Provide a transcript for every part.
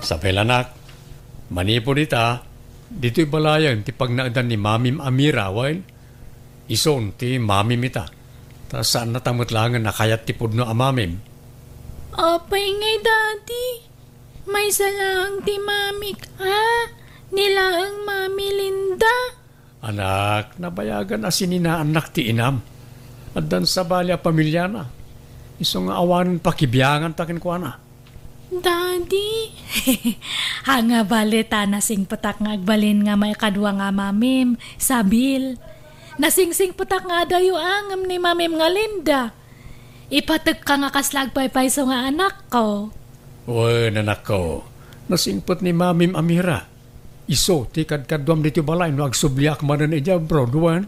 Sabay anak, manipo dita, dito'y balayan ti pagnaadan ni Mamim Amira, wain. Ison ti Mamim ita. Ta saan natamutlangan na kayat ti pudno amamim? Apay ngay, Daddy. May salang ti Mami ka. Nila ang Mami Linda. Anak, nabayagan na sininaanak ti inam. At dan sa balya pamilya na. Iso nga awanan pakibiyangan takin ko na. Daddy. Hanga balita nasing patak nga agbalin nga may kadwa nga Mamim. Sabil. Nasingsing patak nga dayo angam ni Mamim nga Linda. Ipatag ka nga kaslagpay-pay so nga anak ko. Uy, nanak ko. Nasingpot ni Mamim Amira. Iso, ti kadkadwam dito balay no agsubliak manan ija bro, duwan.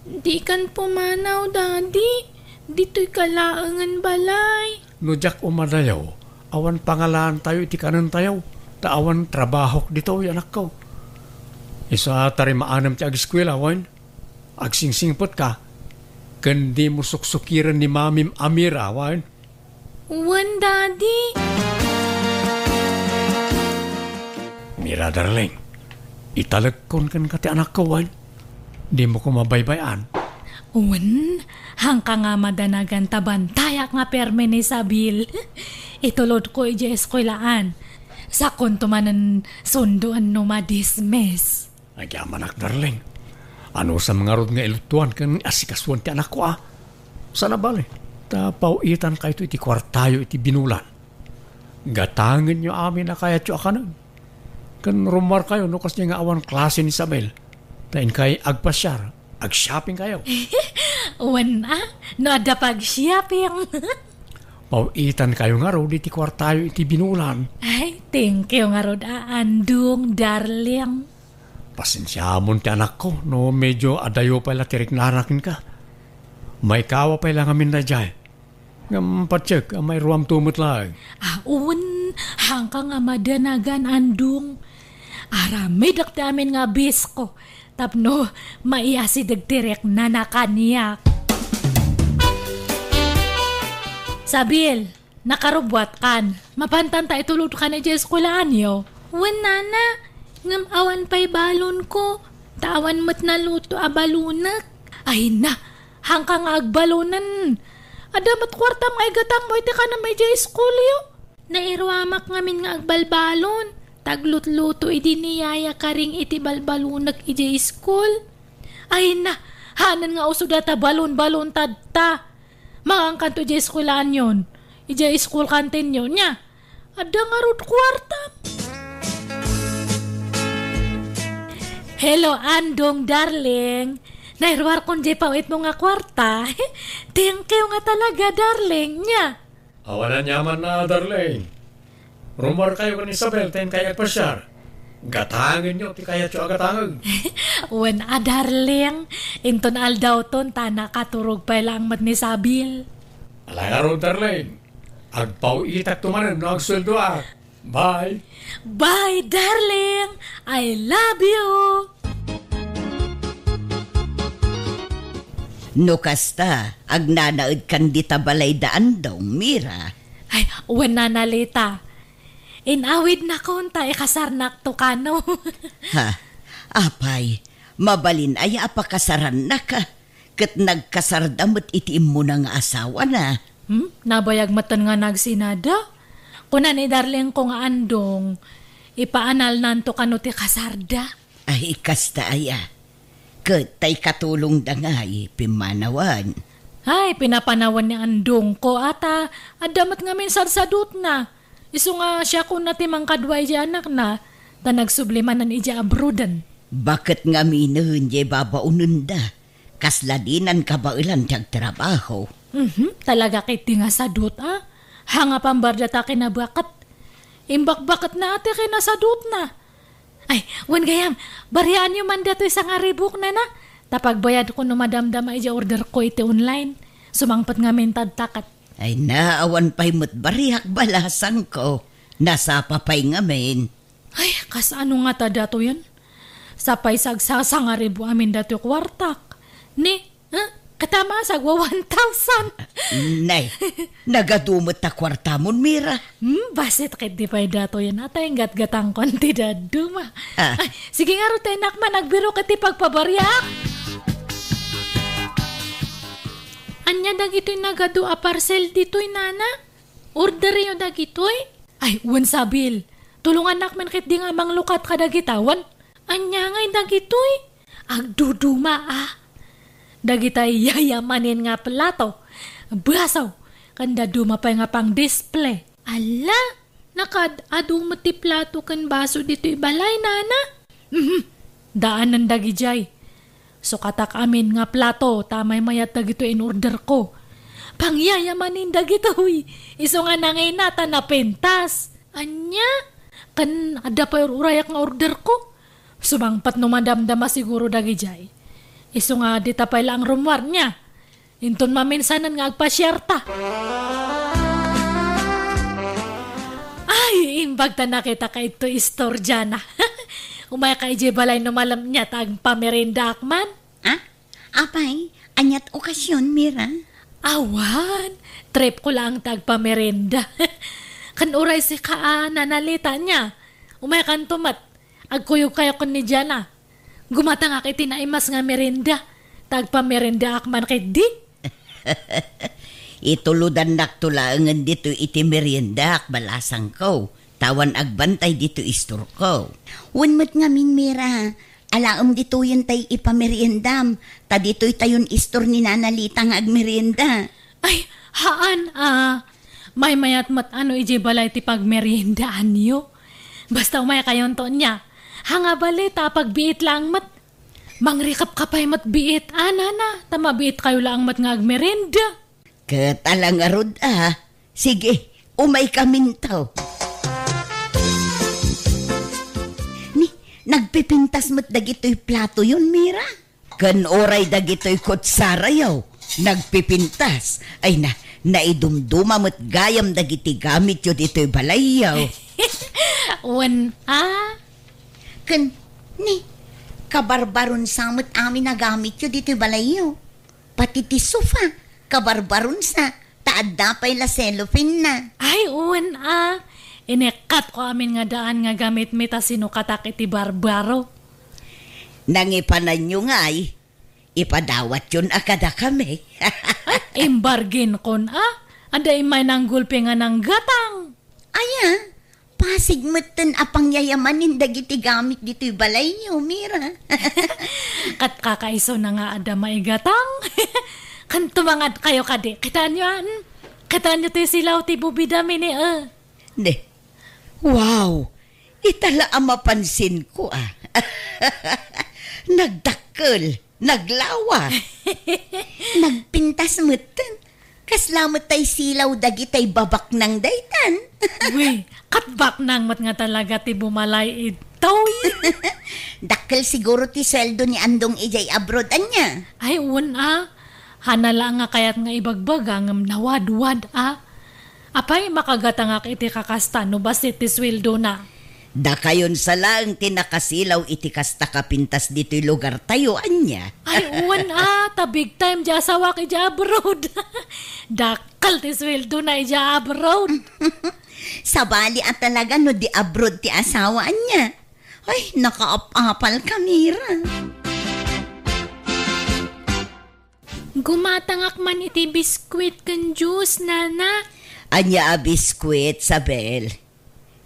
Di kan pumanaw, Daddy. Dito'y kalaangan balay. No jak umadayaw, awan pangalaan tayo iti kanan tayo. Taawan trabahok dito, anak ko. Isa tari maanam ti agiskwela, wan. Agsingsingpot ka. Kandi mo suksukiran ni Mamim Amira, wan. Wan, Daddy. Mira, darling. Italagkon kan kati anak ko, wan. Di mo ko mabaybayan. Wan, hangka nga madanagan taban tayak nga perme ni Sabil. Itulod ko ija eskwelaan. Sa kontumanan sunduan no madismes. Agyaman ak, darling. Ano sa mga rod nga ilutuan kan asikaswan ti anak ko, ah. Sana bali. Tapauitan kayo iti kwartayo iti binulan. Gatangan nyo amin na kaya tiyo akanan. Kan rumar kayo no kas niya nga awan klase ni Isabel. Tain kay agpasyar, ag-shopping kayo. Wan no ada pag-shopping. Pauitan kayo nga ro iti kwartayo iti binulan. Ay, thank you nga ro andung, darling. Pasensya mo ti anak ko no medyo adayo pala tirik narakin ka. May kawa pala ngamin na dyan. Ngampatsek, may ruam tumot lang. Hangka nga madanagan andung. Aramid ak amin nga bisko. Tapno, maiyasi dagtirek na nakaniyak. Sabil, nakarubwat kan. Mapantan ta itulod ka na dyan eskulaan yo. Wan, nana. Ngam awan pa'y balon ko. Tawan mat na luto abalunak. Ay na, hangka nga agbalunan. Adamat kwarta may gatang mo iti ka na may jay school yo. Nairwamak ngamin nga agbalbalon. Taglutluto iti niyaya karing iti balbalunak iti school. Ay na, hanan nga uso data balon-balon tadta. Mangangkanto iti schoolan yon. Iti school kantin yon niya. Ada nga rod kwarta. Hello, Andong, darling. Nairwar kong di pawit mo nga kwarta. Thank you nga talaga, darling niya. Awalan yaman na, darling. Rumor kayo kan Isabel, tayo kaya pasyar. Gatangin nyo, ti kaya tiyo agatangin. Wan darling. Inton aldaw ton, tana katurog pa lang mat ni Sabil. Alay aron, darling. Agpauitak tumanan, no agsweldo ah. Bye. Bye, darling. I love you. No kasta, agnanaod kan di tabalay daan daw, Mira. Ay, wan nanalita. Inawid na konta, kasarnak to kano. Ha, apay, mabalin ay apakasaran na ka. Kat nagkasardamot itiim mo ng asawa na. Nabayag matan nga nagsinada. Kuna ni darling ko nga andong, ipaanal nanto kano ti kasarda. Ay, kasta aya. Katay katulong da nga pimanawan. Ay, pinapanawan ni andong ko ata. Adamat nga minsan sadut na. Iso nga siya kung natimang kadway di anak na, ta nagsublimanan ija abroadan. Bakit nga minahon di babaunan da? Kasladinan ka ba ilan tiyag trabaho? Talaga kiti nga sadut ah. Hanga pambarda ta kinabakat. Imbak-bakat na ate kinasadut na. Ay, wan gayam, bariaan yung manda to isang aribok na na. Tapagbayad ko no madamdama ija order ko iti online. Sumangpat nga mentad takat. Ay naawan pa'y mo't bariak balasang ko. Nasa papay nga men. Ay, kasano nga ta dato yan? Sapay sagsasa nga ribu amin dato kwartak. Ni, katama sa 1,000. Nay, nagadumot ta kwarta mon, Mira. Basit kay di pa dato yan atay gat-gatang konti daduma. Ah. Ay, sige nga ro tayo nakman, nagbiro ka ti pagpabaryak. Anya dagito'y nagado a parcel dito'y nana? Order yun dagito'y? Ay, wan sabil. Tulungan nakman kit di nga manglukat ka dagitawan. Anya nga'y dagito'y? Agduduma Dagitay yayamanin nga plato. Basaw. Kanda duma pa nga pang display. Ala, nakad-adu ti plato kan baso dito'y balay nana. Daanan dagijay. So katak amin nga plato, tamay mayat dagito in order ko. Pangyayamanin dagito'y. Iso nga nangaynata na pentas. Anya, kan ada pa urayak nga order ko. Sumangpat no madamdama siguro dagijay. Iso nga dita pa ilang rumwar niya. Inton maminsanan nga agpasyerta. Ay, imbag ta nakita ka ito istorjana. Umay ka ije balay no malam niya tag pamerenda akman. Apay, anyat okasyon, Mira. Awan, trip ko lang tag pamerenda. Kan uray si nanalita niya. Umay kan tumat. Agkuyog kayo kon ni Jana. Gumata nga kay tinaimas nga merenda. Tag pamerenda akman kay di. Ituludan naktulangan dito iti merienda balasang ko. Tawan agbantay dito istor ko. Unmat nga min, Mira. Alaam dito yun tay ipameriendam. Ta dito'y tayon istor ni nanalita nga agmerienda. Ay, haan may mayat mat ano ije balay ti pagmeriendaan niyo. Basta umay kayon to niya. Hanga balita pagbiit lang mat. Mangrikap kapay mat biit. Nana, tamabiit kayo lang mat nga agmerienda. Katalang arod Sige, umay kamintaw. Nagpipintas mo't dagito'y plato yun, Mira. Kan oray dagito'y kutsarayaw. Nagpipintas. Ay naidumduma mo't gayam dagiti gamit yun dito'y balayaw. Kan, kabarbaron samot amin na gamit yun dito'y balayaw. Pati ti sofa, kabarbaron sa, taad na pa'y la cellophane na. Ay, inekat ko amin nga daan nga gamit mita sinukatak iti barbaro. Nangipanan nyo nga ipadawat yun akada kami. Imbargin kon Ada imay nang gulpi nga ng gatang. Aya, pasigmatan apang yayamanin dagiti gamit dito'y balay nyo, Mira. Kat kakaiso na nga ada may gatang. Kan tumangat kayo kadi. Kitaan nyo ti silaw ti bubidami ni Wow! Itala ang mapansin ko Nagdakkel, naglawa. Nagpintas mutan. Kaslamot tay silaw dagitay babak ng daytan. Uy, katbak nang mat nga talaga ti bumalay ito. Dakkel siguro ti sweldo ni Andong ijay abroad anya. Ay, hanala nga kayat nga ibagbaga ngam nawad-wad Apay makagatangak iti kakasta no basit ti sweldo na. Da kayon sa lang tinakasilaw iti kasta kapintas dito'y lugar tayo anya. Ay ta big time di asawak ija abroad. Dakal ti sweldo na ija abroad. Sabali at talaga no di abroad ti asawa anya. Ay nakaapapal ka, Mira. Gumatangak man iti biskwit kan juice, nana. Anya biskwit, Sabel.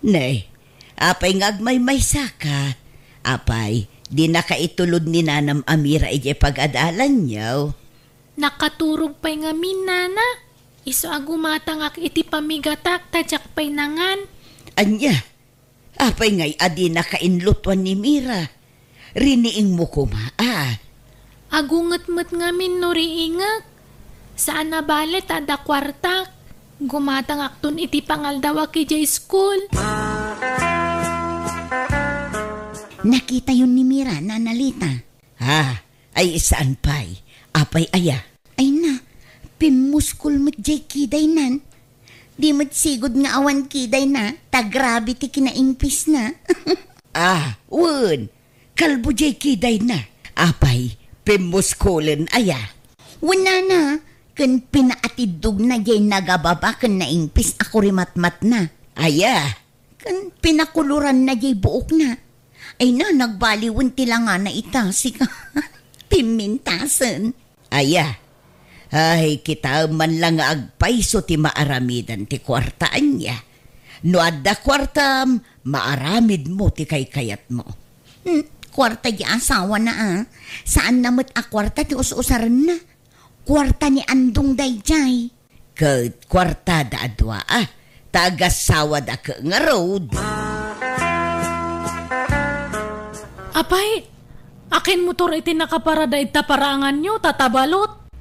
Nay, apay ngagmay may saka. Apay, di nakaitulod ni Nanam Amira ije pag-adalan niyaw. Nakaturog pa'y nga min, nana. Iso agumatangak iti pamigatak, tadyak pa'y nangan. Anya, apay ngay adi nakainlutuan ni Mira. Riniing mo kumaa. Agungat-mat nga min no riingak. Saan na balet ada kwartak. Gumatangak tun iti pangaldawa ki jay school. Nakita yun ni Mira, nanalita. Ay saan pa'y? Apay aya. Ay na, pimuskul mo't jay kiday nan. Di mo't sigod nga awan kiday na, tagrabe ti kinaimpis na. Kalbo jay kiday na. Apay, pimuskulen aya. Wala na. Kan pinaatidog na jay nagababa kan naingpis ako rimatmat na. Aya, kan pinakuluran na jay buok na. Ay na, nagbaliwan tila nga na itasi ka. Pimintasan. Aya, ay kita man lang agpaiso ti maaramidan ti kwartaan niya. No adda kwartam, maaramid mo ti kayat mo. Kwarta di asawa na Saan namit a kwarta ti us-usaran na? Kwarta ni Andong dayjay. Kwarta da adwa tagasawa da ka nga road. Apay, akin motor iti nakaparada ita parangan nyo, tatabalot.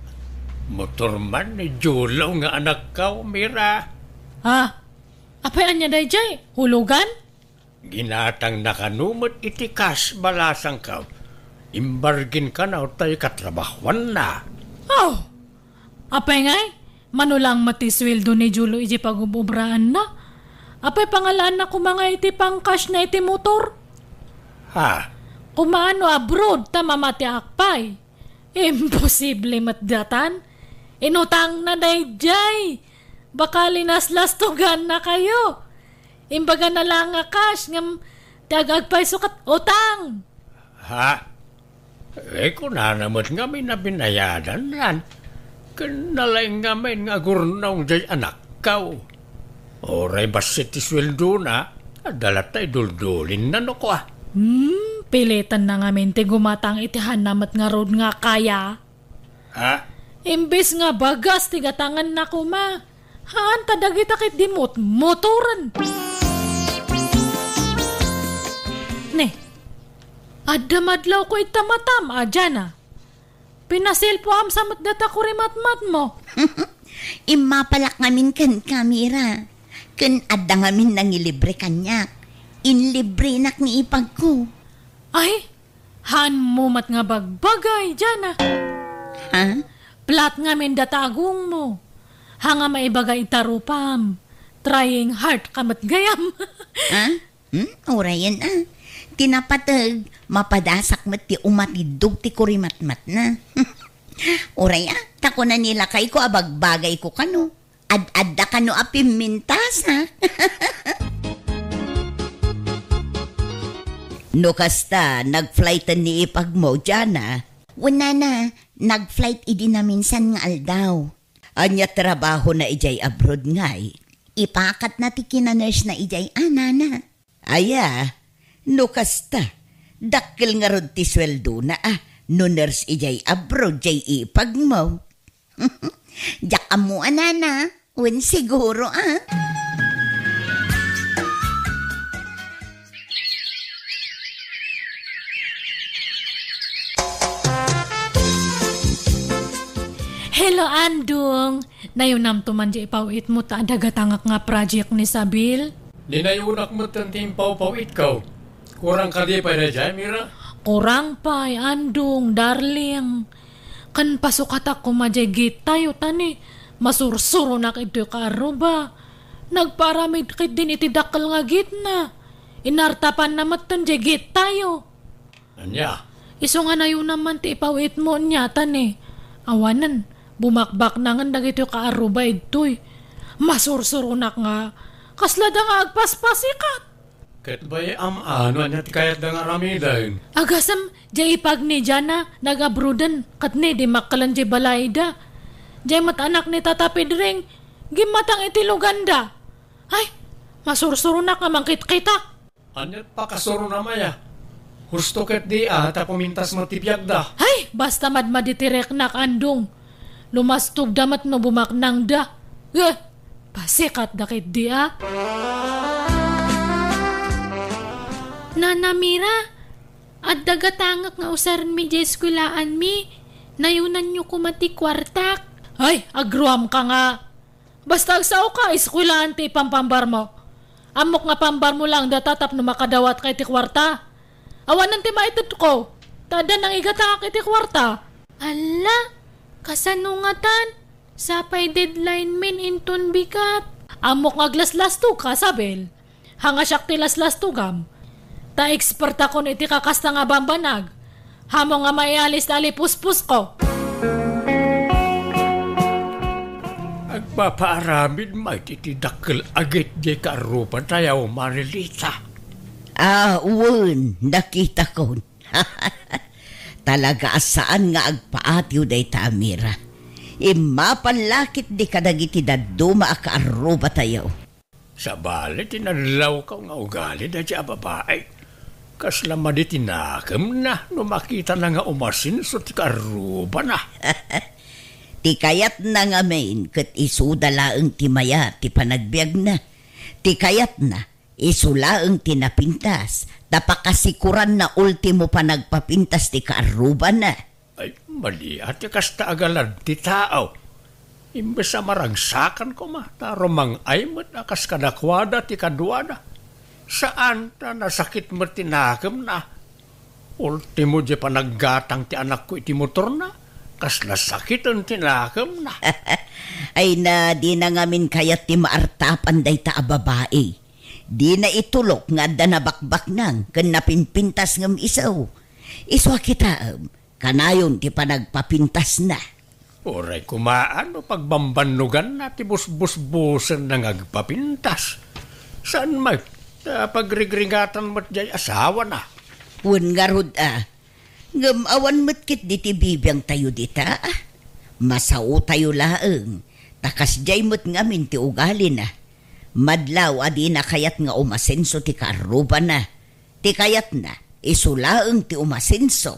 Motor man ni Julaw nga anak ka, Mira. Ha? Apay anya dayjay? Hulugan? Ginatang nakanumot iti kas balasang ka. Imbargin ka na o tayo katrabahuan na. Oh, apay ngay, manulang matisweldo ni Julo iti pagububraan na. Apay pangalaan na kumanga iti pang cash na iti motor. Ha? Kumano abroad ta mamati akpay. Imposible matdatan. Inutang na dayjay. Baka linaslas-tugan na kayo. Imbaga na lang nga cash ngam tagagpay sukat utang. Ha? Kung nanamot nga may nabinayadan lan. Kanalay nga may nga gurnong jay anak ka. Oray basit isweldo na. Adalat tayo duldulin na no ko Pilitan na nga mente gumatang itihan namat nga road nga kaya. Ha? Imbes nga bagas tigatangan na kuma. Haan tadagitakit di motoran. Ne, adda madlaw ko itamatam adyan Pinasil po am samat data ko rimatmat mo. Imapalak ngamin kan kamera. Kan adda ngamin nangilibre kanyak. Inlibre nak ni ipag ko. Ay, han mo mat nga bagbagay dyan Ha? Plat nga men datagong mo. Hanga maibagay tarupam. Trying hard kamat gayam. Ha? Orayan Tinapatag, mapadasak mat ti umatidog ti kurimatmat na. Oraya, tako na nila kay ko abagbagay ko kano. Ad-adda kano apimintas ha. No kasta, nag-flightan ni ipag mo dyan Wala na, nag-flight idi na minsan nga aldaw. Anya trabaho na ijay abroad ngay. Ipakat na ti kinaners na ijay anana. Aya, no kasta, dakil nga rod ti sweldo na no nurse ijay abroad jay ipag mo. Diyak mo anana, wen siguro Hello, Andong. Nayunam tuman di ipawit mo ta dagatangak nga project ni Sabil. Ninayunak mo tanting paw-pawit ka. Kurang ka di pa na dyan, Mira? Kurang pa, Andong, darling. Kan pasukat ako majagit tayo, tani. Masursuro na kito ka aruba. Nagparamid kit din iti dakal nga gitna. Inartapan na matan jagit tayo. Anya? Iso nga na yun naman ti ipawit mo niya, tani. Awanan. Bumakbak na nga dagito ka aruba ito'y. Masursurunak nga. Kaslada nga agpaspasikat. Kat ba'y ano niya ti kayat da nga ramidan? Agasam, jay ipag ni Jana, nag-abrudan, kat ni di makalan jay balayda. Jay matanak ni tatapid ring, gimatang itiluganda. Ay, masursurunak nga mangkit-kita. Anyat pakasuro na maya. Husto kat di ta pumintas matipyag da. Ay, basta madmaditirek nak Andong. Lumastog damat no bumaknang da. Pasikat dakit di Nana Mira, at dagatangak nga usaran mi jay eskulaan mi. Nayunan nyo kumati kwartak. Ay, agruam ka nga. Basta agsaw ka, eskulaan ti pampambar mo. Amok nga pambar mo lang datatap no makadawat kay ti kwarta. Awanan ti maitid ko. Tada nang igatangak iti kwarta. Ala, kasanungatan. Sapay deadline min inton bigat. Amok nga glaslas to ka, Sabel. Hanga siyak ti laslas to gam. Ta expert ako iti kakasta nga bambanag. Hamo nga mayalis na alipuspus ko. Papaaramid may titidakkel agit di kaaruban tayo, Marilita. Nakita ko. Talaga asaan nga agpaatiw day Tamira. Mapanlakit di kadagiti daduma akaaruba tayo. Sa bali, tinanlaw ka nga ugali na siya babae. Kaslama di tinakam na, no makita na nga umasin so ti kaaruba na. Ti kayat na nga main, kat isudalaang ti maya, ti panagbiag na. Ti kayat na, isulaang tinapintas, tapakasikuran na ultimo pa nagpapintas ti kaaruba na. Ay, mali at kasta agalan ti tao. Imbes sa maragsakan ko taromang ay mo't akas kadakwada ti kadwada. Saan ta nasakit mo tinakam na? Ultimo di panaggatang ti anak ko iti motor na. Kas nasakit ang tinakam na. Ay na, di na ngamin kayat ti maartapan day ta babae. Di na itulok nga da nabakbak nang kan napinpintas ngam isaw. Iswa kita, kanayon ti panagpapintas na. Oray kumaan o pagbambanugan na ti busbusan na ngagpapintas. Saan may pagrigringatan mo't jay asawa na? Ungarod ngamawan mo't kit di ti bibiyang tayo dita. Masao tayo laeng. Takas jay mo't ngamin ti ugali na. Madlaw adi na kayat nga umasenso ti kaaruba na. Ti kayat na isulaeng ti umasenso.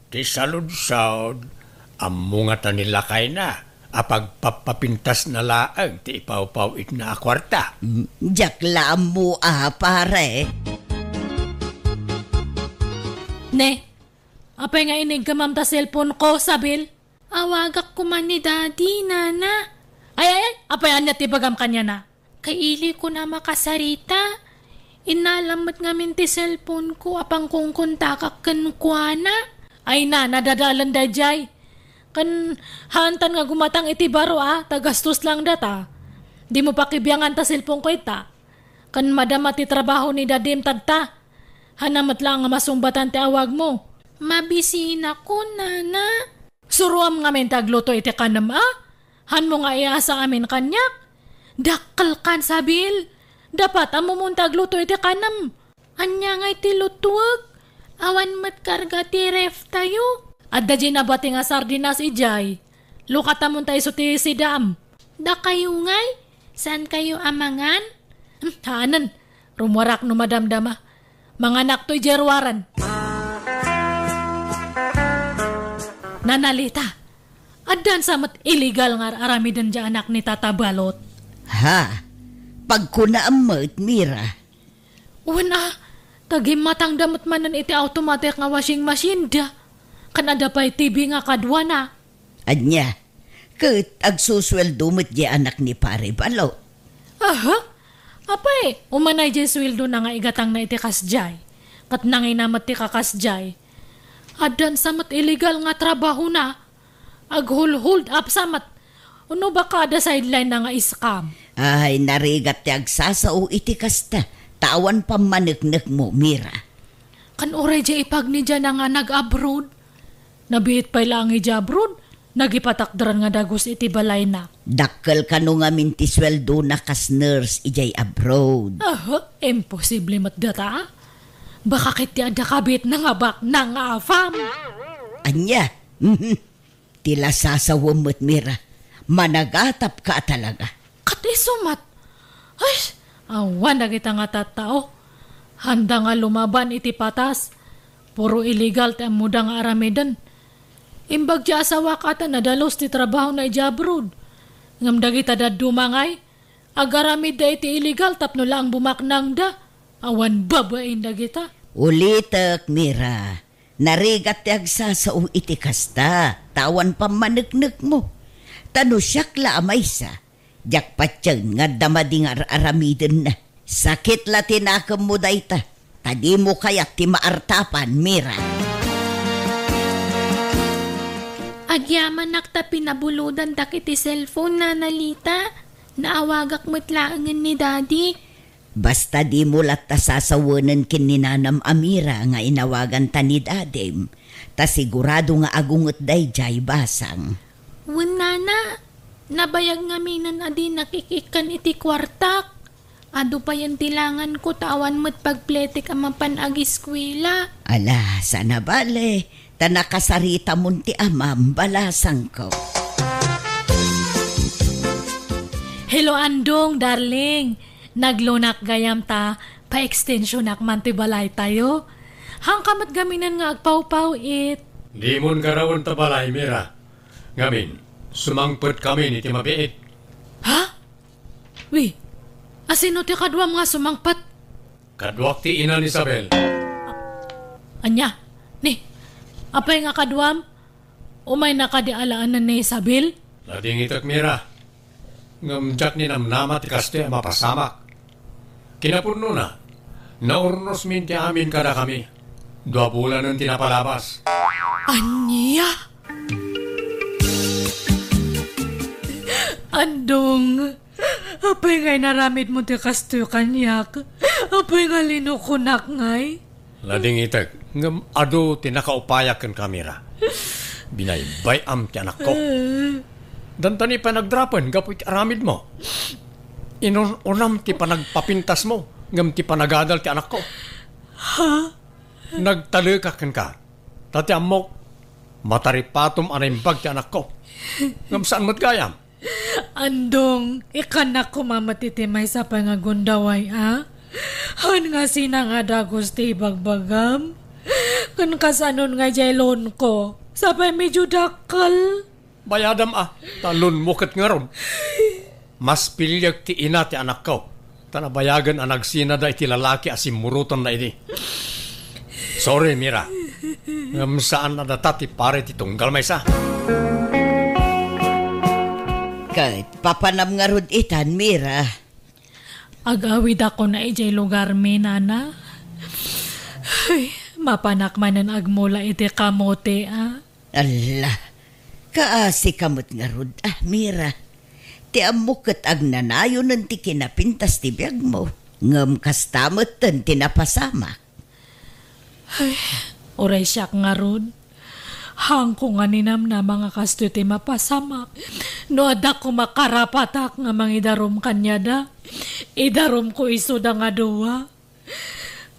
Ti salud-saud, amunga ta nila kay na, apagpapapintas na laang ti ipaw-pawit na akwarta. Jakla mo pare. Ne, apay nga inig ka mam ta cellphone ko, Sabil? Awagak ko man ni Daddy, nana. Ay, apay anya tibagam kanya na. Kaili ko na makasarita. Inalamat ngamin ti cellphone ko, apang kung kontakak kenkwana. Ay na, nadadalan da jay. Kan hantan nga gumatang iti baro tagastos lang data. Di mo pa kibiyangan ta cellphone ko ita. Kan madama ti trabaho ni dadim tadta. Hanamat lang nga masumbatan ti awag mo. Mabisina ko, nana. Suruam nga men tagluto iti kanam Han mo nga iasa amin kanyak. Dakkel kan, Sabil. Dapat amo mong tagluto iti kanam. Anya nga iti lutuwag. Awan mat karga ti ref tayo. Adda di nabati nga sardinas ijay. Lukata mo tayo so ti sidam. Da kayo ngay? Saan kayo amangan? Hanan, rumwarak no madamdama. Mga anak to'y jerwaran. Nanalita, addan samat illegal nga aramidan dya anak ni Tata Balot. Pagkunaan mo't Mira. Una, tagimatang damot manan iti automatic nga washing machine da. Kanada pa'y TV nga kadwa na. Anya, kat agsusweldo mo't di anak ni Pare Balot. Apay, umanay di sweldo na nga igatang na iti kasjay. Kat nanginamat ti kakasjay. Adan samat illegal nga trabaho na. Hold up samat. Uno ba kada sideline na nga iskam? Ay, narigat ti agsasao iti kasta. Tawan pa maneknek mo, Mira. Kan oray di ipag ni dyan na nga nag-abroad. Nabihit pa'y lang ija abroad. Nagipatakdaran nga dagos iti balay na. Dakkel ka no nga minti sweldo na kas nurse ijay abroad. Imposible matdata. Baka kiti ada kabit na nga bak na nga afam. Anya, tila sasawam mo't Mira. Managatap ka talaga. Katisumat. Ay, awan na kita nga tatao. Handa nga lumaban iti patas. Puro illegal ti amuda nga aramidan. Imbag di asawa kata nadalos ti trabaho na ijabrod. Ngam dagita da dumangay. Agaramid da iti illegal tapno lang bumaknang da. Awan babain dagita. Ulitak, Mira. Narigat ti agsasao iti kasta. Tawan pa maneknek mo. Tano siyakla amaysa. Jak patyang nga damading aramiden na. Sakit la tinakam mo dayta. Tadi mo kaya't ti maartapan, Mira. Agyaman nakta pinabuludan dakiti cellphone na nalita. Naawagak matlaangan ni Daddy. Basta di mo lat sasawanan kin ni Nanam Amira nga inawagan ta ni Dadem. Ta sigurado nga agungot day jay basang. Nana, Nabayag nga minan adi nakikikan iti kwartak. Ado pa yan tilangan ko tawan mo't pagpletik ang mapanag-eskwela. Ala, sana bale. Tanakasarita munti amam, balasang ko. Hello Andong, darling. Naglunak gayam ta, pa-extension ak mantibalay tayo. Hangkamat gaminan nga agpaw-paw it. Di mon garawon tabalay, Mira. Ngamin, sumangpot kami ni Timabiit. Ha? Wi, asino ti kadwam nga sumangpat? Kadwak ti ina ni Isabel. Anya, ni, apay nga kadwam? Umay nakadialaan na ni Isabel? Lading itak, Mira. Ngamjak ni namnama ti kaste mapasamak. Kinapuno na. Naurnos min ti amin kada kami. 2 bulan ang tinapalabas. Anya? Andong, apay ngay naramid mo ti kastoy kanyak. Apay nga linukunak ngay. Lading itak. Ngam ado tinakaupayak kan kamera. Binaybay am ti anak ko. Dantani pa nagdrapan, gapoy ti aramid mo. Unam ti pa nagpapintas mo, ngam ti pa nagadal ti anak ko. Ha? Nagtalikakan ka. Tati amok, mataripatom anaimbag ti anak ko. Ngam saan mo't gayam? Andong, ikanak ko mamatitimay sa pangagundaway, ha? Han nga sinang adagos ti ibagbagam? Kan kasanon nga jaylon ko, sapay medyo dakal. Bayadam talon mukat nga ron. Mas pilyag ti ina ti anak ko. Tanabayagan ang nagsina da iti lalaki asim muruton na iti. Sorry, Mira. Ngam saan na data ti pare ti tunggal may sa. Kahit papanam nga rod itan, Mira. Agawid ako na ijay lugar mi, nana. Ay, mapanakmanan agmula iti kamote, Allah. Kaasi kamot nga rod, Mira. Ti amukat ag nanayo ng ti kinapintas ti biyag mo. Ngam kastamot ten tinapasama. Ay, oray siyak nga rod. Hangko nga ninam na mga kasto ti mapasama. No ada ko makarapatak nga mangidarom kanyada. Idarom ko iso da nga duwa.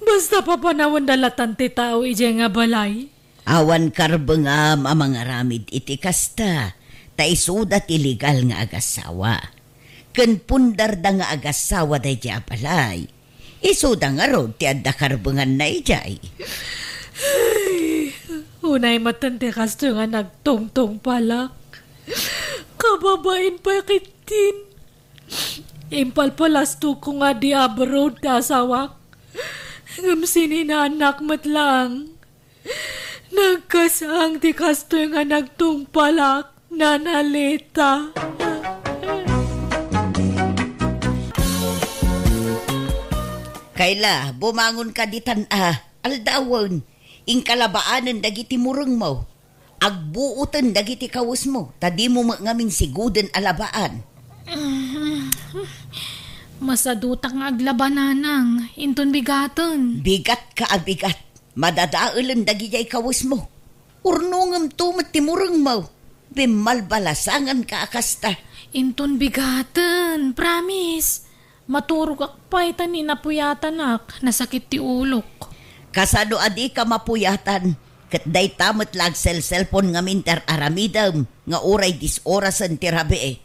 Basta papanawon dalatan ti tao ije nga balay. Awan karbengam amang aramid iti kasta, taisudat illegal nga agasawa. Ken pundar da nga agasawa da iti apalay, isuda nga rod ti adda karbengan na ijay. Unay matante kasto nga nagtongtong palak. Kababain pa kitin. Impal palasto ko nga di abroad ta asawak. Ngam sininanak matlang. Nagkasang ti kasto nga nagtungpalak, nanalita. Kaila, bumangon ka ditan aldawon, inkalabaanan dagiti mureng mo, agbuutan dagiti kawus mo, tadi mo ngamin siguden alabaan. Masadutang aglabananang, inton bigaton. Bigat ka abigat. Madadaulan dagijay kawus mo. Urnungam tumat timurang mo. Bimalbalasangan ka akasta. Inton bigatan, promise. Maturog akpay tani napuyatan ak, nasakit ti ulok. Kasano adi ka mapuyatan, kat day tamat lag cellphone nga minter aramidam, nga oray 10 orasan ti rabi.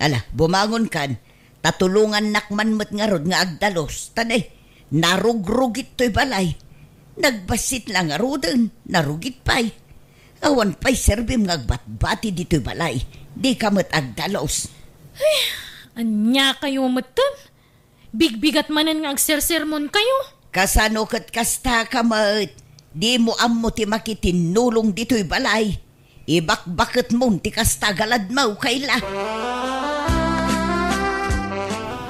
Ala, bumangon kan, tatulungan nakman mo't nga rod nga agdalos. Tanay, narugrugit to'y balay. Nagbasit lang arudan, narugit pa'y. Awan pa'y serbim ngagbat-bati dito'y balay. Di ka mat agdalos. Ay, anya kayo matan? Bigbigat manan nga agsersermon kayo? Kasano kat kasta ka mat? Di mo ammo ti makitinulong dito'y balay. Ibakbakit mo ti kasta galad mo kaila.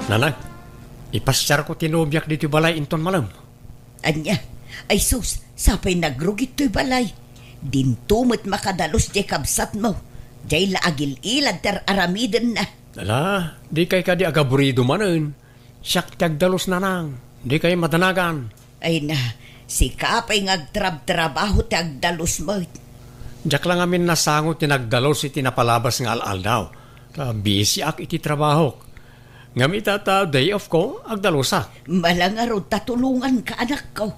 Nanay, ipasyar ko tinubyak dito'y balay inton malam. Anya? Ay sus, sapay nagrugit to'y balay. Dintumot makadalos di kabsat mo. Diyay laagil ilad ter aramiden na. Ala, di kay ka di agaburido manen. Siyak tiagdalos na nang. Di kay matanagan. Ay na, si kapay ngagtrab-trabaho tiagdalos mo. Diyak lang amin nasangot tinagdalos iti napalabas nga al-al daw. Busy ak iti trabaho. Ngamit day off ko, agdalusak. Malangaro tatulungan ka anak ko.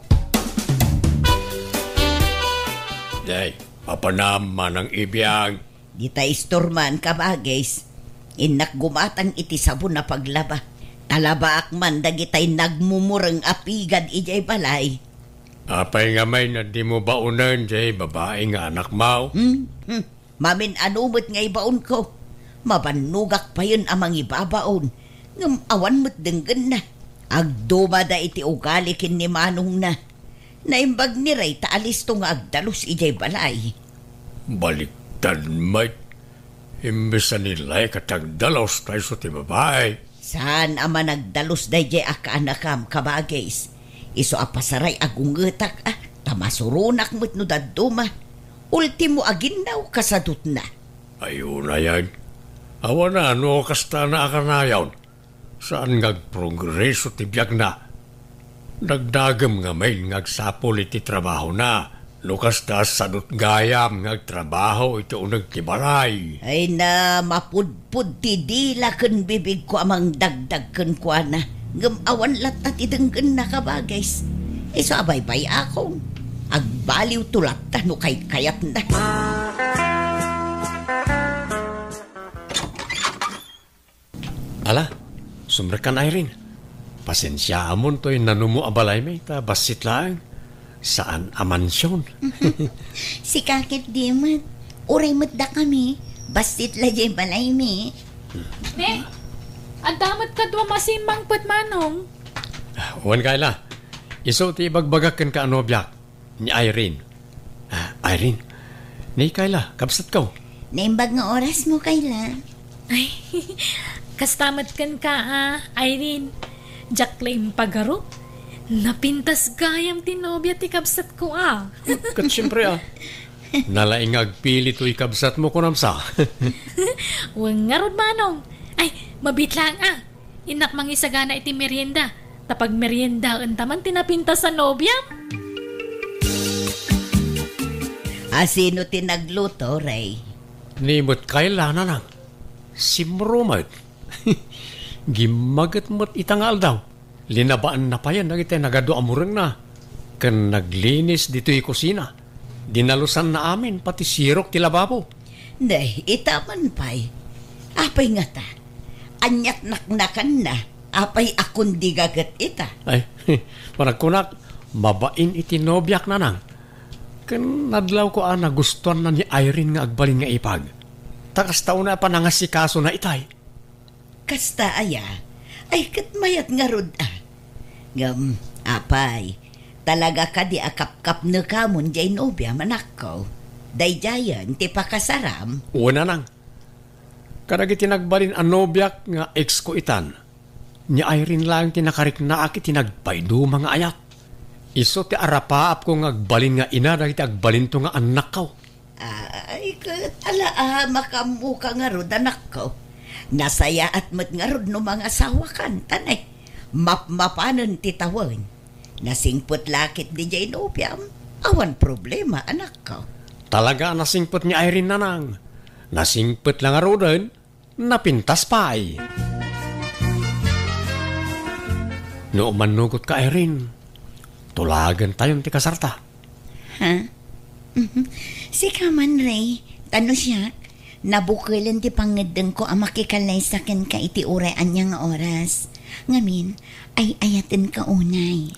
Day, papanaman ang ibiyang. Dita istorman ka bagais. Inak gumatang iti sabon na paglaba. Talabaak man dagitay nagmumurang apigad ijay balay. Apay nga may na di mo baunan, jay babae nga anak mo. Mamin anumot nga ibaon ko. Mabanugak pa yun amang ibabaon. Ngam awan mo't denggan na. Agduma da iti ugali kin ni Manong na. Naimbag ni Ray taalis to nga agdalos ijay balay. Baliktad may. Imbes na nila'y katagdalos tayo sa ti babae. Saan ama nagdalos day jay akaanakam kabagais. Iso apasaray agungetak tamasurunak mo't no daduma. Ultimo aginaw kasadut na. Ayun na yan. Awa na ano kasta na akanayaw. Saan ngagprogreso ti biyak na. Nagdagam nga may ngagsapol iti trabaho na. Lukas ta sadot gayam ngagtrabaho iti unag ti balay. Ay na mapudpud ti dila ken bibig ko amang dagdag ken kwa na. Ngam awan latat idenggen na kabagais. Iso abay-bay akong. Agbaliw tulat ta no kay kayat na. Ala, sumrekan Irene. Pasensya amon to'y nanumu abalay may ta basit lang. Saan amansyon? Si kakit di mat. Uray mat da kami. Basit la jay balay mi. Ne, ang damat ka doon masimbang pat Manong. Uwan kaila. Iso ti bagbagakan ka ano biyak. Ni Irene. Irene, ni kaila, kabsat ko. Naimbag nga oras mo kaila. Ay, kastamat kan ka Irene. Jacqueline Pagaro. Napintas gayam tinobya ti kabsat ko Kat siyempre nalaing agpili to'y kabsat mo kunamsa. Huwag nga rod Manong. Ay, mabitlang Inak mangisagana iti merienda. Tapag merienda taman tinapintas sa nobya. Sino tinagluto, Ray? Nimot kailana lang. Simrumat. Gimagat mo't itangal daw. Linabaan na pa yan, nagitay nagado amurang na. Kan naglinis dito'y kusina. Dinalusan na amin, pati sirok ti lababo. Day, itaman pa'y. Apay nga ta. Anyat naknakan na. Apay akong di gagat ita. Ay, panagkunak, mabain iti nobyak na nang. Kan nadlaw ko nagustuhan na ni Irene nga agbalin nga ipag. Takas taon na pa nangasikaso na itay. Kasta aya. Ay, katmayat nga rod Ngam, apay, talaga ka di akap-kap na kamon jay nobya manakaw. Day jayan, ti pakasaram. Una nang. Karagi tinagbalin ang nobyak nga ex ko itan. Ni Irene lang tinakarik na aki tinagpaydo mga ayat. Iso ti arapaap ko nga agbalin nga ina dahil ti agbalin to nga anak ko. Ay, makamuka nga rod anak ko. Nasaya at mat nga rod no mga asawa kan, tanay. Mapanan titawan. Nasingpot lakit di jay nobyam. Awan problema, anak ko. Talaga nasingpot ni Irene na nang. Nasingpot lang nga rodan, napintas pa ay. No manugot ka, Irene. Tulagan tayong ti kasarta. Ha? Si Kaman Ray, tano siya, nabukilan ti pangadang ko ang makikalay sa ken ka iti uray anyang oras. Ngamin, ay ayatin ka unay.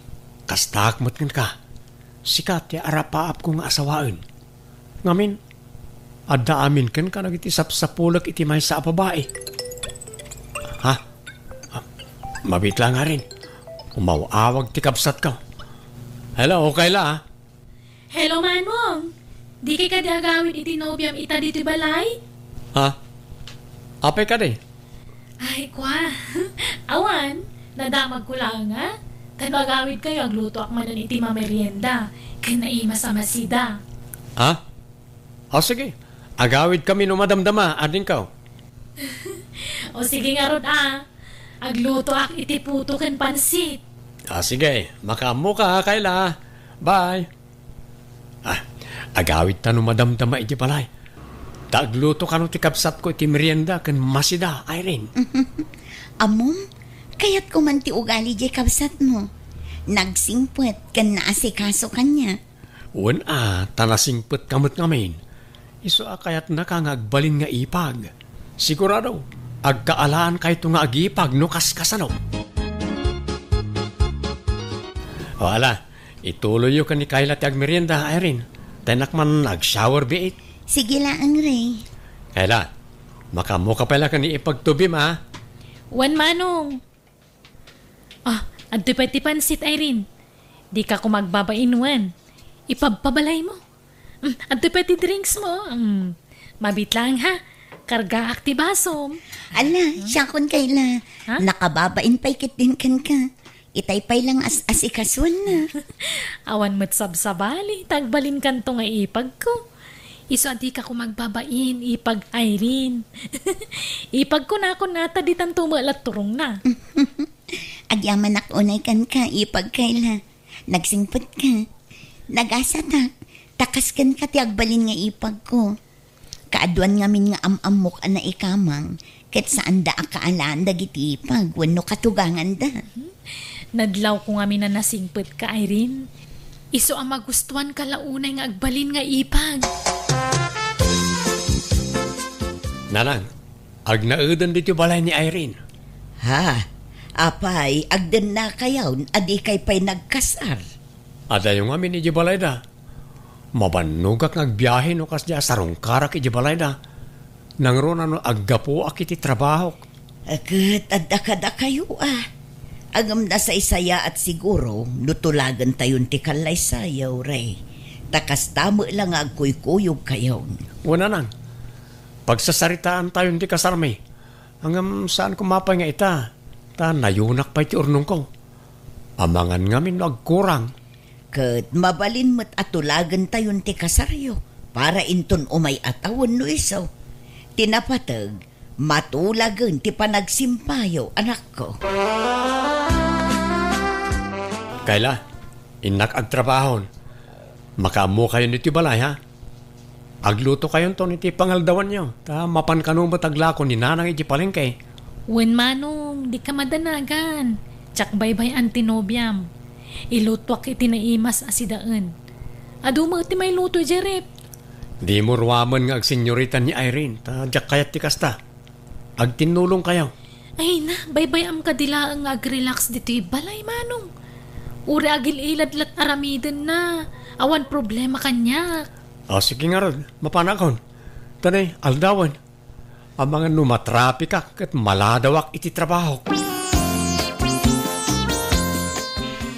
Kastak mo't ka. Sikat ti arapaap ko nga asawaan. Ngamin, adda amin ken ka nagitisap sa pulak iti may sa babae. Ha? Mabitla nga rin. Umawawag ti kabsat ka. Hello, okay la Hello Manong. Di kay kadagawin iti nobyam ita dito balay? Ha? Apay ka di? Ay, kwa. Awan, nadamag ko lang Kanagawid kayo agluto akmanan iti mamerienda. Kanaima sa masida. Ha? O sige. Agawid kami no madamdama. Ading ka. O sige nga rod Agluto ak iti puto ken pansit. Sige. Makamu ka, Kayla. Bye. Agawid ta no madamdama iti palay. Tagluto ka no ti kapsat ko iti merienda ken masida, Irene. Amom, kaya't kuman ti ugali di kabsat mo. Nagsingpet kan naasikaso kanya. Wen tanasingpet kamot ngamin. Iso kayat nakangagbalin nga ipag. Sigurado, agkaalaan kahit nga agipag no kaskasano. O ala, ituloy yo ka ni Kayla ti agmerienda, Irene. Tenak man nag-shower biit. Sige lang, Ray. Kayla, makamuka pala ka ni ipagtubim, ha? Wan manong. Adto pa ti pansit, Irene. Di ka ko magbabainuan. Ipagpabalay mo. Adto pa ti drinks mo. Mabit lang ha. Karga aktibasom. Ala, siya kun Kayla. Ha? Nakababain pa'y kitin kan ka. Itay-pay lang asikaswan na. Awan mo't sabsabali. Tagbalin kanto nga ipag ko. Iso adi ka ko magbabain. Ipag Irene. Ipag ko na ako nata di tanto malat turong na. Agyaman unay kan ka, ipag Kayla. Nagsingpot ka. Nagasatak. Takas kan ka ti agbalin nga ipag ko. Kaaduan ngamin nga amamok na ikamang. Ket saan da akaalaan dagiti ipag. Wano katugangan da. Nadlaw ko nga na nasingpot ka, Irene. Iso ang magustuhan ka launay nga agbalin nga ipag. Nanang, agnaedan dito balay ni Irene. Ha? Apay, agdan na kayaw. Adi kay pa'y nagkasar. Ada yung amin ni Jibalayda. Mabanugak nagbiyahe no kas niya sarong karak iti Jibalayda. Nangro na no aggapo akiti trabaho. Agad, adda kayo Agam na sa isaya at siguro, nutulagan tayon ti kalay sayaw, Ray. Takas tamo lang agkuy-kuyog kayo. Wala nang. Pagsasaritaan tayo di kasarmi. Hanggang saan kumapay nga ita. Ta nayunak pa iti urnong ko. Amangan ngamin nagkurang. Kat mabalin mo't atulagan tayon ti kasaryo. Para inton umay atawan no isaw. Tinapatag, matulagan ti panagsimpayo, anak ko. Kayla, inak agtrabahon. Makamu kayo niti balay, ha? Agluto kayo to niti pangaldawan nyo. Ta mapan kanong bataglako ni nanang iti palengke. Wen manong, di ka madanagan. Tsak baybay antinobyam. Ilutwak iti naimas asidaan. Adu mo iti may luto, Jerep. Di mo ruwaman nga agsenyoritan ni Irene. Ta jak kayat ti kasta. Agtinulong kayo. Ay na, baybay am kadila ang ag-relax dito balay manong. Uri agil iladlat aramiden na. Awan problema kanya. Sige nga rod, mapanakon. Tanay, aldawan. Ang mga numatrapi ka kat maladawak iti trabaho.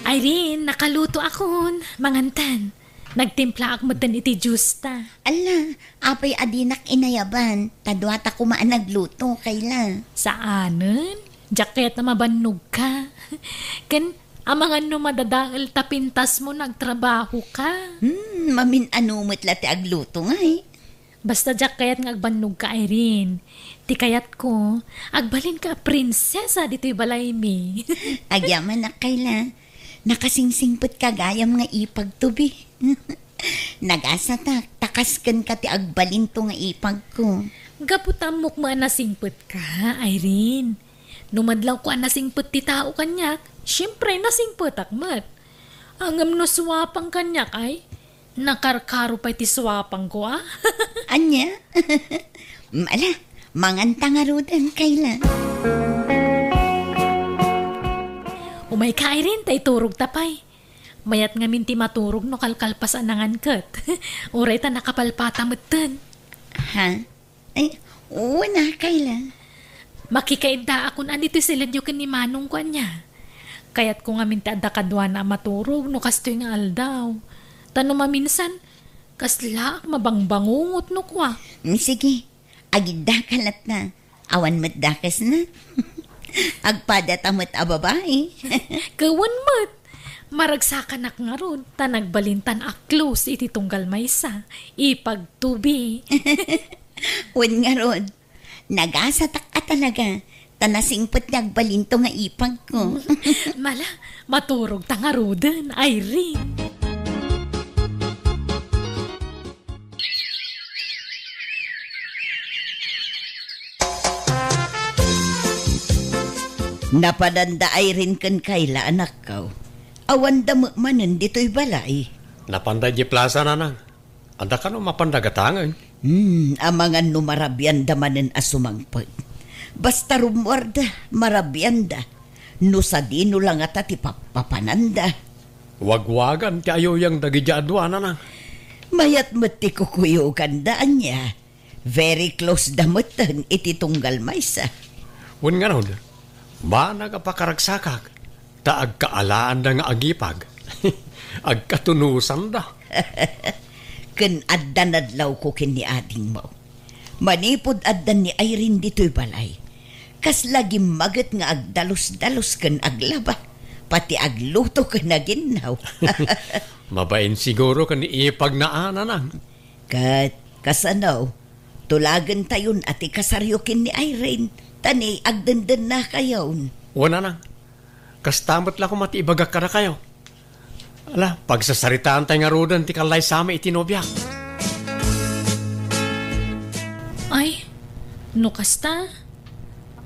Irene, nakaluto akon. Mangantan. Nagtimpla akmutan iti justa. Ala, apay adinak inayaban. Tadwata kumaan nagluto, Kayla. Saanen? Jacket na mabannog ka. Kan, amangan no madadaal tapintas mo nagtrabaho ka. Mamin anumot lati agluto nga Basta jacket nga agbannog ka, Irene. Ti kayat ko, agbalin ka prinsesa dito'y balay mi. Agyaman na Kayla. Nakasingsingpot ka gayam nga ipagtubi. Nagasatak, takaskan ka ti agbalin to nga ipag ko. Gaputamok mo anasingpot ka, Irene. Numadlaw ko anasingpot ti tao kanyak, syempre nasingpot akmat. Angam no swapang kanyak ay, nakarkaro pa ti swapang ko Anya? Ala, manganta nga rodan, Kayla. Umay ka, Irene, tay turog tapay. Mayat nga minti maturog no kalkalpas anangan kat. Uray ta nakapalpata matan. Ha? Ay, oo na, Kayla. Makikainda akon anito sila diyo ni manong ko niya. Kaya't ko nga minti adda kadwa na maturog no kastoy nga aldaw. Tano maminsan, kasla mabangbangungot no kwa. Sige, agida kalat na. Awan mat dakas na. Agpada tamot a babae. Kawan mat. Maragsakan ak nga ron, tanagbalintan ak close iti tunggal maysa, ipagtubi. Wen nga ron, nagasatak ka talaga, tanasingpot nagbalinto nga ipag ko. Mala, maturog ta nga rodan, Irene. Napadanda Irene kan Kayla anak ko. Awan damo manen dito'y balay. Napanday di plaza nanang. Anda ka no mapandagatangan. Ang mga numarabyan da manen asumangpag. Basta rumwarda, marabyan da. No sa dino lang at ti papananda. Wagwagan ti ayo yang dagijadwa nanang. Mayat mati kukuyukan daan niya. Very close damutan iti tunggal maysa. Wan nga nun, ba nagapakaragsakak, ta agkaalaan da nga agipag. Agkatunusan da. Ken addan adlaw ko ken ni ading mo. Manipod addan ni Irene dito'y balay. Kas lagi maget nga agdalos-dalos ken aglaba. Pati agluto ken naginaw. Mabain siguro kan ipag na nanang. Kasanaw, tulagan tayon ati kasaryo ken ni Irene. Tani agdenden na kayon. Wana nang, kastamot lang kumati ibagak ka na kayo. Ala, pagsasaritaan tayo nga rodan ti kalay sama itinobyak. Ay, no kasta?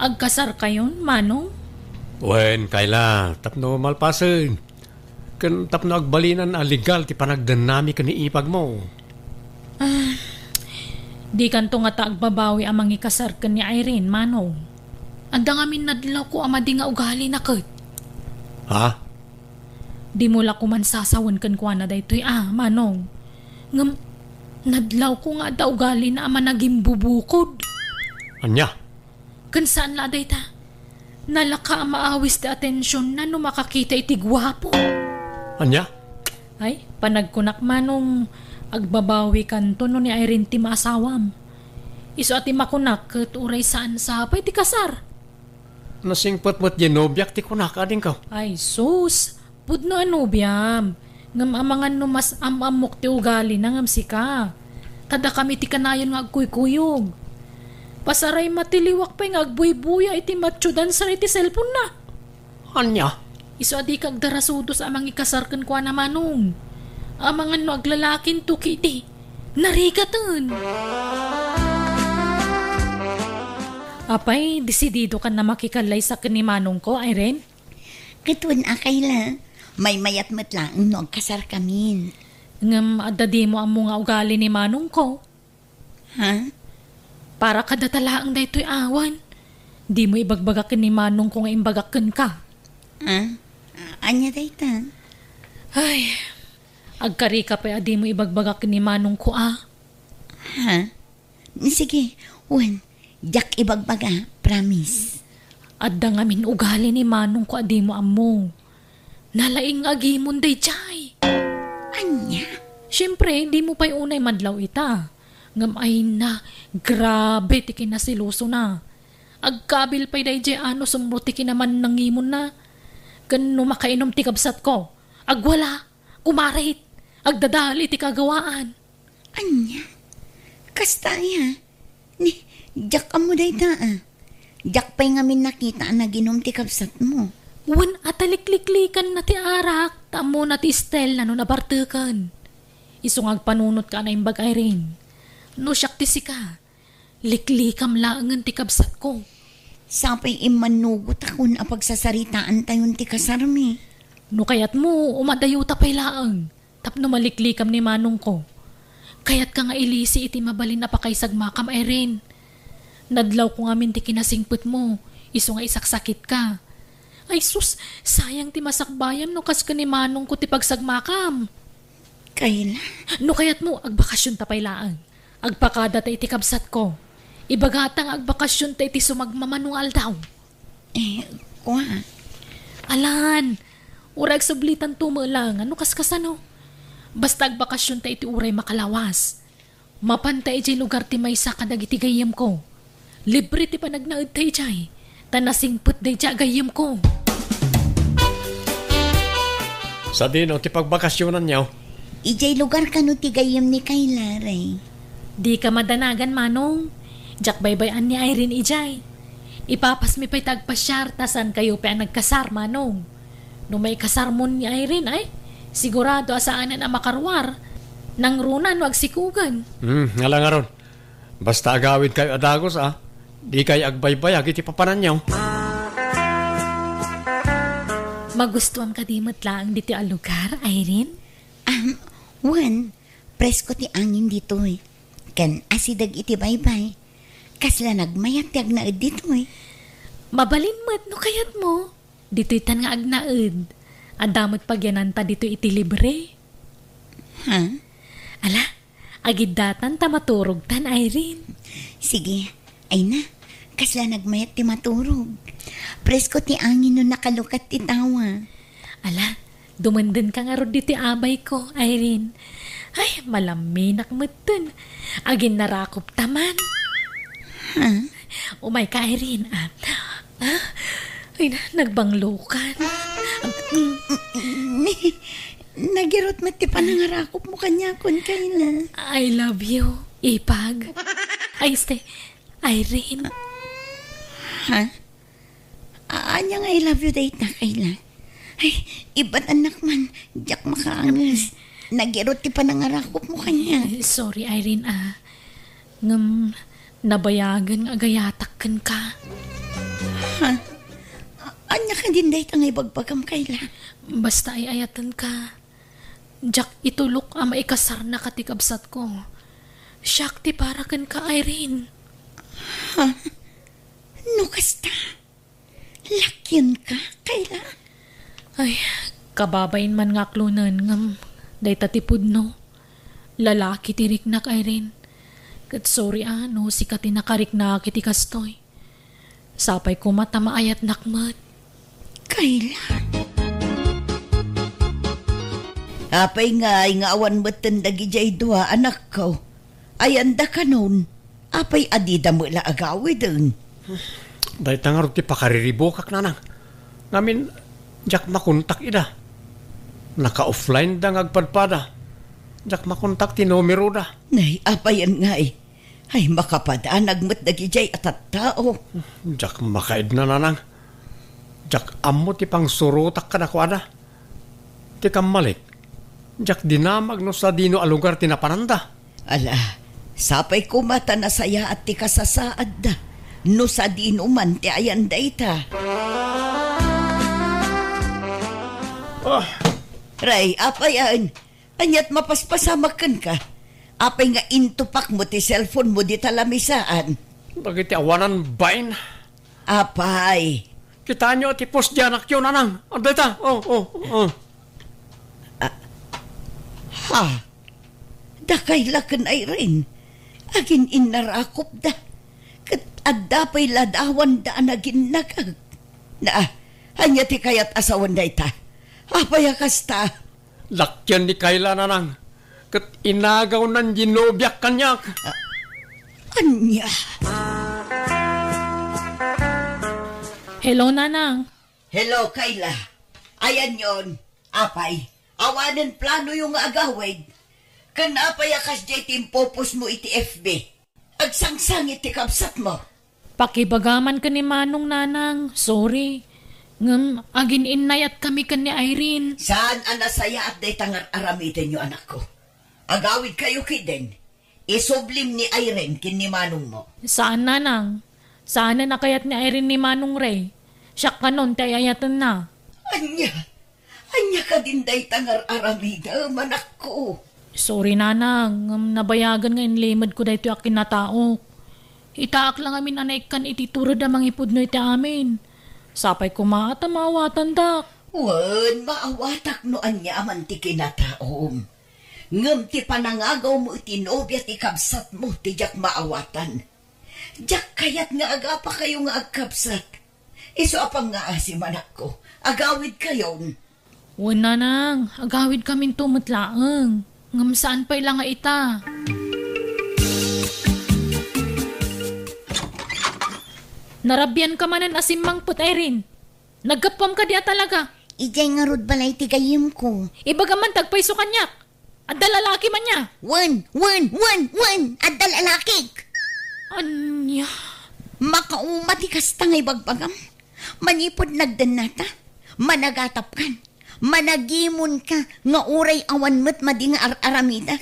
Agkasar kayon, manong? Wen, Kayla, tapno malpasen. Kan tapno agbalinan legal ti panagdanami ka ni ipag mo. Di kanto nga taagbabawi amang ikasar ka ni Irene, manong. Anda nga minadlaw ko amadi nga ugali na kat. Ha? Di mo la kuman sasawan kan kwa na daytoy manong. Ngam, nadlaw ko nga da ugali na ama naging bubukod. Anya? Kan saan la dayta? Nalaka maawis da atensyon na no makakita iti gwapo. Anya? Ay, panagkunak manong agbabawi kanto no ni Irene ti maasawam. Iso ati makunak kat uray saan sa apay ti kasar. Nasingpot-mot ginobyak ti kunak ading ka. Ay sus, pudno anubiyam. Ngam amangan no mas amamok ti ugali na ngam sika. Kada kami ti kanayon nga agkuykuyog. Pasaray matiliwak pa nga agbuy-buya iti matsyudan sa iti cellphone na. Anya? Iso adi kag darasudos amang ikasarkan kwa na manong. Amangan no aglalakin to kiti. Narigatan. Apay, desidido ka na makikalay sa kanimanong ko, Irene? Katun Kayla, may mayat matlang no agkasar kamin. Ngam adadi mo ang mga ugali ni manong ko. Ha? Para kadatalaang daytoy awan. Di mo ibagbagakin ni manong ko nga imbagakin ka. Anya dayta? Ay, agkari ka pa adi mo ibagbagakin ni manong ko Ha? Sige, Wen. Jak ibagbaga, promise. Adda nga min ugali ni manong ko adi mo amo. Nalaing agimon day chay. Anya? Siyempre, di mo pa'y unay madlaw ita. Ngam ay na, grabe ti kinasiluso na. Agkabil pa'y day jay ano sumruti kinaman nangimon na. Gano makainom ti kabsat ko. Agwala, kumarit, agdadali ti kagawaan. Anya? Kastaya? Ni, jak amo day ta Jak pa'y ngamin nakita na ginom ti kabsat mo. Wan atalikliklikan na ti arak, tamo na ti Estel na no nabartukan. Isong agpanunot ka na imbag Irene. No siyak ti sika, liklikam laangan ti kabsat ko. Sapay imanugot ako na pagsasaritaan tayon ti kasarmi. No kayat mo, umadayo tapay laang. Tapno maliklikam ni manong ko. Kayat ka nga ilisi iti mabalin na pakaysag makam Irene. Nadlaw ko nga min ti kinasingput mo, iso nga isaksakit ka. Ay sus, sayang ti masakbayan no kas ka ni manong ko ti pagsagmakam. Kayla? No kayat mo, agbakasyon tapay laang. Agpakada ta iti kabsat ko. Ibagatang agbakasyon ta iti sumagmamanual daw. Kuha. Alan, urag sublitan tumulang, ano kaskasano? Basta agbakasyon ta iti uray makalawas. Mapantay iti lugar ti maysa kadag iti gayam ko. Libre ti panagnaad tayo jay. Tanasingput day jay gayam ko. Sa dino, ti pagbakasyonan niyo. Ijay lugar ka no ti gayam ni Kayla, Ray. Di ka madanagan, manong. Jak baybayan ni Irene ijay. Ipapas mi pa'y tagpasyar, tasan kayo pa nagkasar, manong. No may kasar mo ni Irene, ay, sigurado asaanan ang makarwar. Nang runan, wag sikugan. Nga lang nga ron. Basta agawid kayo adagos, Di kayo agbaybayag iti papanan niyo. Magustuhan ka di matlaang dito ang lugar, Irene? Wan, presko ti angin dito eh. Kan asidag iti baybay. Kasla nagmayat tiyag na dito eh. Mabalin mo't no kayat mo. Dito itan nga agnaed. Adamot pagyananta dito iti libre. Ha? Ala, agid datan ta maturog tan, Irene. Sige, ay na. Kasla nagmayat ti maturog. Presko ti angin no nakalukat ti tawa. Ala, dumandun ka nga rod dito abay ko, Irene. Ay, malaminak mo dun. Agin narakop taman. Ha? Umay ka, Irene. Ay, nagbanglukan. Nagirot mo ti panangarakop mo kanya kun kaila. I love you, Ipag. Ay, Irene. Ha? Anya nga I love you date na kaila. Ay, iba't anak man. Diyak makaangas. Nagirot ti panangarakop mo kanya. Sorry, Irene, nabayagan agayatakan ka. Ha? Anya ka din dahit ang ibagbagam kaila. Basta ay ayatan ka. Jack itulok ang maikasar na katikabsat ko. Shakti para kan ka, Irene. Ha? No kasta? Lakyan ka, kaila? Ay, kababain man nga klunan ngam. Day tatipud no. Lalaki tirik na, Irene. Kat sorry si katinakarik na kiti kastoy. Sapay ko mata maayat nakmat. Kailan? Apay nga awan matan dagi jay dua anak ko. Ayanda ka nun. Apay adida mo la agawi dun. Dahil tangarot ti pakariribokak nanang. Ngamin, jak makontak ida. Naka-offline da ngagpadpada. Jak makontak ti numero da. Nay, apayan nga eh. Ay, makapadaan agmat dagi jay atat tao. Jak makaid na nanang. Jak amo ti pang surutak ka na kwada. Ti kamalik. Jak dinamag no sa dino alugar tinapananda. Ala, sapay ko mata na saya at ti kasasaad da. No sa dino man ti ayan dayta. Ray, apayan. Anyat mapaspasamakan ka. Apay nga intupak mo ti cellphone mo di talamisaan. Bagiti awanan bain. Apay. Kita nyo ti post dyan akyo nanang. Anday ta? Ha? Dakaylakan ay rin. Agin inarakop da. Kat adapay ladawan da anagin nagag. Hanya ti kayat asawan da ita. Apay akasta. Lakyan ni Kayla nanang. Kat inagaw nan ginobyak kanyak. Anya? Hello, nanang. Hello, Kayla. Ayan yon. Apay. Awanan plano yung agawid. Kanapay akas jay timpopos mo iti FB. Agsangsang iti kapsat mo. Pakibagaman ka ni Manong, nanang. Sorry. Ngam, agin inay at kami ka ni Irene. Saan anasaya at day tangar aramitin nyo anak ko? Agawid kayo kiden. Isublim ni Irene kin ni Manong mo. Saan, nanang? Saan na nakayat ni Irene ni Manong Ray? Siya ka nun, tayayatan na. Anya ka din day tangar aramida, manak ko. Sorry, nanang. Nabayagan nga inlimad ko dahito akin na tao. Itaak lang amin anaikan ititurad ang mga ipod no iti amin. Sapay kumata maawatan dak. Wan, maawatak no anya aman ti kinataom. Ngam ti panangagaw mo iti nobya ti kabsat mo ti jak maawatan. Jak kayat nga aga pa kayo nga agkabsat. Iso apang nga si manak ko. Agawid kayon. Wan, nanang. Agawid kaming tumutlaang. Ngam saan pa'y lang nga ita. Narabyan ka manan asimang put, Irene. Nagkapam ka diya talaga. Ijay nga rod balay ti gayim ko. Ibaga man tagpaiso kanyak. At dalalaki man niya. Wan! At dalalaki. Anya? Makauma ti kasta ngay bagbagam. Manipod nagdanata. Managatap kan. Managimon ka. Nga uray awan mo't mading aramida.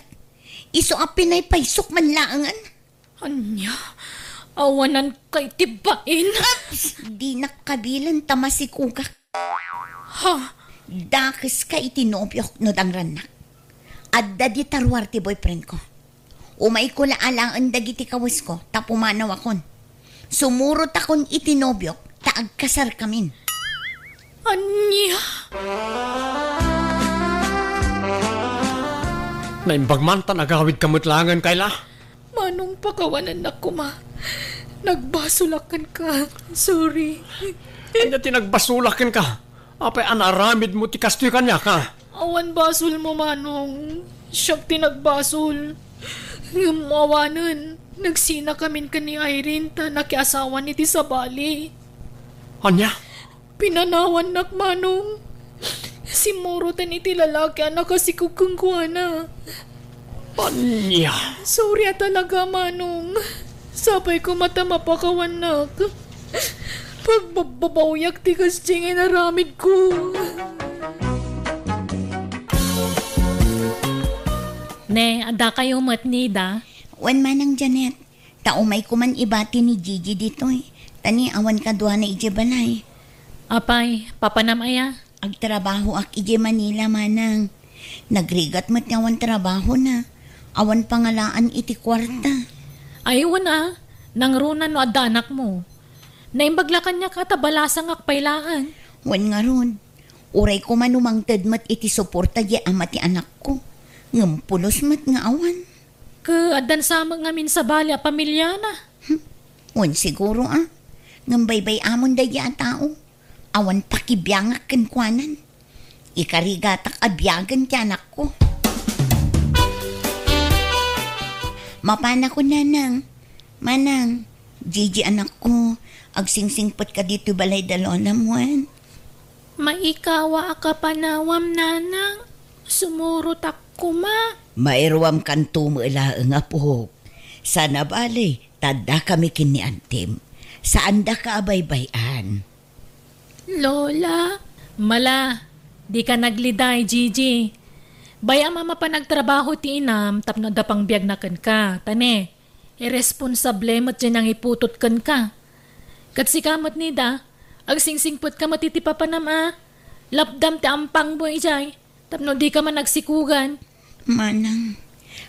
Iso apinay paisok man laangan. Anya? Awanan kay tibain. Di nakabilan tamasikuga. Ha? Dakis ka itinobyo no dangranak. Adda di tarwar ti boyfriend ko. Umay ko laalaan dagiti kawas ko, tapumanaw akon. Sumurot akon itinobyo, taagkasar kamin. Anya? Naimbagman ta nagawid kamutlangan kayla. Manong pakawanan na ko, ma. Nagbasulakan ka. Sorry. Kanya tinagbasulakin ka. Apay anaramid mo ti kastoy kanya ka. Awan basol mo, Manong. Siyag tinagbasol. Yung awanan. Nagsina kamin ka ni Irene ta nakiasawa ni ti Sabali. Anya? Pinanawan nak, Manong. Si Morotan iti lalaki anak kasi kukungkuana. Anya? Sorry talaga, Manong. Sabay ko mata mapakawan nak. Pagbababayak ti kasting inaramid ko. Ne, ada kayo matnida? Wan manang Janet, taumay ko man ibati ni Gigi dito eh. Tani awan ka duha na ije balay. Apay, papanamaya? Agtrabaho ak ije Manila manang. Nagrigat mo't awan trabaho na. Awan pangalaan iti kwarta. Aywan nangrunan no adda anak mo. Naimbaglakan niya katabalasang akpailaan. Wan nga ron. Uray ko man umangtad mat iti suporta di ama ti anak ko. Ngampulos mat nga awan. Adan sama ngamin sa bali a pamilya na. Wan siguro Ngambaybay amon da di tao. Awan pakibiyangak kenkwanan. Ikarigatak abyagan ti anak ko. Mapana ko nanang. Manang, Gigi anak ko, agsingsingpot ka dito balay dalona mo. Maikawa ka panawam, nanang. Sumurot ako, ma. Mairwam kanto mo ilaang apuhok. Sana bali, tada kami kini antim. Saan da ka abaybayan? Lola, mala, di ka nagliday, Gigi. Baya mama pa nagtrabaho ti inam, tapno da pang biyag na ka. Tane, irresponsable mo't dyan ang iputot ka. Katsi kamot nida, agsingsingpot ka matitipa pa nama. Lapdam ti ampang mo ijay, tapno di ka man nagsikugan. Manang,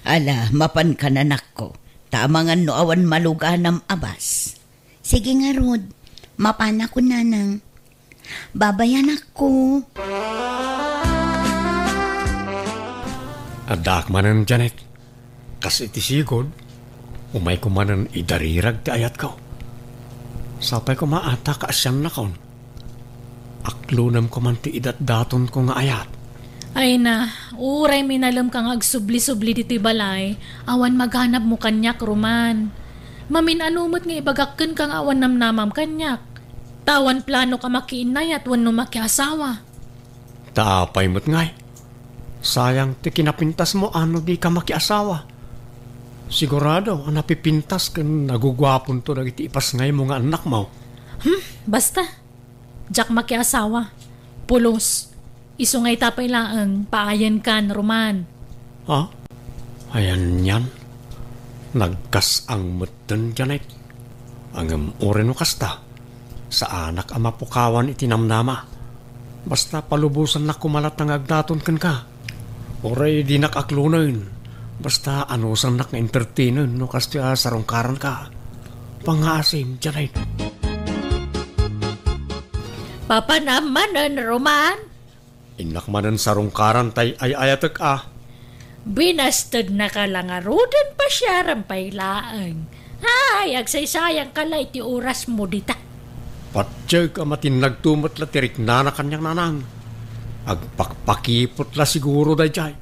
ala, mapan ka na nako. Tamangan no awan maluganam abas. Sige nga Rod, mapana ko nanang. Babayan ako. Adak manan Janet. Kasi iti sigod, umay ko manan idarirag ti ayat ko. Sapay ko maata ka asyam na kaon. Aklunam ko man ti idat daton ko nga ayat. Ay na, uray minalam kang agsubli-subli dito'y balay, awan maghanap mo kanyak, Roman. Maminanumot nga ibagakkan kang awan namnamam kanyak. Tawan plano ka makiinay at wano makiasawa. Taapay mo't ngay. Sayang ti kinapintas mo ano di ka makiasawa. Sigurado, napipintas kan nagugwapon to dagiti ipas ngay mo nga anak mo. Basta. Jak makiasawa. Pulos. Isungay tapay laang paayan kan, Roman. Ha? Ayan yan. Nagkas ang mutten, Janet. Ang oren kasta. Sa anak ang mapukawan itinamnama. Basta palubusan na kumalat ng agdaton kan ka. Oray di nakaklunan. Basta anusan nak nga entertainen no kasta sarungkaran ka. Pangasim, Janet. Papa naman, Roman. Inakmanan sarungkaran tay ay ayatek Binastad na ka lang arudan pa siya rampay laang. Ay, agsaysayang ka lang iti oras mo dita. Patsay ka matinagtumot la tirik na kanyang nanang. Agpakpakipot la siguro day jay.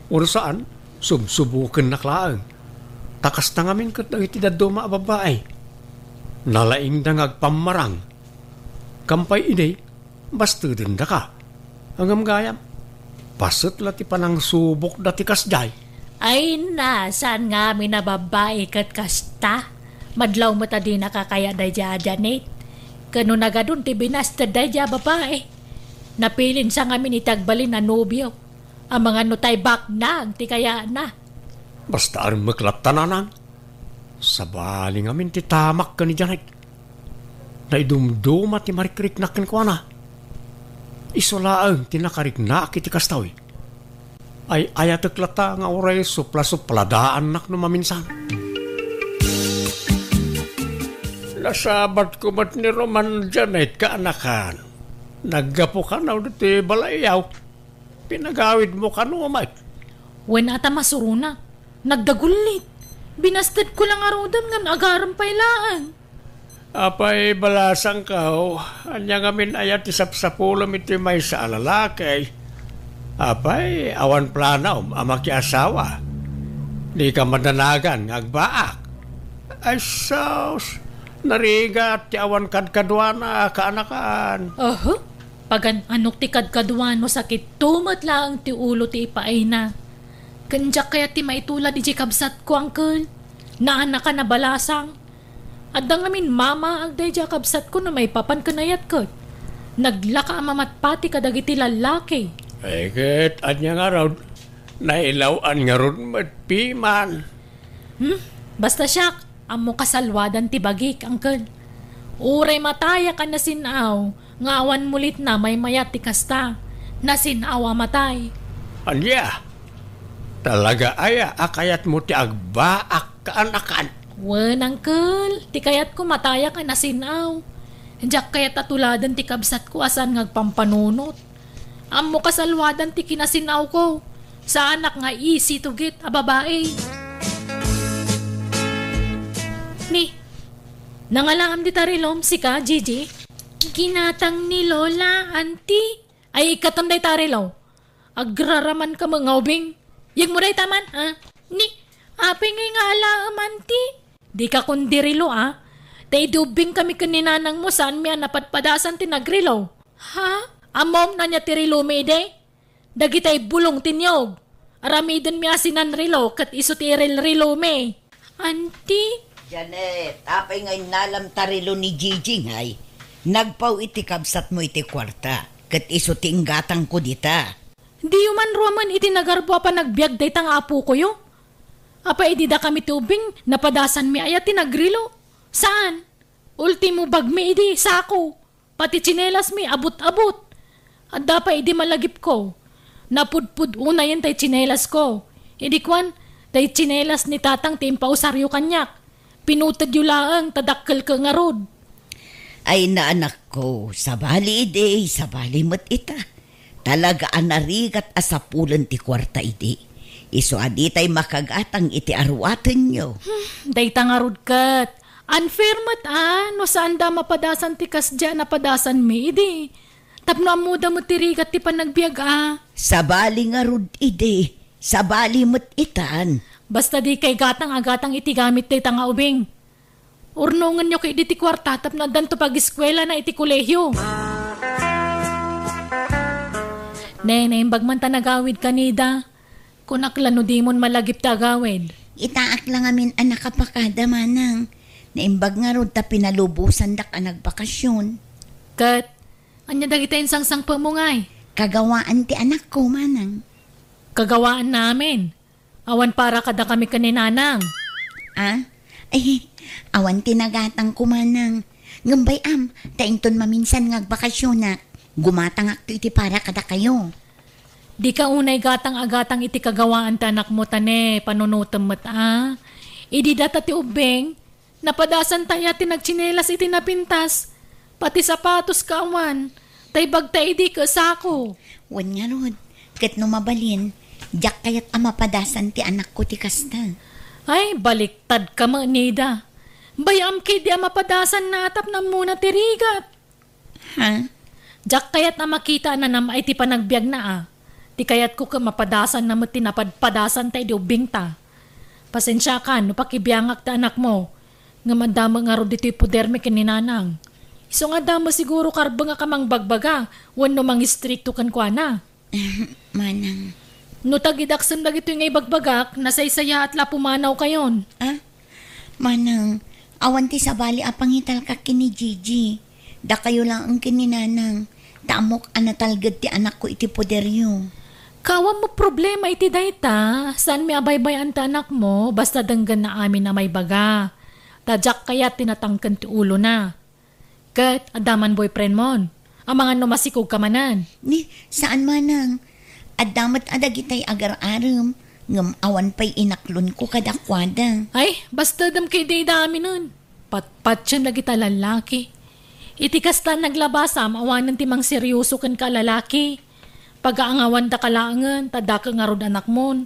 Uro saan? Subsubukan na klaang. Takas na ngamin kat ang itidaduma babae. Nalaing na agpamarang. Kampay inay, basta din da ka. Hanggang gayam, pasot lati pa ng subok dati kasjay. Ay na, saan nga mi na babae kat kasta? Madlaw mo ta di nakakaya day dya, Janet. Kano na gadun ti binastad day dya babae. Napilin sa ngamin itagbalin na nobyo. Ang mga nutay baknag ti kaya na. Basta ang maklap tananan. Sabali ngamin ti tamak ka ni Janet. Naidumduma ti marikrik na kinkwana. Isolaang tinakarik na kiti kastawi. Ay ayataklata nga oray supla-supladaan nak no maminsan. Nasabat ko mat ni Roman Janet kaanakan. Naggapo ka na ulit balayaw. Pinagawid mo ka no mamay. Wen ata masuruna. Nagdagulit. Binastad ko lang arudan nga agaram pailaan. Apay balasang kao, anya ngamin ayat isapsapulam iti may sa alalakay. Apay, awan planaw, amaki asawa. Di ka madanagan, agbaak. Ay sos, narigat ti awan kadkadwana kaanakan. Pagan anok ti kadkadwano sakit tumat lang ti ulo ti ipaay na. Kanjak kaya ti maitula di kabsat ko, uncle. Naanak ka na balasang. At ngamin mama agday di kabsat ko na may papan kanayat ko. Naglaka mamatpati kadagiti lalaki. Ay ket, anya nga raw, nailawan nga ron matpiman. Basta siya, amo kasalwadan ti bagik, uncle. Uray mataya ka na sinaw, ngawan mulit na may mayat ti kasta. Nasinawa matay. Anya? Talaga aya, akayat mo ti agbaak kaanakan. Wen, uncle, ti kayat ko mataya ka na sinaw. Diyak kayat atuladan ti kabsat ko asan ngagpampanunot. Amo kasalwadan ti kinasinaw ko. Sa anak nga easy to get a babae. Ni, nangalam di tarilom si ka, Gigi. Kinatang ni Lola, auntie. Ay ikatam day tarilaw. Agraraman ka mga ubing. Yung mo day taman, ha? Ni, apay ngay nga alaam, auntie. Di ka kundirilo, ah. Tay dubing kami kaninanang mo saan miya napatpadasan tinagrilaw. Ha? Amom na niya tirilo may day? Dagitay bulong tinyog. Aramidon miya sinanrilo kat iso tiril rilo may. Auntie? Janet, apay ngay nalam tarilo ni Gigi ngay. Nagpaw iti kabsat mo iti kwarta. Kat iso tinggatang ko dita. Di man roman iti nagarbo pa nagbiag day tang apo ko yo. Apa idida kami tubing, napadasan mi ayat tinagrilo. Saan? Ultimo bag mi idi, sako. Pati tsinelas mi, abot-abot. At dapat idi malagip ko. Napudpud una yan tay tsinelas ko. Idi kwan, tay tsinelas ni tatang timpausaryo kanyak. Pinutad yu laang, tadakkel ka nga rod. Ay na anak ko, sabali ide, sabali mat ita. Talaga anarigat asapulan ti kwarta ide. Iso adi tay makagatang iti arwatan nyo. Day tangarod kat. Unfair mat no saan da mapadasan ti kasdya napadasan mi idi. Tapno amuda mo tirigat ti panagbiag Sabali nga rod ide. Sabali mat itan. Basta di kay gatang agatang iti gamit tay tanga ubing. Urnungan nyo kay iti kwarta tapno danto pag-eskwela na iti kolehyo. Nene, imbag man tanagawid kanida. Kunaklano di mon malagip tagawid. Itaak lang amin anak kapakada manang. Naimbag nga ron ta pinalubusan dak nagbakasyon. Kat, anya dagita yung sangsang pamungay. Kagawaan ti anak ko manang. Kagawaan namin. Awan para kada kami kaninanang. Ay, awan tinagatang ko manang. Ngambay tainton maminsan ngagbakasyon na. Gumatang akto iti para kada kayo. Di ka unay gatang-agatang iti kagawaan tanak mo tane, panunutam mat Idi data ti ubeng, napadasan tayo ti nagchinelas iti napintas, pati sapatos kaawan, tay bagta idi ka sako. Wan nga rod, kat numabalin, jak kayat amapadasan ti anak ko ti kasta. Ay, baliktad ka mo, Nida. Bayam kay di amapadasan natap na muna ti rigat. Ha? Jak kayat amakita na nam ay ti panagbiag na Di kayat ko ka mapadasan na mo tinapadpadasan tayo di ubing ta. Pasensya ka, no pakibiyangak ta anak mo. Nga madama nga ro dito puder mi kininanang. Iso nga dama siguro karba nga kamang bagbaga, wano mang istrikto kan kwa na. Manang. No tagidaksam na gito yung ibagbagak, nasaysaya at lapumanaw kayon. Manang, awan ti sabali apangital ka kini Gigi. Da kayo lang ang kininanang. Damok anatalgad ti anak ko iti poderyo. Kawa mo problema iti dayta. Saan mi abaybay ang anak mo, basta danggan na amin na may baga. Tadyak kaya tinatangkan ti ulo na. Kat, adaman boyfriend mon. Ang mga numasikog ka manan. Ni, saan manang? Adamat adagitay agar-aram. Ngam awan pa'y inaklon ko kadakwada. Ay, basta dam kay day dami nun. Patpat siya na kita lalaki. Itikas ta naglabasam, awanan timang seryoso kan ka lalaki. Pag-aangawan da kalangan, tada ka nga rod anak mon.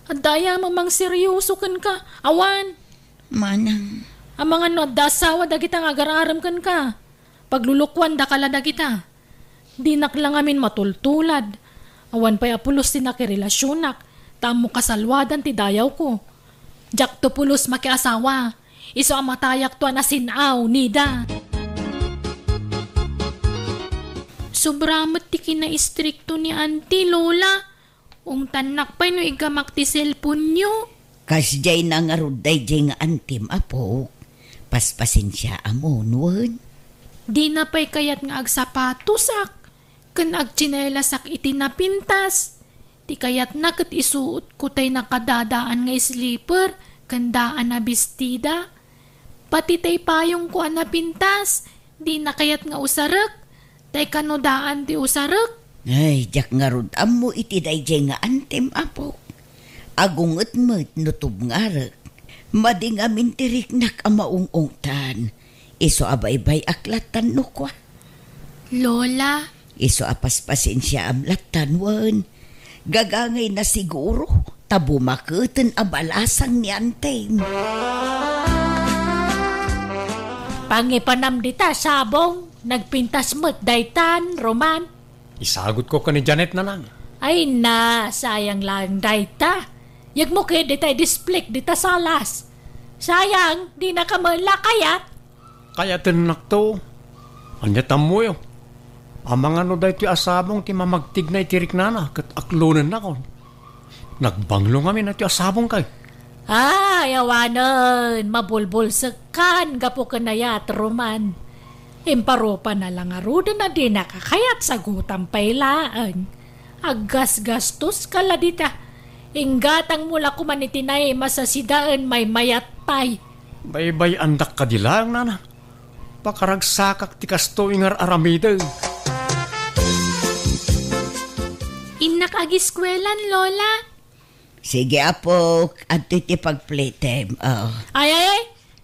At daya mamang seryoso kan ka, awan. Manang. Ang mga no, dasawa da kita nga agar-aram kan ka. Paglulukwan da kalada kita. Di naklang amin matultulad. Awan pa'y apulos din na kirelasyonak. Tamo kasalwadan ti dayaw ko. Jak to pulos makiasawa. Iso ang matayak to na sinaw, nida. Sobramat ti kina-istrikto ni auntie, lola. Ung tanak pa'y no igamak ti cellphone nyo. Kasjay na nga ruday jay nga antim apo. Paspasin siya amon, wan. Di na pa'y kayat nga agsapatos kan agchinelasak iti napintas. Ti kayat na kat isuot ko tay nakadadaan nga sleeper, kandaan na bestida. Pati tay payong ko na pintas, di na kayat nga usarak, tay kanodaan ti usarak. Ay, jak nga rod amo iti dayjay nga antem apo. Agunget met nutub nga rak. Mading amin tirik nak amaungungtan. Iso abaybay aklatan no kwa. Lola, Iso apaspasin siya amlatan wan. Gagangay na siguro, tabumakuten abalasang ni antem. pangipanam dita sabong, nagpintas mo't daytan, Roman. Isagot ko ka ni Janet na lang. Ay na, sayang lang dayta. Yag mo kaya dita display dita salas. Sayang, di na ka malakayat. Kaya tinak to. Anyatam mo yun. Ang mga no dahi ti asabong ti mamagtig na itirik na na kat aklunan na kon. Nagbanglo kami na ti asabong kay. Ay, awanan, mabulbul sekan, gapo ka na yat, Roman. Imparopa na lang aruda na di nakakayat sa gutang pailaan. Aggas-gastos ka la dita. Inggatang mula kumanitinay masasidaan may mayatay. Baybay andak ka dilang na na. Pakaragsakak ti kasto ingar aramida. Inak agiskwelan, Lola. Sige apo, at iti pagplitem. Oh. Ay,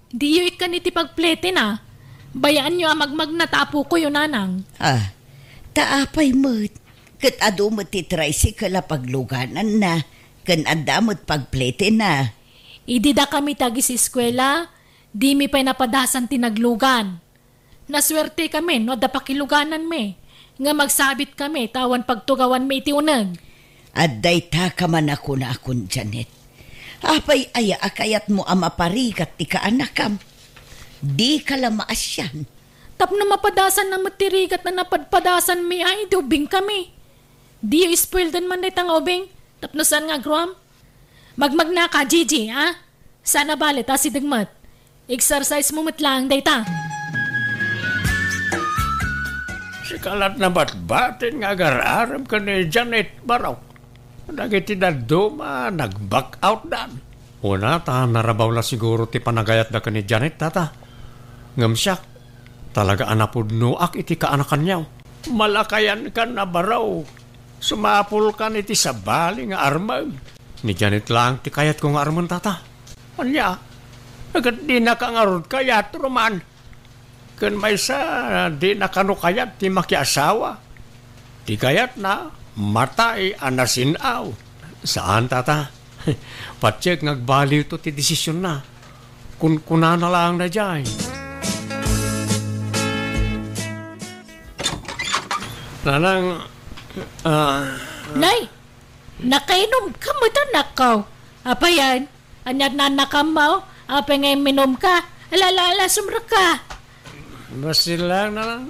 di yu ikan iti pagplete na. Bayaan nyo ang magmag na tapo ko yun, nanang. Ah, taapay mo't. Kat ado mo't ti tricycle pagluganan na. Kan anda mo't pagplete na. Idi da kami tagis eskwela, di mi pa'y napadasan tinaglugan. Naswerte kami, no da pakiluganan me. Nga magsabit kami, tawan pagtugawan me iti unag. At dayta ka man ako na akon, Janet. Apay aya akayat mo ang maparikat ti kaanakam. Di ka lamaas yan. Tap na mapadasan na matirigat na napadpadasan mi ay dubing kami. Di yu spoildan man na itang obing. Tap na saan nga gruam? Magmag na ka, Gigi, ha? Sana balit, ha, si Dagmat. Exercise mo matlang, dayta. Si kalat na batbatin nga agararam ka ni Janet Baraw. Nagiti na duma, nag-back out dan. Una, narabaw na siguro ti panagayat na ka ni Janet, tata. Ngam siya, talaga anapudnuak iti kaanakan niyaw. Malakayan ka na Baraw. Sumapul ka iti sabali nga armag. Ni Janet lang ti kayat ko nga arman, tata. Anya, agad di na ka nga rod kayat, Roman. Kan may sa di na kano kayat ti makiasawa. Ti kayat na matay anasinaw. Saan, tata? Patsek nagbaliw to ti desisyon na. Kuna na lang na dyan. Nanang, Nay, nakainom ka mo ito, nakaw. Apa yan? Anyat na nakamaw? Apa nga minom ka? Alala, sumra ka. basi lang na lang.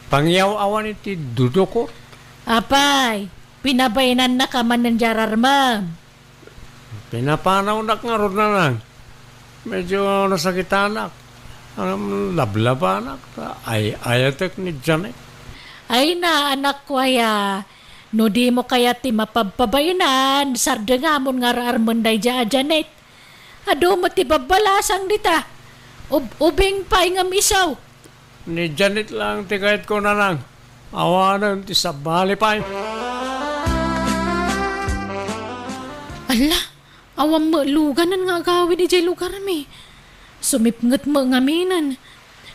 Pangyaw-awan iti dudo ko. Apay, pinabayanan na ka man ng jarar, ma'am. Pinapanaw na nga ron na lang. Medyo nasakitan lablaba anak. Ayatek ni Janet. Ay na, anak ko ya. No di mo kaya ti mapagpabayanan, sarda nga mo nga armonday Janet. Ado mo ti babalasang dita. Ubing pa nga misaw. Ni Janet lang, tikayat ko na lang. Awanan ti sabali pa'y. Ala, awam mo luganan nga agawin di jay lugar mi. Sumipngat mo nga minan.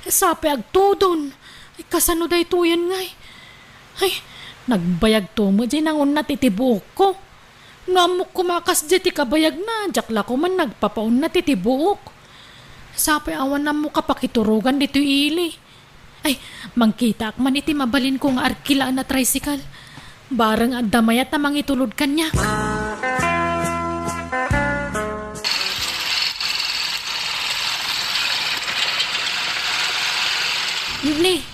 Sapi agtudon. Ay, kasano day tuyan ngay. Ay, nagbayag to mo jay nangun na titibuok ko. Namok kumakas jay ti kabayag na. Jakla ko man nagpapaon na titibuok. Sapi awan na mo kapakiturugan dito ili. Ay, mangkita ak man iti mabalin kong arkilaan na tricycle. Barang adamayat na mangitulod kanya. Ni,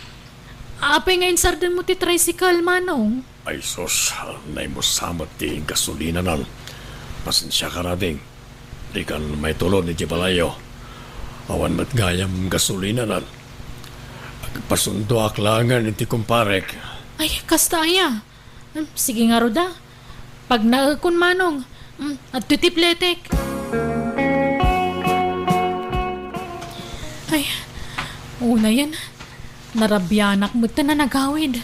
apay ngayon sardan mo ti tricycle, manong? Ay sos, nay mo samot ti gasolina nan. Pasensya ka na ding. Di kan may tulod ni Jibalayo. Awan mat gayam gasolina nan. Agpasundo aklangan iti kumparek. Ay, kastaya. Sige nga roda. Pag naakon manong, at tutipletek. Ay, una yan. Narabyanak mo na nagawid.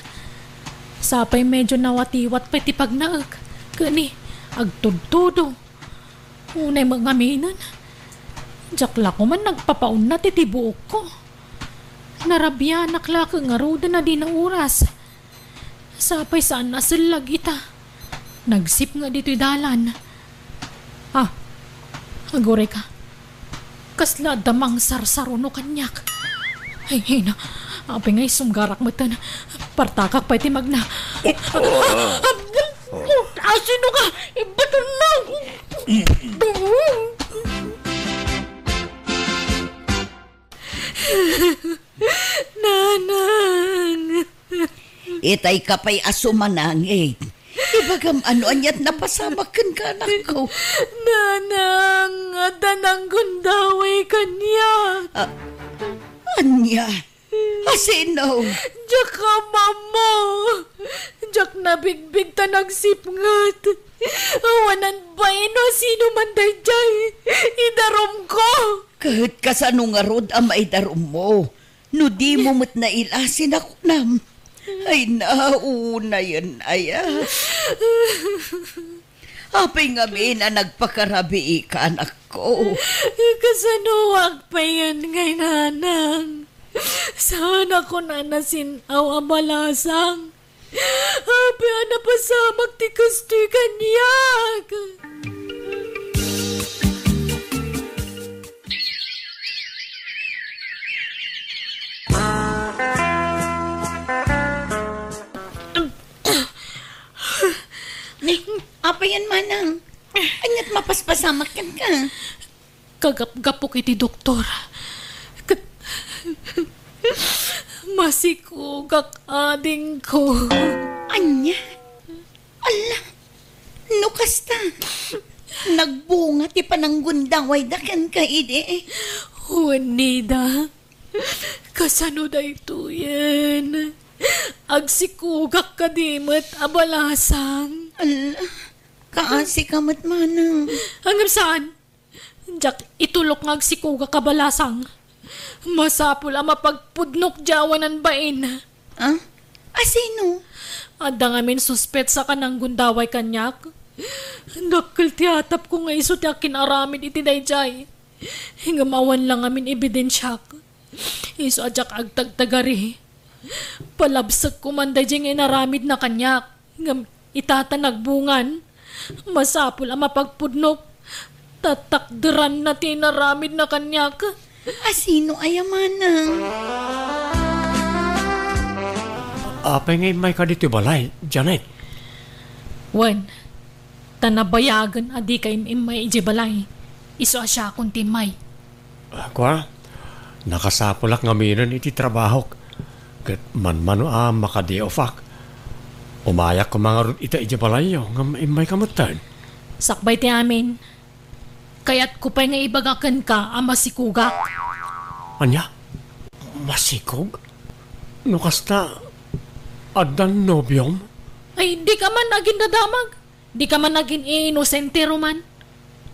Sapay medyo nawatiwat pa iti pagnaag. Kani, agtudtudo. Unay mga minan. Jakla ko man nagpapaun na titibuok ko. Narabyanak la kang aruda na di na oras. Sapay saan nasalag ita. Nagsip nga dito'y dalan. Agore ka. Kasla damang sarsaruno kanyak. Ay, hina. Api nga'y sumgarak mo ito na. Partakak pa iti magna. Asino ka? Ibato na! Nanang! Itay ka pa'y asumanangit. Ibagam ano anyat napasamakan ka anak ko. Nanang! Adanang gundaway kanya. Anya? Asino? Diyak ka, mama. Diyak nabigbig ta nagsipngat. Awanan ba ino sino man dayjay? Idarom ko. Kahit kasano nga rod ang maidarom mo. No di mo mo't nailasin ako nam. Ay nauna yan aya. Apay nga na nagpakarabi ka anak ko. Kasanuwag pa yan ngay nanang. Sana ko na nasinaw ang balasang. Apay na pasamag ti kastoy kanyak. Apay yan manang. Anyat mapaspasamakan ka. Kagap-gapok iti doktor. Masikugak ading ko. Anya? Ala, no kasta. Nagbunga ti pananggundaway dakan ka ide. Juanida, kasano da ito yan? Agsikugak ka dimot abalasang. Ala, kaasi kamat manang. Hanggang saan? Diyak itulok nga agsikugak kabalasang. Masapul ang mapagpudnok jawanan bain. Asino? Ada ngamin suspet sa kanang gundaway kanyak. Nakal tiyatap ko nga iso ti akin aramid iti dayjay. Hingamawan lang amin ebidensyak. Iso adyak agtagtagari. Palabsag ko man dayjay nga inaramid na kanyak. Ngam itata nagbungan. Masapul ang mapagpudnok. Tatakderan na tinaramid na kanyak. Asino ayamanang? Apay ngay may kadito balay, Janet. Wan, tanabayagan adi kay imay iji balay. Iso asya akong timay. Kwa, nakasapulak nga miran iti trabaho. Kat man-mano makadi-ofak. Umayak ko mga rut ita iji balay yo, nga imay kamatan. Sakbay ti amin. Kaya't ko pa'y nga ibagakan ka ang masikugak. Anya? Masikog? No kasta, adan nobyom? Ay, di ka man naging dadamag. Di ka man naging inosente roman.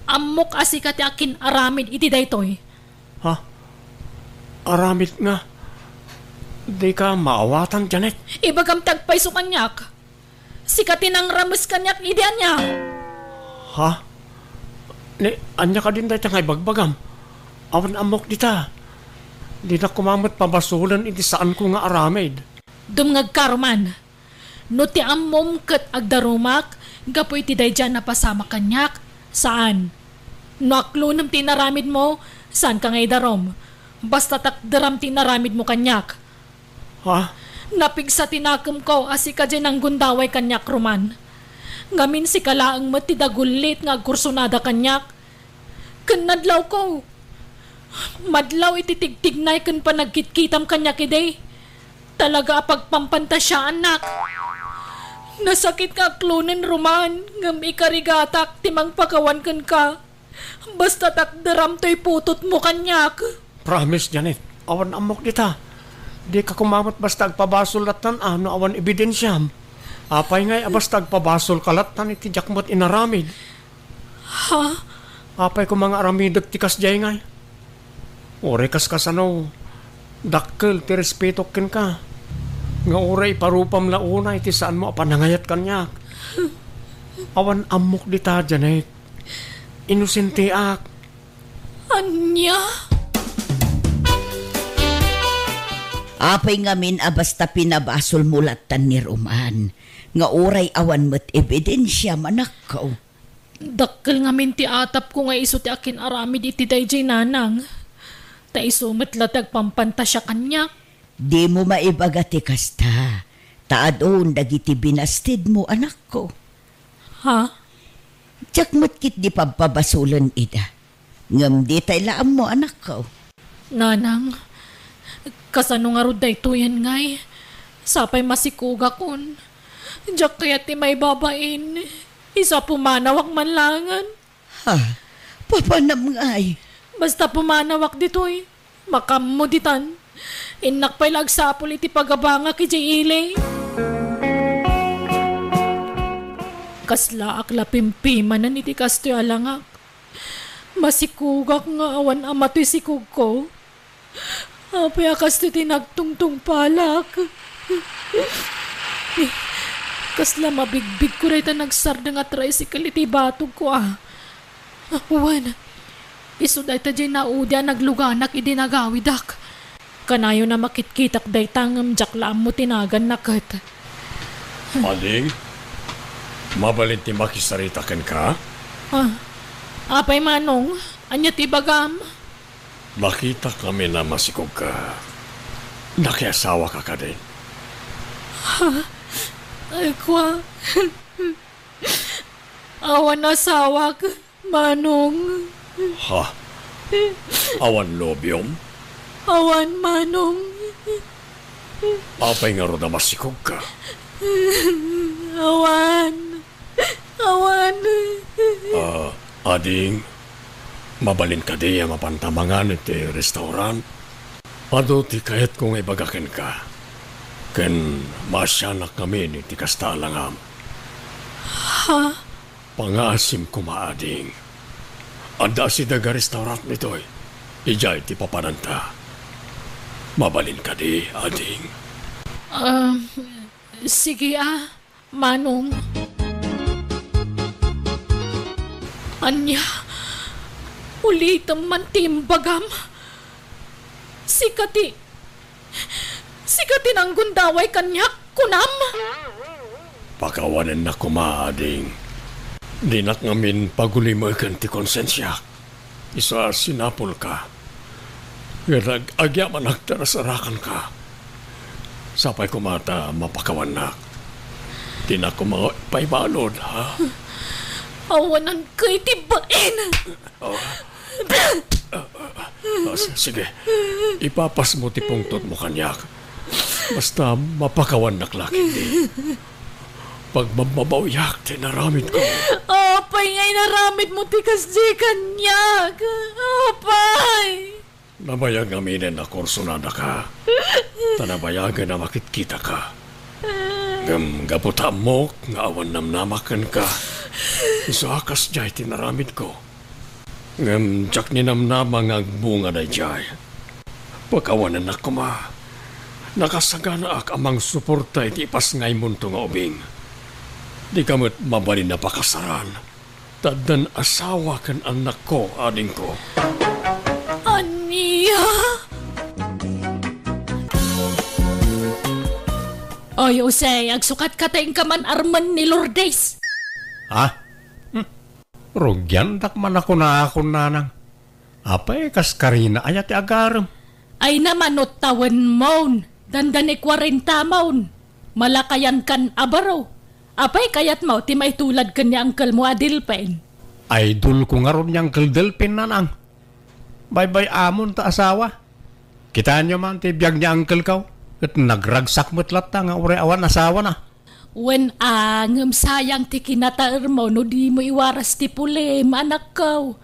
Amok asikat akin aramid iti daytoy. Ha? Aramid nga? Di ka maawatan, Janet. Ibagam tagpay so kanyak. Sikatin ang rames kanyak idean niya. Ha? Anya ka din dahil ngay bagbagam. Awan amok dita. Di na kumamot pabasulan iti saan ko nga aramid. Dumngag ka, Roman. No ti ammom ket agdarumak, gapoy ti day dyan na pasama kanyak. Saan? No aklunam tinaramid mo, saan ka ngay darom? Basta takdaram tinaramid mo kanyak. Ha? Napigsa tinakam ko asi ka dyan ang gundaway kanyak, Roman. Ngamin si kalaang matidagulit nga kursunada kanyak. Kanadlaw ko. Madlaw ititigtignay kan pa nagkitkitam kanyak iday. Talaga pagpampanta siya, anak. Nasakit ka klunin, Roman. Ngam ikarigatak timang pagawan kan ka. Basta takdaram to'y putot mo kanyak. Promise, Janet. Awan amok dita. Di ka kumamot basta agpabasol latan no awan ebidensyam. Apay ngay basta agpabasol kalatan iti jakmot inaramid. Ha? Apay ko mga aramidot tikas jay ngay. Ore kas kasano. Dakkel ti respeto ken ka. Nga oray parupam launa iti saan mo apanangayat kanyak. Awan amok dita, Janet. Inosente ak. Anya? Apay ngamin basta pinabasol mulatan ni Roman. Nga oray awan mo't ebidensya manakaw. Dakkel ngamin ti atap ko nga iso ti akin aramid iti dayjay nanang. Ta iso matlatag pampanta siya kanyak. Di mo maibaga ti kasta. Taadon dagiti binastid mo, anak ko. Ha? Tsak mo't kit di pababasulan ida. Ngam di tay laam mo, anak ko. Nanang, kasano nga ruday to yan ngay. Sapay masikuga kon. Diyak kaya ti may babain. Isa pumanawak manlangan. Ha? Papanam ngay. Basta pumanawak ditoy. Makamuditan. Inak pa'y lagsapol iti pagabanga ki Ile. Kasla akla pimpimanan iti kastoy alangak. Masikugak nga awan amatoy sikug ko. Apay akas ti tinagtungtung palak. Kasla mabigbig ko rin ta nagsarda nga tricycle iti batog ko Awan. Iso day ta dyan naudya nagluganak idinagawidak. Kanayo na makitkitak day tangam jaklam mo tinagan na kat. Aling, mabalin ti makisaritaken ka? Apay manong, anya ti bagam? Makita kami na masikog ka. Nakiasawa ka ka din. Ay kwa. Awan asawak, manong. Ha? Awan lobyom? Awan manong. Apay nga ro na masikog ka. Awan. Awan. Ading, mabalin ka diya mapantamangan iti restaurant. Ado ti kayat kong ibagakin ka. Ken masyanak kami ni ti kasta langam. Ha? Pangasim ko maading. Anda si daga restaurant nito'y. Ijay ti papananta. Mabalin ka di, ading. Sige manong. Anya, ulitam man timbagam. Sikati ang gundaway kanyak, kunam. Pakawanan na kumaading. Dinak ngamin paguli mo ikan ti konsensya. Isa sinapol ka. Agya man agtarasarakan ka. Sapay kumata mapakawan na. Dinak ko mga paibalod, ha? Awanan kay tibain. Sige, ipapas mo ti pungtot mo kanyak. Basta mapakawan na klak hindi. Pag mababawiyak, tinaramid ko. Apay ngay naramid mo tikas di kanyak. Apay. Nabayag aminin na kursunada ka. Tanabayagan na makitkita ka. Gabuta mo, nga awan namnamakan ka. Sa akas jay tinaramid ko. Tsak ninamnamang agbunga na jay. Pagkawanan na kuma. Nakasagana ak amang suporta iti ipas ngay munto nga ubing. Di kamot mabalin na pakasaran. Tadan asawa kan anak ko, ading ko. Aniya! Oy, Jose, agsukat ka tayong kaman arman ni Lourdes. Ha? Rugyan dakman ako na ako nanang. Apay kas karina ayat agaram. Ay naman o tawan maun. Dandan 40 maun. Malakayan kan abaro. Apay kayat mo, ti may tulad kan ni Uncle mo Adilpen. Idol ko nga ron niyang Delpin nanang. Bye-bye amon ta asawa. Kitaan niyo man ti biyag ni Uncle kaw. At nagragsak mo't lata nga ure awan asawa na. When angam sayang ti kinataer mo, no di mo iwaras ti puli, anak ko.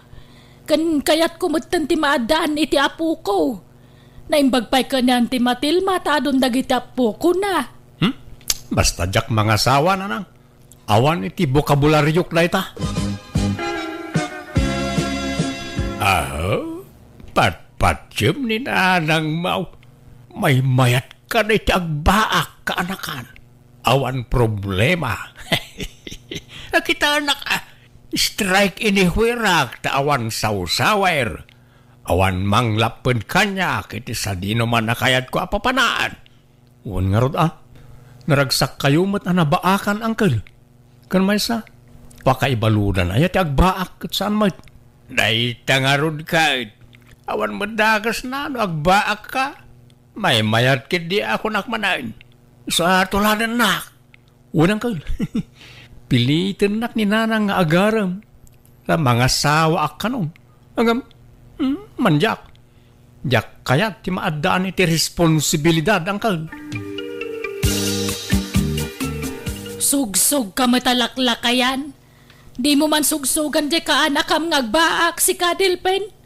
Kan kayat kumutan ti maadaan iti apo ko. Naimbagpay ka niyan ti Matilma, tadon dagiti apo ko na. Basta jak mga asawa na nang. Awan iti bokabularyok na ita. Patpatyem ni nanang mau. May mayat ka na iti agbaak kaanakan. Awan problema. Kita anak strike inihuirak ta awan sausawair. Awan manglapen kanya kiti sa di naman nakayat ko apapanaan. Uwan nga rod naragsak kayo mat anabaakan angkel. Kan may sa pakaibaludan ayat agbaak kat saan mat. Daita nga rod ka. Awan madagas na agbaak ka. May mayat kit di ako nakmanain. Sa tuladan nak. Unang kal. Pilitin nak ni nanang nga agaram. Sa mga sawa ak kanong. Hanggang manjak. Jak kayat ti maadaan iti responsibilidad angkal. Sugsog ka matalaklakayan. Di mo man sugsugan di ka anak am ngagbaak si Kadilpen.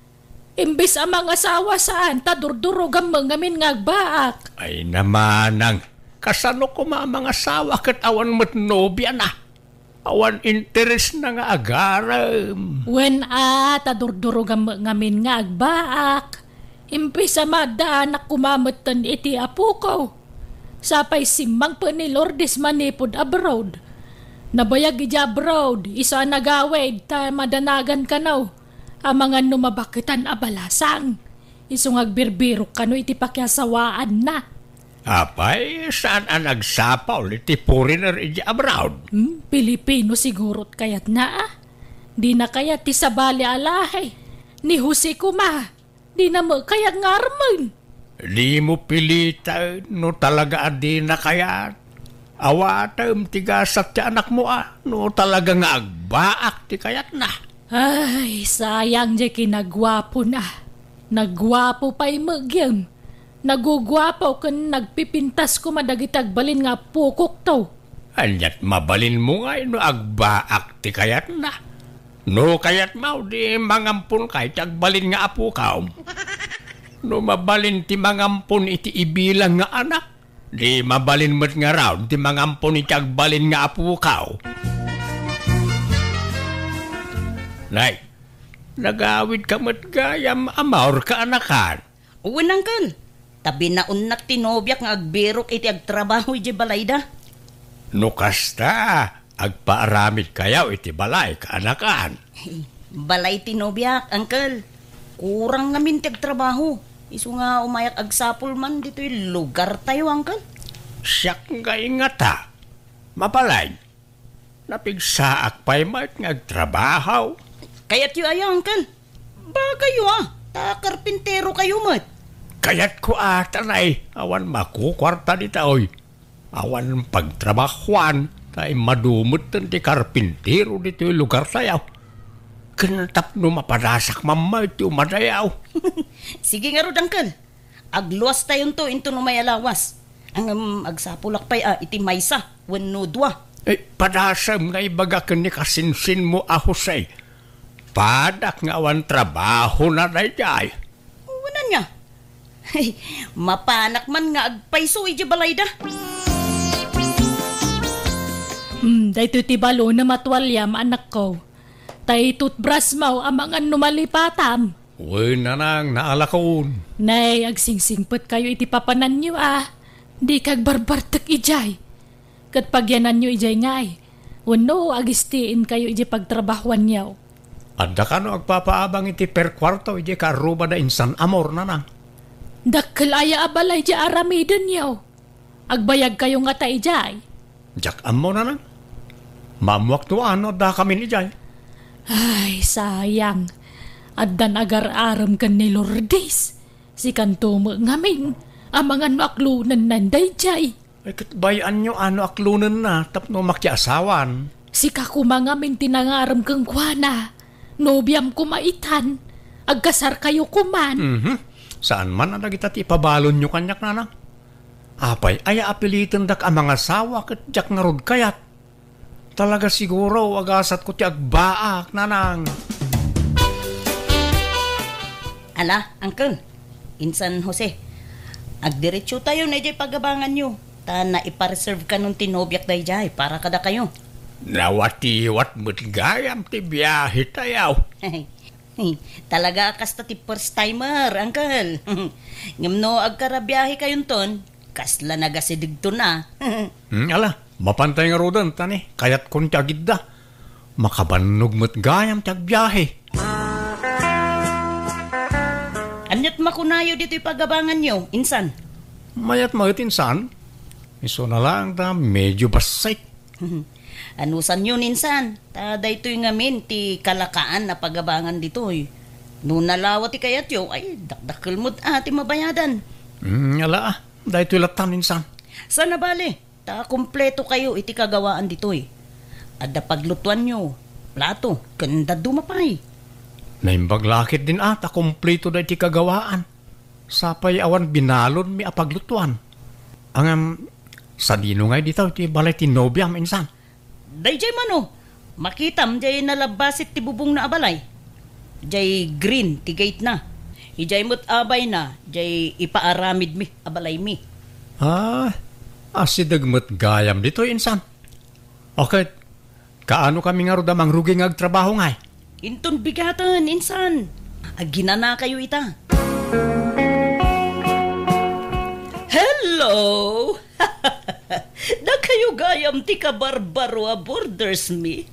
Imbis amang asawa saan ta durdurog ang mangamin ngagbaak. Ay namanang. Kasano ko mga asawa kat awan mat nobya na. Awan interes na nga agaram. When ta durdurog ang mangamin ngagbaak. Imbis amadaan na kumamatan iti apo ko. Sapay simang pa ni Lourdes manipod abroad. Nabayag ija abroad, isa nagawid, ta madanagan ka naw. Ang mga numabakitan abalasang. Isong agbirbiro ka no iti pakyasawaan na. Apay, saan ang nagsapaw iti foreigner ija abroad? Pilipino sigurot kayat na Di na kayat ti sabali alahay. Ni Jose kuma, di na mo kayat ngarman. Di mo pilita, no talaga di na kaya. Awatam tigasat ti anak mo no talaga nga agbaak ti kayat na. Ay, sayang di kinagwapo na. Nagwapo pa'y magyam. Nagugwapo kan nagpipintas ko madagitag balin nga pukok to. Anyat mabalin mo nga no agbaak ti kayat na. No kayat mau di mangampun kay tagbalin nga apo kaom. No mabalin ti mangampun iti ibilang nga anak. Di mabalin mo't nga raw ti mangampun iti agbalin nga apo kao. Nay, nagawid ka mo't gayam amaur ka anakan. Uwan angkel, tabi na unak tinobyak nga agbirok iti agtrabaho iti balayda. No kasta, agpaaramid kayaw iti balay ka anakan. Balay tinobyak, angkel. Kurang namin ti agtrabaho. Isu nga umayak agsapul man dito yung lugar tayo, angkel. Siyak nga ingata. Mabalay. Napigsaak pa'y mat nga agtrabaho. Kayat yu ayaw, angkel. Bagay yu karpintero kayo mat. Kayat ko tanay. Awan makukwarta di taoy. Awan pagtrabahuan. Tay madumot ti karpintero dito yung lugar tayo. Kanatap no mapadasak mamay ti umadayaw. Sige nga rod, angkel. Agluwas tayon to into no may alawas. Ang agsapulak pa'y iti maysa. Wenno dua. Padasam nga ibagakan ni kasinsin mo Jose. Padak nga awan trabaho na dayay. Wala niya. Mapanak man nga agpaiso iti balayda. Dahito ti balo na matwalyam anak ko. Tay toothbrush mo amang numalipatam. Uy nanang naalakon. Nay, agsingsingpot kayo iti papanan niyo Di kag barbartek ijay. Kat pagyanan nyo ijay ngay. Wano agistiin kayo ijay pagtrabahuan niyaw. Adda ka no agpapaabang iti per kwarto iti karuba da insan amor nanang. Dakkel aya abalay ijay aramiden niyaw. Agbayag kayo nga ta ijay. Jak amo nanang. Mamuak to ano da kami ni Jay. Ay, sayang. Addan agar-aram kan ni Lourdes. Si kantumo ngamin. Amangan maklunan nanday jay. Ay katbayan nyo ano aklunan na tapno makiasawan. Si kakumangamin tinangaram kang kuwana. Nobyam kumaitan. Agkasar kayo kuman. Saan man na kita ipabalon nyo kanyak nanang. Apay ay apilitan dak ang mga sawa kat jak ngarod kayat. Talaga siguro agasat ko ti agbaak nanang. Ala, Uncle, Insan Jose, agdiretso tayo na jay pagabangan nyo. Ta na ipareserve ka nung tinobyak day jay para kada kayo. Nawatiwat mo't gayam ti biyahe tayaw. Talaga kasta ti first timer, Uncle. Ngam no agkarabiyahe kayon ton, kasla nagasidig to na. Ala, mapantay nga rodan tani, kayat kon ti agidda. Makabanog mo't gayam ti agbiyahe. Anyat makunayo dito pagabangan nyo, Insan. Mayat mga insan, iso na lang ta medyo basay. Anusan yun, Insan? Ta daytoy ngamin ti kalakaan na pagabangan ditoy. No nalawa ti kayat yo, ay dakdakkel mo't ati mabayadan. Ala dahil ito latan insan. Sana bale, ta kompleto kayo iti kagawaan ditoy. Adda paglutuan nyo, plato, kanda dumapay. Naimbag lakit din ata, kompleto da iti kagawaan. Sapay awan binalon mi apaglutuan. Ang sa dino ngay dito, iti balay ti nobyam insan. Day jay mano, makitam jay nalabasit ti bubong na abalay. Jay green ti gate na. Ijay mo't abay na, jay ipaaramid mi, abalay mi. Asidag mo't gayam dito insan. Okay, kaano kami nga rodamang rugi nga agtrabaho ngay? Inton bigatan, Insan. Aginana kayo ita. Hello! Da kayo gayam ti kabarbaro a borders me.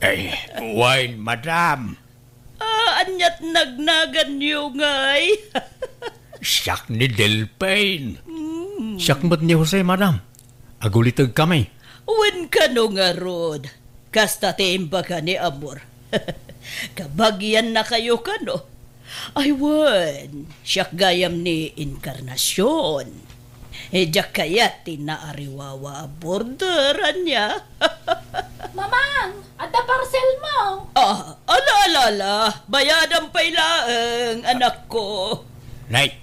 Ay, wine, madam. Anyat nagnagan niyo ngay. Siyak ni Delpain. Siyak mo't ni Jose, madam. Agulitag kami. Wen ka no nga rod. Kasta timba ka ni Amor. Kabagyan na kayo ka, no? Ay, wan, siyak gayam ni Encarnacion. Diyak kaya tinaariwawa borderan niya. Mamang, adda parcel mo. Ala, bayadan pa ilaang, anak ko. Nay,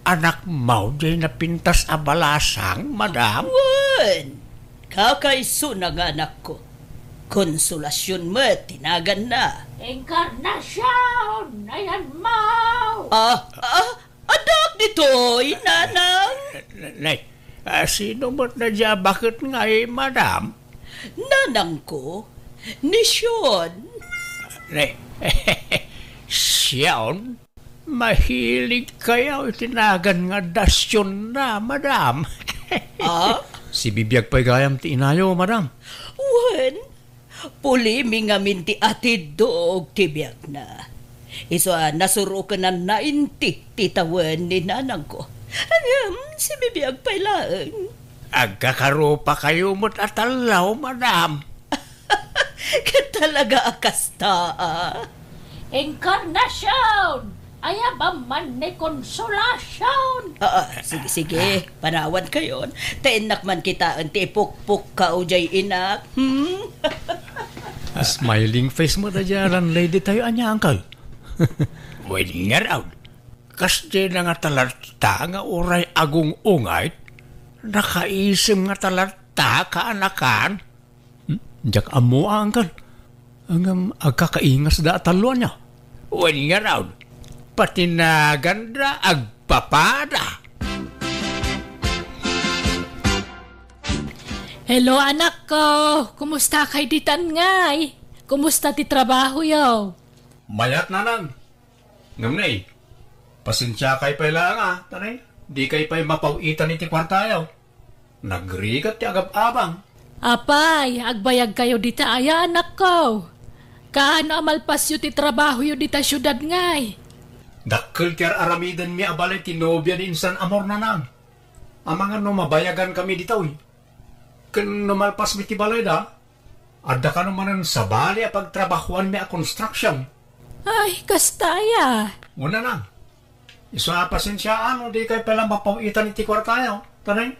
anak mo di napintas abalasang, madam? Wan, kakaiso na nga anak ko. Konsolasyon mo, tinagan na. Encarnacion! Ayan mo! Adak dito'y, nanang. Nay, sino mo't na dya? Bakit nga madam? Nanang ko, ni Sean. Nay, Sean? Mahilig kayo itinagan nga dasyon na, madam. Si bibiyag pa'y gayam ti inayo, madam. Wan, pulimi nga minti atid doog tibiyag na. Iso nasuro ka na nainti titawan ni nanang ko. Si bibiyag pailaan. Agkakaro pa kayo mo't atalaw, madam. Katalaga akasta. Encarnacion! Aya ba man ni konsolasyon? Sige, panawan kayon. Tainak man kita ang tipuk-puk ka o jay inak. Smiling face mo na dyan, lady tayo anya, uncle. Wait nga raw. Kasi na nga talarta nga oray agong ungayt, nakaisim nga talarta kaanakan. Diyak amo, uncle. Ang agkakaingas da ataluan niya. Wait nga raw. Patinagan na agpapada. Hello anak ko, kumusta kay ditan ngay? Kumusta ti trabaho yaw? Mayat na lang. Ngamnay, pasensya kay pala nga, tanay. di kay pa'y mapawitan iti kwartayaw. Nagrigat ti agab-abang. Apay, agbayag kayo dita aya anak ko. Kaano amalpas yu ti trabaho yu dita syudad ngay. Dakkel kaya aramidan mi abalay ti nobya di insan amor na nang. Amangan no mabayagan kami ditaw. Kan numalpas mi ti balay da, adda ka naman sa bali a pagtrabahuan mi a construction. Ay, kastaya. Una lang. Isa pasensyaan o di kay palang mapawitan iti kwartayaw. Tanay,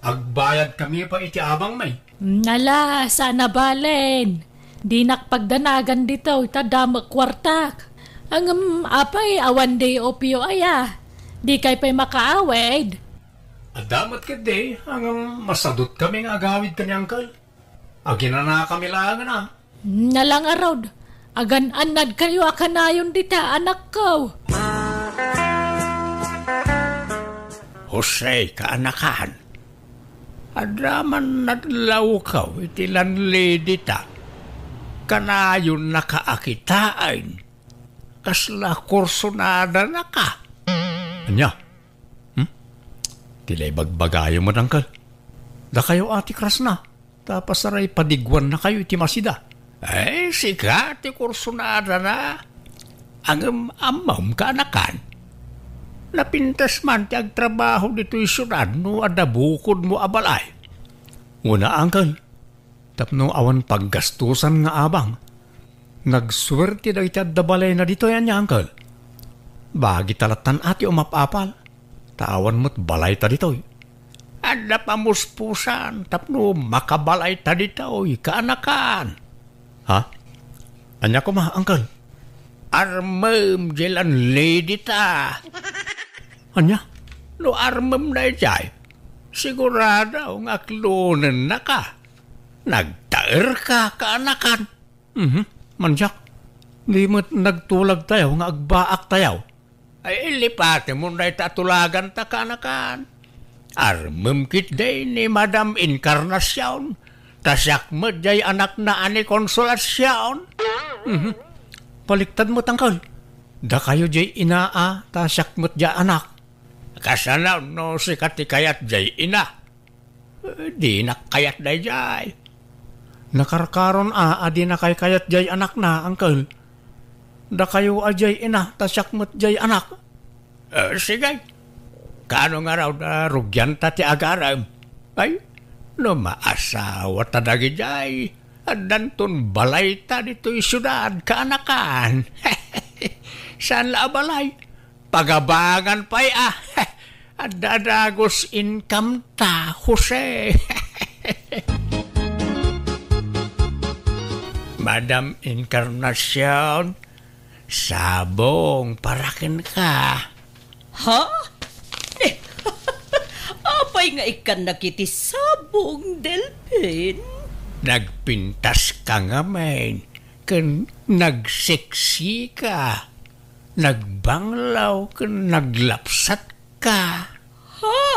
agbayad kami pa iti abang may. Nala, sana balen. Di nakpagdanagan dito, itadamak kwartak. Ang apay, awan day opio aya. Di kay pa'y makaawid. Adamat ka day, hanggang masadot kami nga agawid ka ni Uncle. Agina na kami lang na. Nalang arod, agan-anad kayo akanayon dita, anak ko. Jose, kaanakan. Adaman nadlaw ka, itilan lady ta. Kanayon nakaakitain. Kasla kursonada na ka. Anya? Tilay bagbagayo mo, Uncle. Da kayo ati kras na. Tapos aray padigwan na kayo iti masida. Ay, sika ti kursonada na. Ang amam kaanakan. Napintas man ti agtrabaho dito isyudad no adabukod mo abalay. Una, Uncle. Tapno awan paggastusan nga abang. Nagswerte daw iti adabalay na dito yan niya, Uncle. Bagi talatan ati umapapal. Tawan mo't balay ta dito. Ada pamuspusan. Tapno makabalay ta dito. Kaanakan. Ha? Anya ko ma, Uncle? Armem jelan lady ta. Anya? No armem na jay. Sigurado nga aklunan na ka. Nagtaer ka, kaanakan. Manjak, di mo't nagtulag tayo nga agbaak tayo. Ay ilipate mo na itatulagan ta, kaanakan. Armem kit day ni Madam Encarnacion. Tasyak mo jay anak na ani Konsolasyon. Paliktad mo, Uncle. Da kayo jay inaa, tasyak mo't jay anak. Kasanaw no si katikayat jay ina. Di nakayat day jay. Nakarkaron adi na kay kayat jay anak na, Uncle. Da kayo ajay ina, tasyak mo't jay anak. Sige. Kano nga raw na rugyan ta ti agaram? Ay, no maasawa ta dagi jay. Adanton balay ta dito isyudad, kaanakan. Saan la balay? Pagabangan pa'y Adadagos income ta, Jose. Madam Encarnacion, sabong parakin ka. Ha? Apay nga ikan nakiti sabong, Delphin? Nagpintas ka nga, men. Nagseksi ka. Nagbanglaw ka. Naglapsat ka. Ha?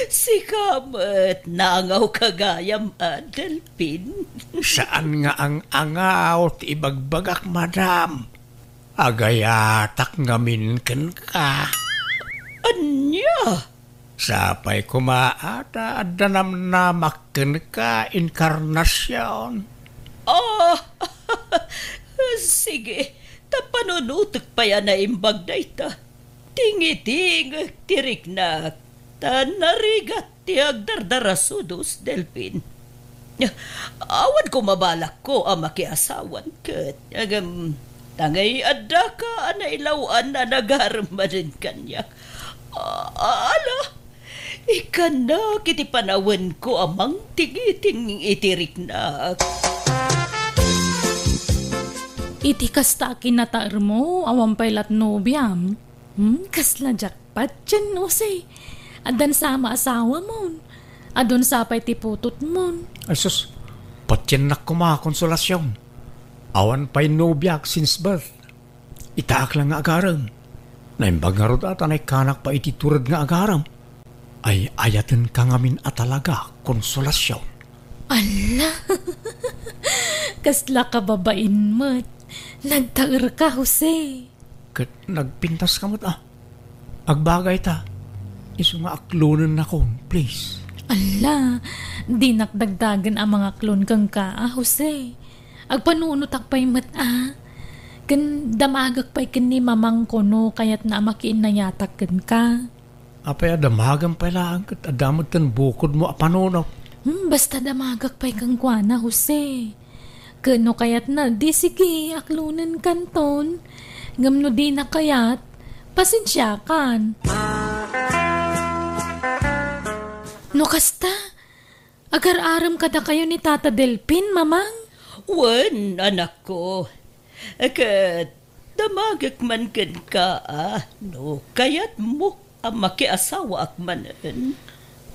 Si Kamat, nangaw kagayam, Delphin. Saan nga ang angaw ti ibagbagak, madam? Agayatak ngamin ka. Anya? Sapay kumaata at danamnamakin ka, Encarnacion. Sige, tapanunutok pa yan na imbag na ita. Tingiting, tirik na, tanarigat ti agdardarasudos, Delphin. Awan ko mabalak ko ang makiasawan kat. Tangay adda ka na ilawan na nagarmanin kanya. Ala, ikan na kiti panawan ko amang tigiting itirik na. Iti kasta kinataar mo, awang pailat nobyam. Kasla jakpat dyan, Jose. Adan sama asawa mo. Adon sapay tiputot mo. Ay sus, patyan na kumakonsolasyon. Awan pa'y nobyak since birth. Itaak lang nga agaram. Naimbag nga rod at anay kanak pa ititurad nga agaram. Ay ayaten ka ngamin at talaga konsolasyon. Ala, kasla ka babain mo't. Nagtaer ka, Jose. Kat nagpintas ka mo't Agbagay ta. Iso nga aklunan na ko, please. Ala, di nakdagdagan ang mga klon kang ka, Jose. Agpanunot akpay mata. Kan damagak pa'y kin ni mamang ko no, kaya't na makiin na yatak kan ka. Apay adamagan pala ang adamot kan bukod mo apanunok. Basta damagak pa'y kang kuana, Jose. Kano kaya't na, di sige, aklunan kanton. Ngam no di na kaya't, pasensya kan. No kasta, agar-aram kada kayo ni Tata Delpin, mamang? Wan, anak ko. Akat, damagak man kan ka, no, kaya't mo ang makiasawa ak manan.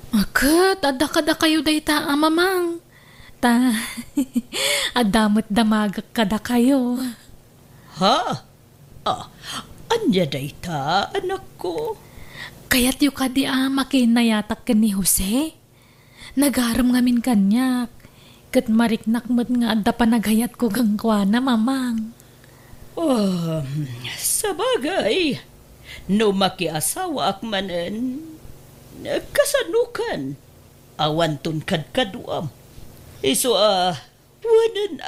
Akat, ada kayo day ta, mamang. Adamot damagak kada kayo. Ha? Anya day ta, anak ko? Kaya't yu kadi makinayatak ka ni Jose. Nagaram ngamin kanyak. Kat mariknakmat nga adda pa naghayat ko gangkwana, mamang. Sa bagay, no makiasawa ak manan, kasanukan, awanton kadkaduam. Iso wanan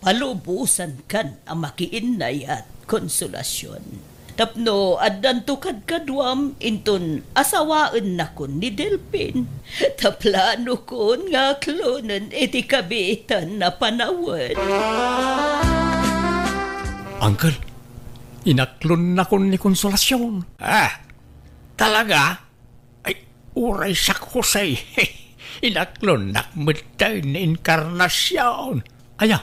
palubusan kan ang makiinay at konsolasyon. Tapno addan to kadkaduam inton asawaan na kon ni Delpin. Taplano kon nga klonan iti kabitan na panawan. Uncle, inaklon na kon ni Konsolasyon. Talaga? Ay, uray sak Jose. Inaklon nakmatay ni Encarnacion. Aya,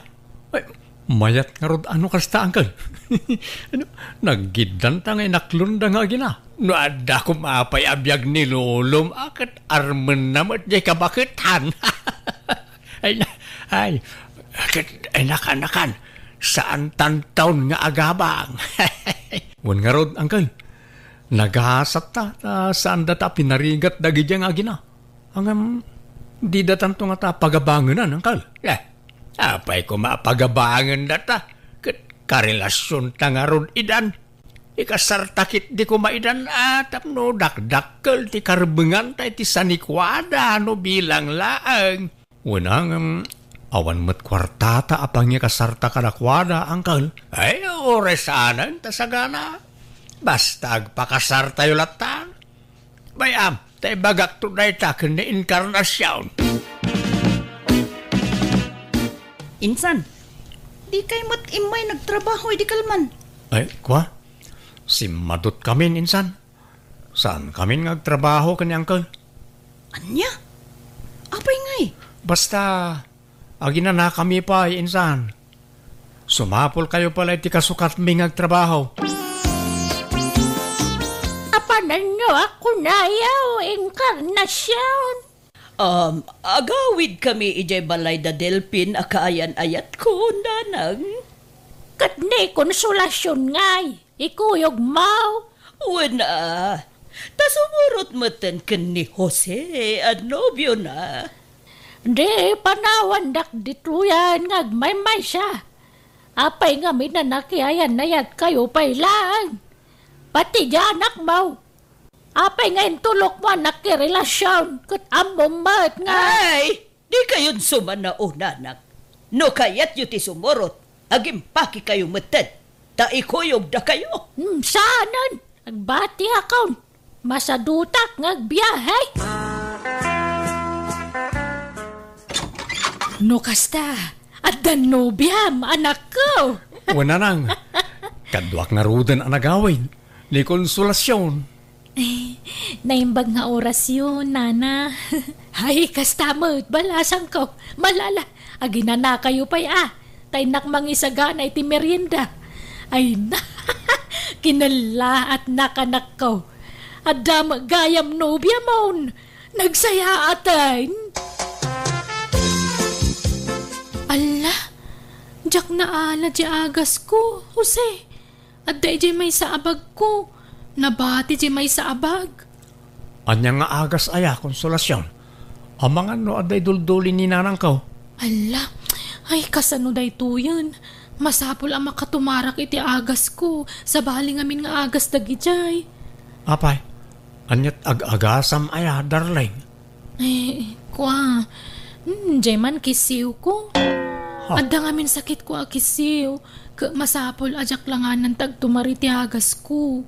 ay, mayat nga rod ano kasta, Uncle? Ano, naggidan ta nga inaklon da nga gina. No adda ko maapay abiyag ni Lulom akat armen namat jay kabakitan. ay, akat anak-anakan. Saan tantaon nga agabang? Wan nga rod, Uncle. Naghasat ta saan data pinarigat dagi dyan nga gina. Hanggang di datanto nga ta pagabanganan, Uncle. Apay ko mapagabangan data. Karelasyon ta nga rod idan. Ikasartakit di ko maidan tapno dakdakkel ti karbengan ta iti sanikwada no bilang laang. Wanang awan met kwartata apang niya kasarta kadakwada, Uncle. Ay, oresanan tasagana. Basta agpakasarta yulatan. Bayam, tay bagak to day taken ni Encarnacion. Insan, di kay mat imay nagtrabaho, di kalman. Ay, kwa? Si madot kami, insan. Saan kami nagtrabaho kani, Uncle? Anya? Apay ngay? Basta agina na kami pa, insan. Sumapol kayo pala iti kasukat mi ngagtrabaho. Apanan nyo ako na yaw, Encarnacion. Agawid kami ijay balay da Delpin akaayan-ayat ko, nanang. Kat ni Konsolasyon ngay, ikuyog mau. Wala. Tasumurot matan ken ni Jose at nobyo na. Di panawan dak dituyan ngagmay-may siya. Apay nga minanakiayan na yat kayo pay lang. Pati anak mau. Apay nga intulok mo nakirelasyon kat amumat nga. Ay, di kayon suman na unanak. No kayat yu ti sumurot, agimpaki kayo matan. Ta ikuyog da kayo. Saanan, nagbati akaw. Masadutak ngagbiyahay. No kasta, at danobiyam, anak ko. Wala nang. Kadwak nga rudan ang nagawin. Ni Konsolasyon. Naimbag nga oras yun, nana. Ay, kasta mo, balasang ko. Malala, agina na kayo pa'y Tay nakmang isagana iti merienda. Ay na, kinala at nakanak ko. Adam gayam nobya mon. Nagsaya atayn. Ala, jak na ala di agas ko, Jose. At di may sa abag ko. Nabati di may sa abag. Anya nga agas aya, Konsolasyon. Amangan no aday duldulin ni nanang ko. Ala, ay kasano day to yun. Masapol ang makatumarak iti agas ko. Sa baling amin nga agas dagijay. Apay, anyat ag-agasam aya, darling. Kwa, jay man kisiw ko. Adda nga min sakit ko kisiw. Masapol ajak langanan tag tumariti hagas ko.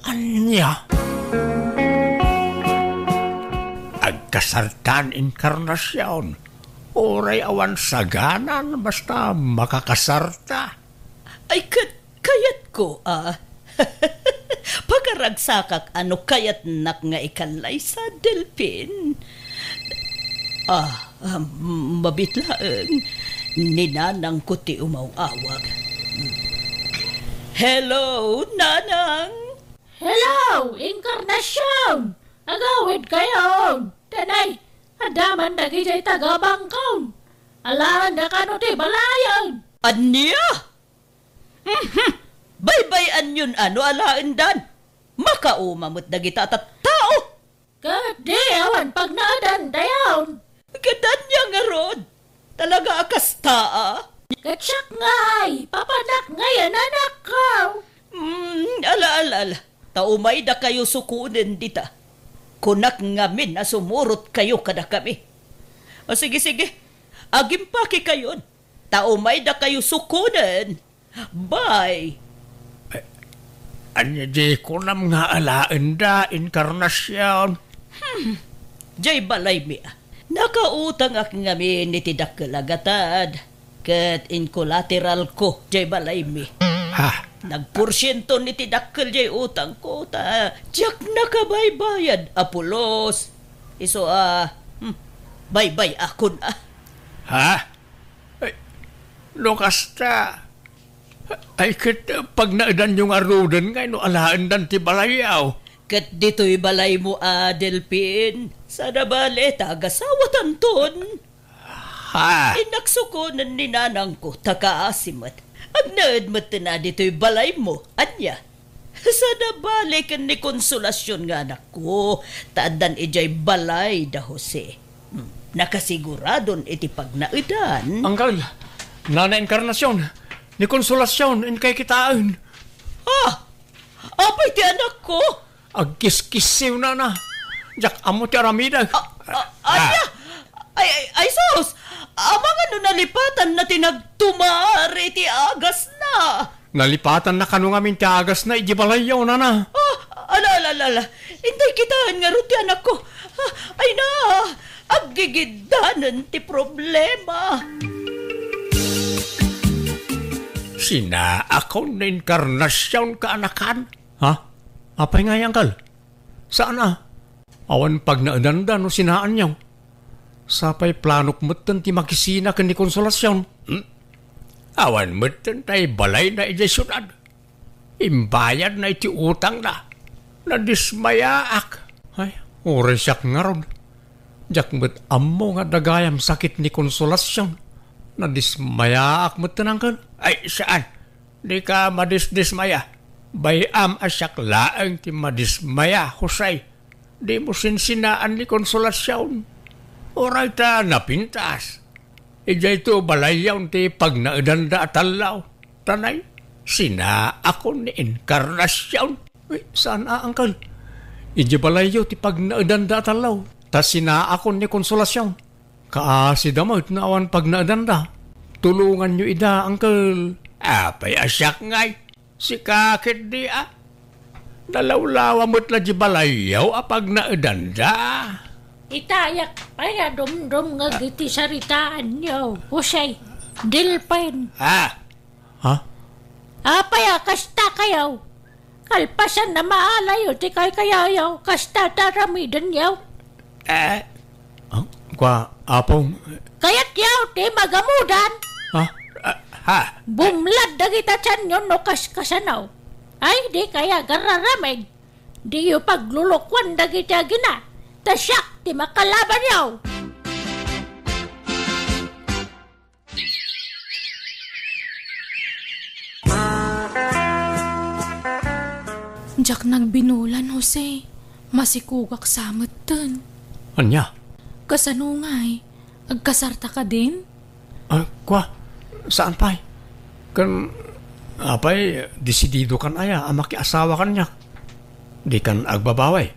Anya? Agkasartan inkarnasyon. Oray awan saganan basta makakasarta. Ay, kayat ko, Pagaragsakak ano kayat nak nga ikalay sa Delphin. Mabitlaan. Ninanang ko ti umawawag. Hello, Nanang! Hello, Inkarnasyon! Agawid kayo! Tanay, adaman dagi jay tagabangkaw. Alaan da kano ti balayan. Anya? Baybayan yun alaan dan. Makaumamot dagi tao. Kadi awan pag naadan dayon. Gadan niya nga rod. Talaga akasta. Katsak ngay, papanak ngayon anak ko. Ala. Taumay da kayo sukunin dita. Kunak ngamin na sumurot kayo kada kami. O sige. Agimpaki kayon. Taumay da kayo sukunin. Bye. Anya di ko nam nga alaan da, Inkarnasyon. Jay balay mi. Nakautang ak ngamin ni tidakalagatad. Kat in collateral ko, jay balay mi. Ha? Nagporsyento ni tidakal jay utang ko. Diyak nakabaybayad, Apulos. Iso baybay akon Ha? Ay, Lukas ta. Ay, pag naadan yung arudan nga, no alaan dan ti balayaw. Kat dito'y balay mo, Delphin. Sana bale, tagasawatan ton. Ha? Inaksukunan ni nanang ko, takaasimat. Ang naadmat na dito'y balay mo, anya. Sana bale kan ni konsolasyon nga anak ko. Taadan ijay balay da Jose. Nakasiguradon iti pag naadan. Angkal, Nana Inkarnasyon, ni konsolasyon in kay kitaan. Apay ti anak ko? Agkis-kisiw na. Jak amo ti aramidag. Anya? Ay sus! Amang ano nalipatan na tinagtumari ti agas na. Nalipatan na kanungamin ti agas na ijibalayaw na. Ala. Hindi kitaan nga ruti anak ko. Ay na, aggigidanan ti problema. Sina ako na Inkarnasyon kaanakan. Ha? Apay nga yan, Kal? Saan na? Awan pag naadanda no sinaan niyaw. Sapay planok mutan ti makisina kan ni konsolasyon. Awan mutan tay balay na ijay syudad. Imbayad na iti utang na. Nadismayaak. Ay, oresyak nga ron. Jak met ammo nga dagayam sakit ni konsolasyon. Nadismayaak mutan ang Kal. Ay, saan? Di ka madismaya. Bayam asyak laang ti madismaya, Jose. Di mo sinsinaan ni konsolasyon. Oray ta napintas. Ijay to balayaw ti pag naadanda atalaw. Tanay, sina ako ni Inkarnasyon. Saan Uncle? Ijay balayaw ti pag naadanda atalaw. Ta sina ako ni konsolasyon. Kaasi damot na awan pag naadanda. Tulungan nyo ida, Uncle. Apay asyak ngay. Si kakit di Dalawlawa mo't la di balayaw apag naadanda. Itayak paya dum-dum nga giti saritaan nyo. Husay, Delphin. Ha? Apaya kasta kayaw. Kalpasan na maalayo ti kay kayayaw. Kasta taramidan yaw. Kwa apong... Kayat yaw ti magamudan. Ha? Bumlad dagita tiyan yun no kaskasanaw. Ay, di kaya gararamig. Di yung paglulukwan dagita gina. Tasyak, ti makalaban yaw. Jak nagbinulan, Jose. Masikugak samot dun. Anya? Kasanungay, agkasarta ka din? Kwa? Saan pa'y? Kan, apay, desidido kan aya, amaki asawa kan niya. Di kan agbabaway.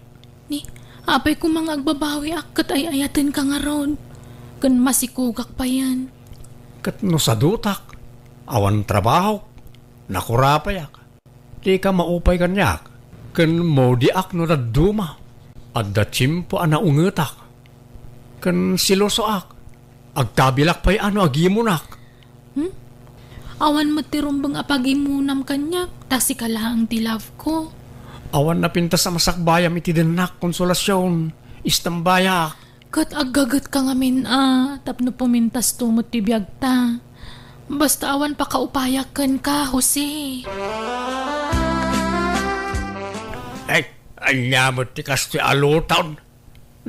Ni, apay ko mga agbabawi kat ay ayatin ka nga ron. Kan masikugak pa yan. Kat no sa dutak, awan trabaho, nakurapayak. Di ka maupay kanyak, kan mo di ak no daduma. At da chimpo anaungetak. Kan siloso ak, agkabilak pa'y ano agimunak. Awan matirumbang apagimunam kanyak, tasi ka lang ti love ko. Awan na pinta sa masakbayam iti denak konsolasyon, istambayak. Kat agagat ka ngamin tapno pumintas tumot ti biyag ta. Basta awan pa kaupayakan ka, Jose. Ay, anyamot ti kasti alutan,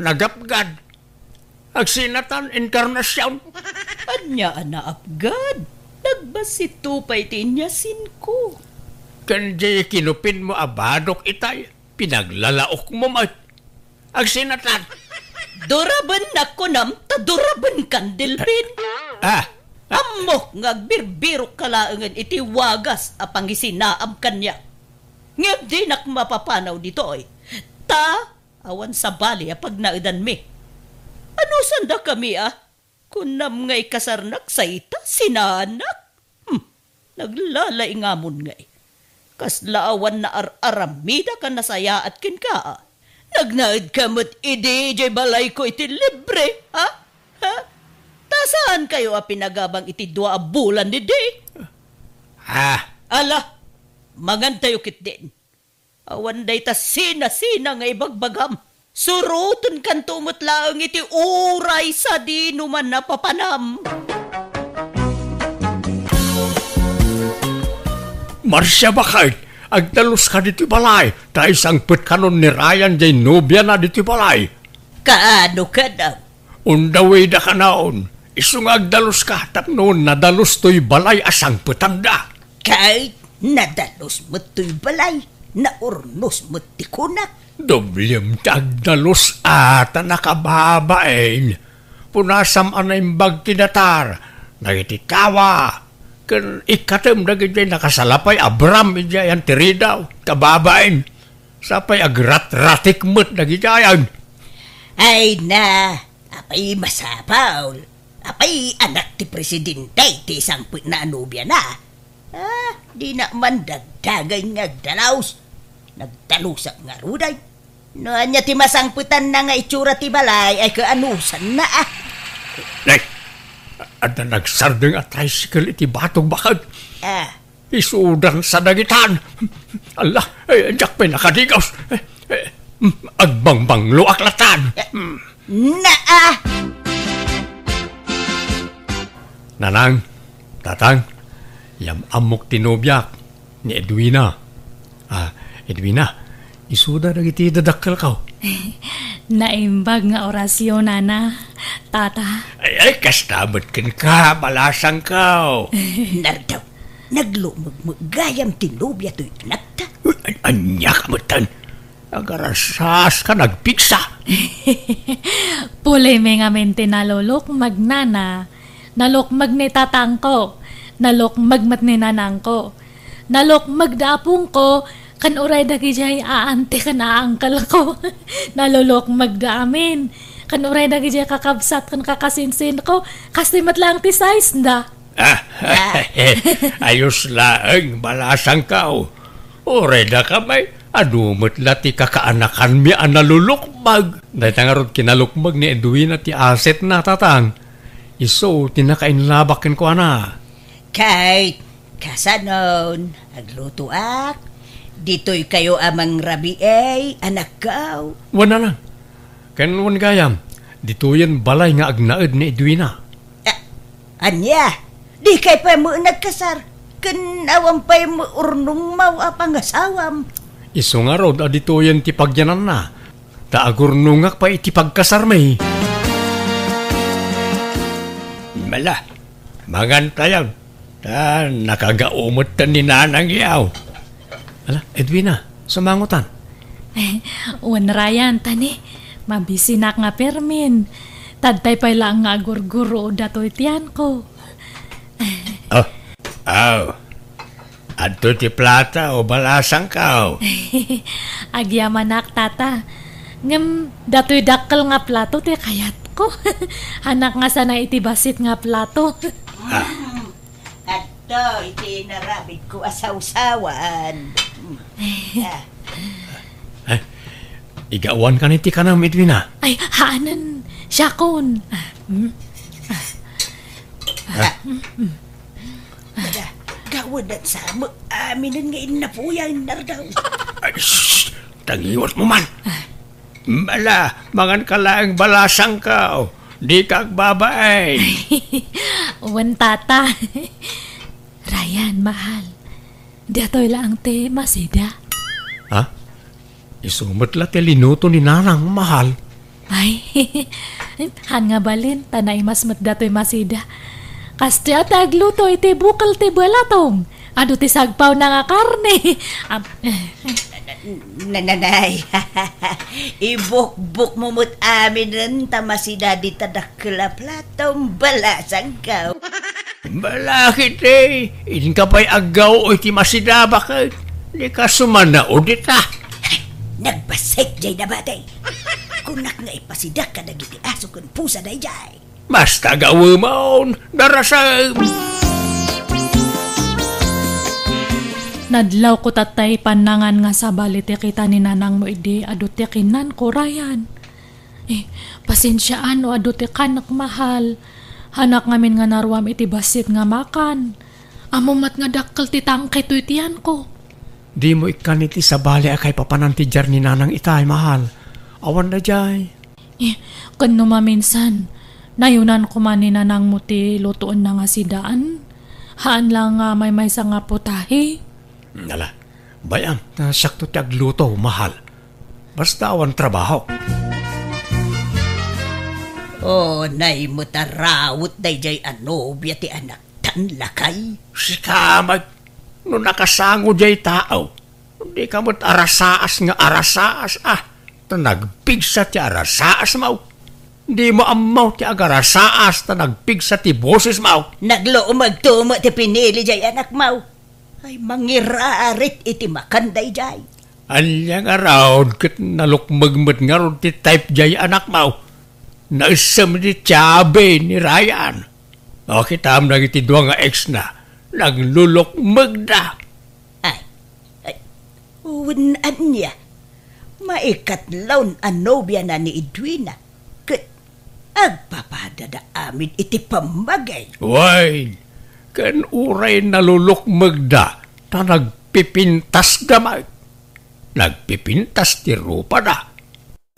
nagapgad. Agsinatan inkarnasyon. Anya na apgad. Nagbasito pa'y tinyasin ko. Kanjay kinupin mo abadok itay, pinaglalaok mo mat. Agsinatan. Duraban na ko nam, taduraban kandilpin. Amok ngagbirbiro kalaangan iti wagas apang isinaam kanya. Ngam di nak mapapanaw dito ay. Awan sa bali apag naudan mi. Ano sanda kami Kunam ngay kasarnak sa ita, sinanak. Naglalay ngamon ngay. Kaslaawan na aramida ka nasaya at kin ka. Nagnaid ka mo't idi, jay balay ko iti libre, ha? Tasaan kayo pinagabang iti 2 bulan ni di? Ala, magantayo kit din. Awan day ta sina-sina ngay bagbagam. Surutun kan tumot lang iti uray sa di numan napapanam. Marsya bakit? Agdalos ka dito balay. Ta isang put kanon ni Ryan jay nobya na dito balay. Kaano ka daw? Undaway da ka naon. Isung agdalos ka tapno nadalos to'y balay asang putanda. Kahit nadalos mo to'y balay, naurnos mo ti kunak. Doblem tagdalos ata nakababain. Punasam anaimbag tinatar. Nagitikawa. Kan ikatem nagitay nakasalapay Abram ijayan tiridaw. Kababain. Sapay agrat-ratik mo't nagijayan. Ay na, apay masapaw. Apay anak ti presidente ti isang na anubya na. Di na man dagdagay ngagdalaws. Nagdalusak nga ruday. Noan niya ti masangputan na nga itsura ti balay ay kaanusan na Nay, at na nagsardeng at tricycle iti batong bakad. Isudan sa dagitan. Allah, jak pa nakadigaws. Agbangbanglo aklatan. Nanang, tatang, yam amok tinobyak ni Edwina. Edwina, isuda na iti dadakkel ka. Naimbag nga orasyon, nana. Tata. Ay, kastamot kin ka, malasang ka. Nardaw, naglumag-gayam tinubya to'y nakta. Anya ka matan. Agarasas ka nagpiksa. Pulay may nga mente nalulok magnana. Nalok magne tatang ko. Nalok magmat ni nanang ko. Nalok magdapong ko. Kan uray dagi jay aante ka na angkal ko. Nalulok magdaamin. Kan uray dagi jay kakabsat kan kakasinsin ko. Kasi matlang ti size na. Ayos laeng balasang ka. Uray da ka may adumot lati kakaanakan mi analulukmag. Dahil tangarod kinalukmag ni Edwina ti aset na tatang. Iso tinakainlabakin ko ana. Kahit kasanon, aglutuak. Dito'y kayo amang rabi anak kaw. Wana lang. Kanwan gayam. Dito yan balay nga agnaed ni Edwina. Anya, di kay pa mo nagkasar. Kanawang pa'y mo urnong mawapang asawam. Iso nga rod, dito yan tipagyanan na. Taagurnungak pa itipagkasar may. Mala, magantayan. Nakagaumot ta ni nanang yaw. Ala, Edwina, sumangutan. Ryan, tani. Mabisinak nga permin. Tadtay pa lang nga gurguro datoy tiyan ko. At Ito ti plata o balasang ka. Agyamanak, tata. Ngam, dato'y dakkel nga plato, te kayat ko. Hanak nga sana iti basit nga plato. Ato, iti narabit ko asawsawan. Igawan ka niti ka ng Edwina. Ay, haanan. Syakon. Gawad at samo, aminan nga inapuyan nardaw. Ay, shh! Tagiwat mo man. Bala, mangan ka lang balasang ka. Di ka agbabaay. Uwan, tata. Ryan, mahal. Dato'y lang te masida. Ha? Isumot la te linuto ni nanang mahal. Ay, han nga balin, tanay mas dato'y masida. Kastya tagluto iti bukal ti balatong. Ado ti sagpaw na nga karne. Nanay, ibuk-buk mumut amin rin tamasida di tadakla platong balasang ka. Balakit eh. Idin ka pa'y agaw o iti masida bakit? Di ka sumana o di ta. Nagbasik jay na batay. Kunak nga ipasidak ka nagiti aso kun pusa day jay. Basta gawa maon. Darasag. Nadlaw ko tatay panangan nga sa balit kita ni nanang mo idi adot yakinan ko Ryan. Pasensyaan o adot kanak mahal. Hanak ngamin nga narwam iti basit nga makan. Amumat nga dakkel ti tangkay to itiyan ko. Di mo ikan iti sa bali akay papanantijar ni nanang itay mahal. Awan na jay. Kano maminsan, nayunan ko man ni nanang mo ti lutoon na nga sidaan. Haan lang nga may sa nga putahe. Nala, bayam, sakto ti agluto, mahal. Basta awan trabaho. Nay mo tarawot day jay anobya ti anak tan lakay. Si kamag, no nakasango jay tao. Di ka mo't arasaas nga arasaas nagpigsa ti arasaas mau. Di mo amaw ti agarasaas nagpigsa ti boses mau. Nagloomag tumo ti pinili jay anak mau. Ay mangirarit iti makanday jay. Anyang around kat nalukmagmat nga ron ti type jay anak mau. Naisam di tiyabe ni Ryan. O kitam na iti dua nga ex na. Naglulukmag na. Uwan niya. Maikatlaw anobya na ni Edwina. Kat agpapadada amin iti pambagay. Way, kan uray nalulukmag na nagpipintas gamay. Nagpipintas ti rupa na.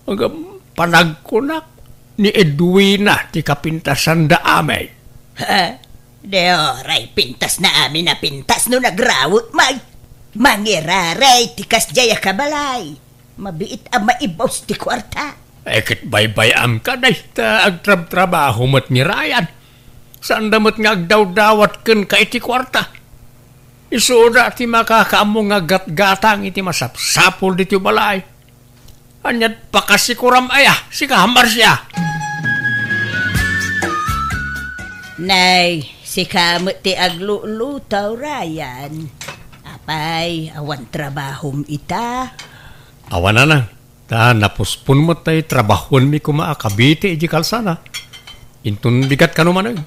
Hanggang panagkunak ni Edwina ti kapintasan da amay. Deoray, pintas na amin na pintas no nagrawot mangiraray ti kasjaya kabalay. Mabiit ang maibaws ti kwarta. Kit bay-bayam ka na ita agtrab-trabaho mat ni Ryan. Saan damot nga agdaw-dawat ken ka iti kwarta. Isuda ti makakaamo nga gat-gatang iti masapsapol diti balay. Anyat pakasikuram aya, si kahamar siya. Nay, si kamot ti aglulutaw Ryan. Apay, awan trabahom ita. Awan na. Napuspun mo tayo trabahon mi kumaakabiti iji kalsana. Intun bigat ka naman ay.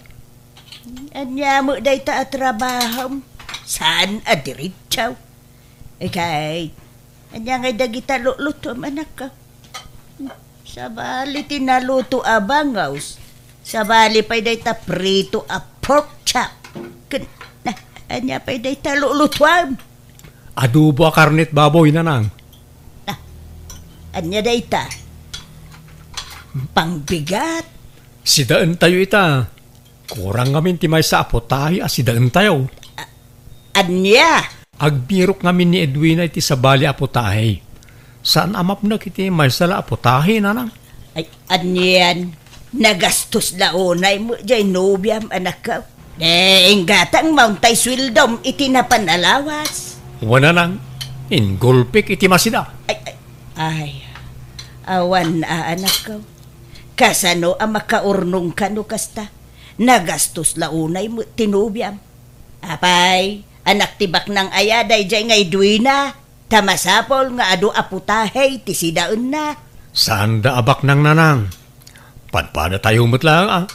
Anya mo day ta trabahom. Saan adiritsaw? Kay, anya ngay dagita luto manak ka. Sabali tinaluto abangaws. Sabali pa'y day ta prito a pork chop. Anya pa'y day ta lulutuam. Adobo a karnet baboy na nang. Anya day ta? Pangbigat. Sidaan tayo ita. Kurang ngamin ti may sa apotahi sidaan tayo. Anya? Agbirok ngamin ni Edwina iti sa bali apotahi. Saan amap na kiti may sala apotahi na nang? Ay, anyan. Nagastos launay mo jay nobyam anak ka. Inggatang mauntay swildom iti napanalawas. Wana nang. Ingulpik iti masida. Ay, awan anak ka. Kasano ang makaurnong ka no kasta. Nagastos launay mo tinubyam. Apay, Anak tibak ng ayaday jay ngay Edwina. Tamasapol nga adu aputahe ti sidaon na. Saan da abak ng nanang? Padpada tayo lang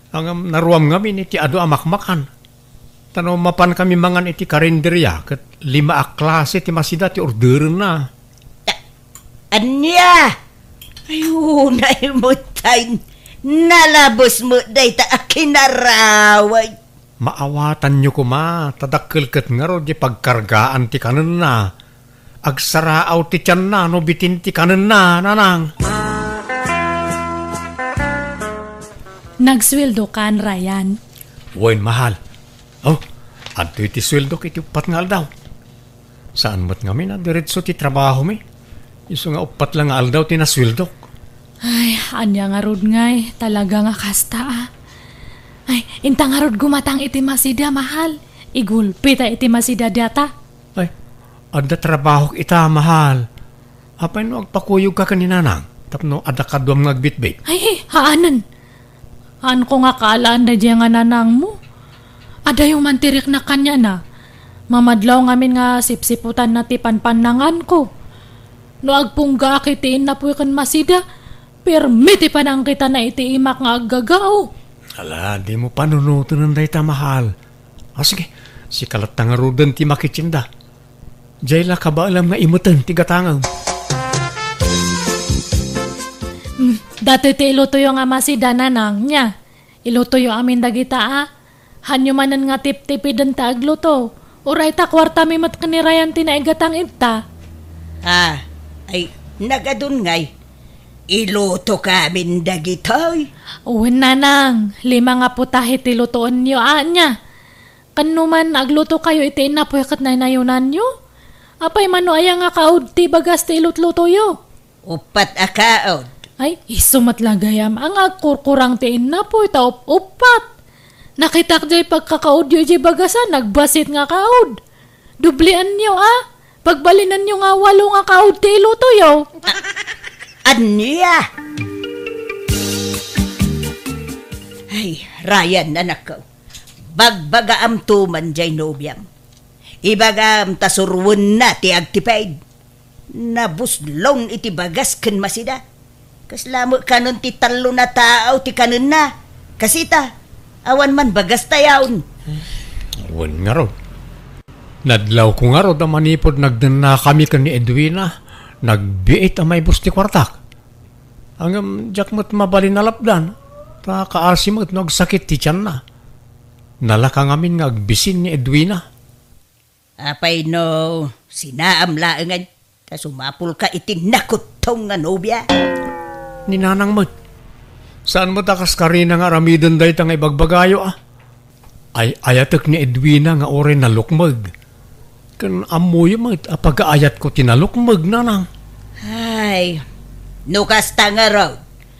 Ang naruam ngamin iti adu amakmakan. Tanaw mapan kami mangan iti karinderya ket 5 a klase ti masida ti order na. Anya! Ayun, ay mo tayo. Nalabos mo day ta akinaraway. Maawatan nyo kuma, tadakkel ket ngaro di pagkargaan ti kanen na. Agsaraaw ti tiyan na, no bitin ti kanen na, nanang. Nagsweldo kan, Ryan. Wen mahal. Oh, adto iti sweldo iti upat nga aldaw. Saan mo't ngami na diretso ti trabaho mi? Iso nga upat lang nga aldaw ti nasweldo. Ay, anya nga rod ngay. Talaga nga kasta Ay, intang nga rod gumatang iti masida, mahal. Igulpi ta iti masida data. Ay, adda trabaho ita, mahal. Apay no agpakuyog ka kaninanang. Tapno adda kadwam ngagbitbit. Ay, haanan. Haan ko nga kaalaan na diya nga nanang mo. Ada yung mantirik na kanya na. Mamadlaw ngamin nga sipsiputan na ti panpanangan ko. No agpungga akitiin na po kan masida. Permiti pa nang kita na iti imak nga aggagao. Ala, di mo panunutan ng dayta, mahal. O sige, si kalatang rudan ti makitsinda. Diyayla ka ba alam nga imutan ti gatangaw? Dati ti iluto yung ama si dananang niya. Iluto yung amin dagita Hanyo manan nga tip-tipidan ta agluto. Uray ta kwarta mi mat kanirayan ti naigatang ita. Ay, nagadun ngay. Iluto kamin dagitoy. Uwin nanang, 5 nga putahe ti lutoon niyo anya. Kanuman agluto kayo iti inapoy kat nainayunan nyo. Apay mano aya nga kaud ti bagas ti ilutluto yo. Upat akaod. Ay, isumat lagayam ang agkurkurang ti inapoy ta upat. Nakitak jay pagkakaud yo jay bagasan, nagbasit nga kaud. Dublian nyo Pagbalinan nyo nga 8 nga kaud ti iluto yo. Anya? Ay, Ryan, anak ko. Bagbaga am tuman jay nobyam. Ibaga am tasurwon na ti agtipaid. Nabuslong iti bagas ken masida. Kaslamo kanon ti talo na tao ti kanon na. Kasita, awan man bagas tayawn. Wen nga ro. Nadlaw ko nga ro da manipod nagdana kami kan ni Edwina. Nagbiit ang may bus ti kwartak. Ang jakmat mabali na lapdan. Ta kaasimot nagsakit ti tiyan na. Nalakang amin nga agbisin ni Edwina. Apay no, sinaam laengan. Ta sumapul ka iti nakutong nga nobya. Ninanang mo't. Saan mo takas karina nga ramidan dahi tang ibagbagayo Ay ayatek ni Edwina nga ore nalukmag. Kan amoy mo't apag-aayat ko tinalukmag nanang. Ay, nukas ta nga raw.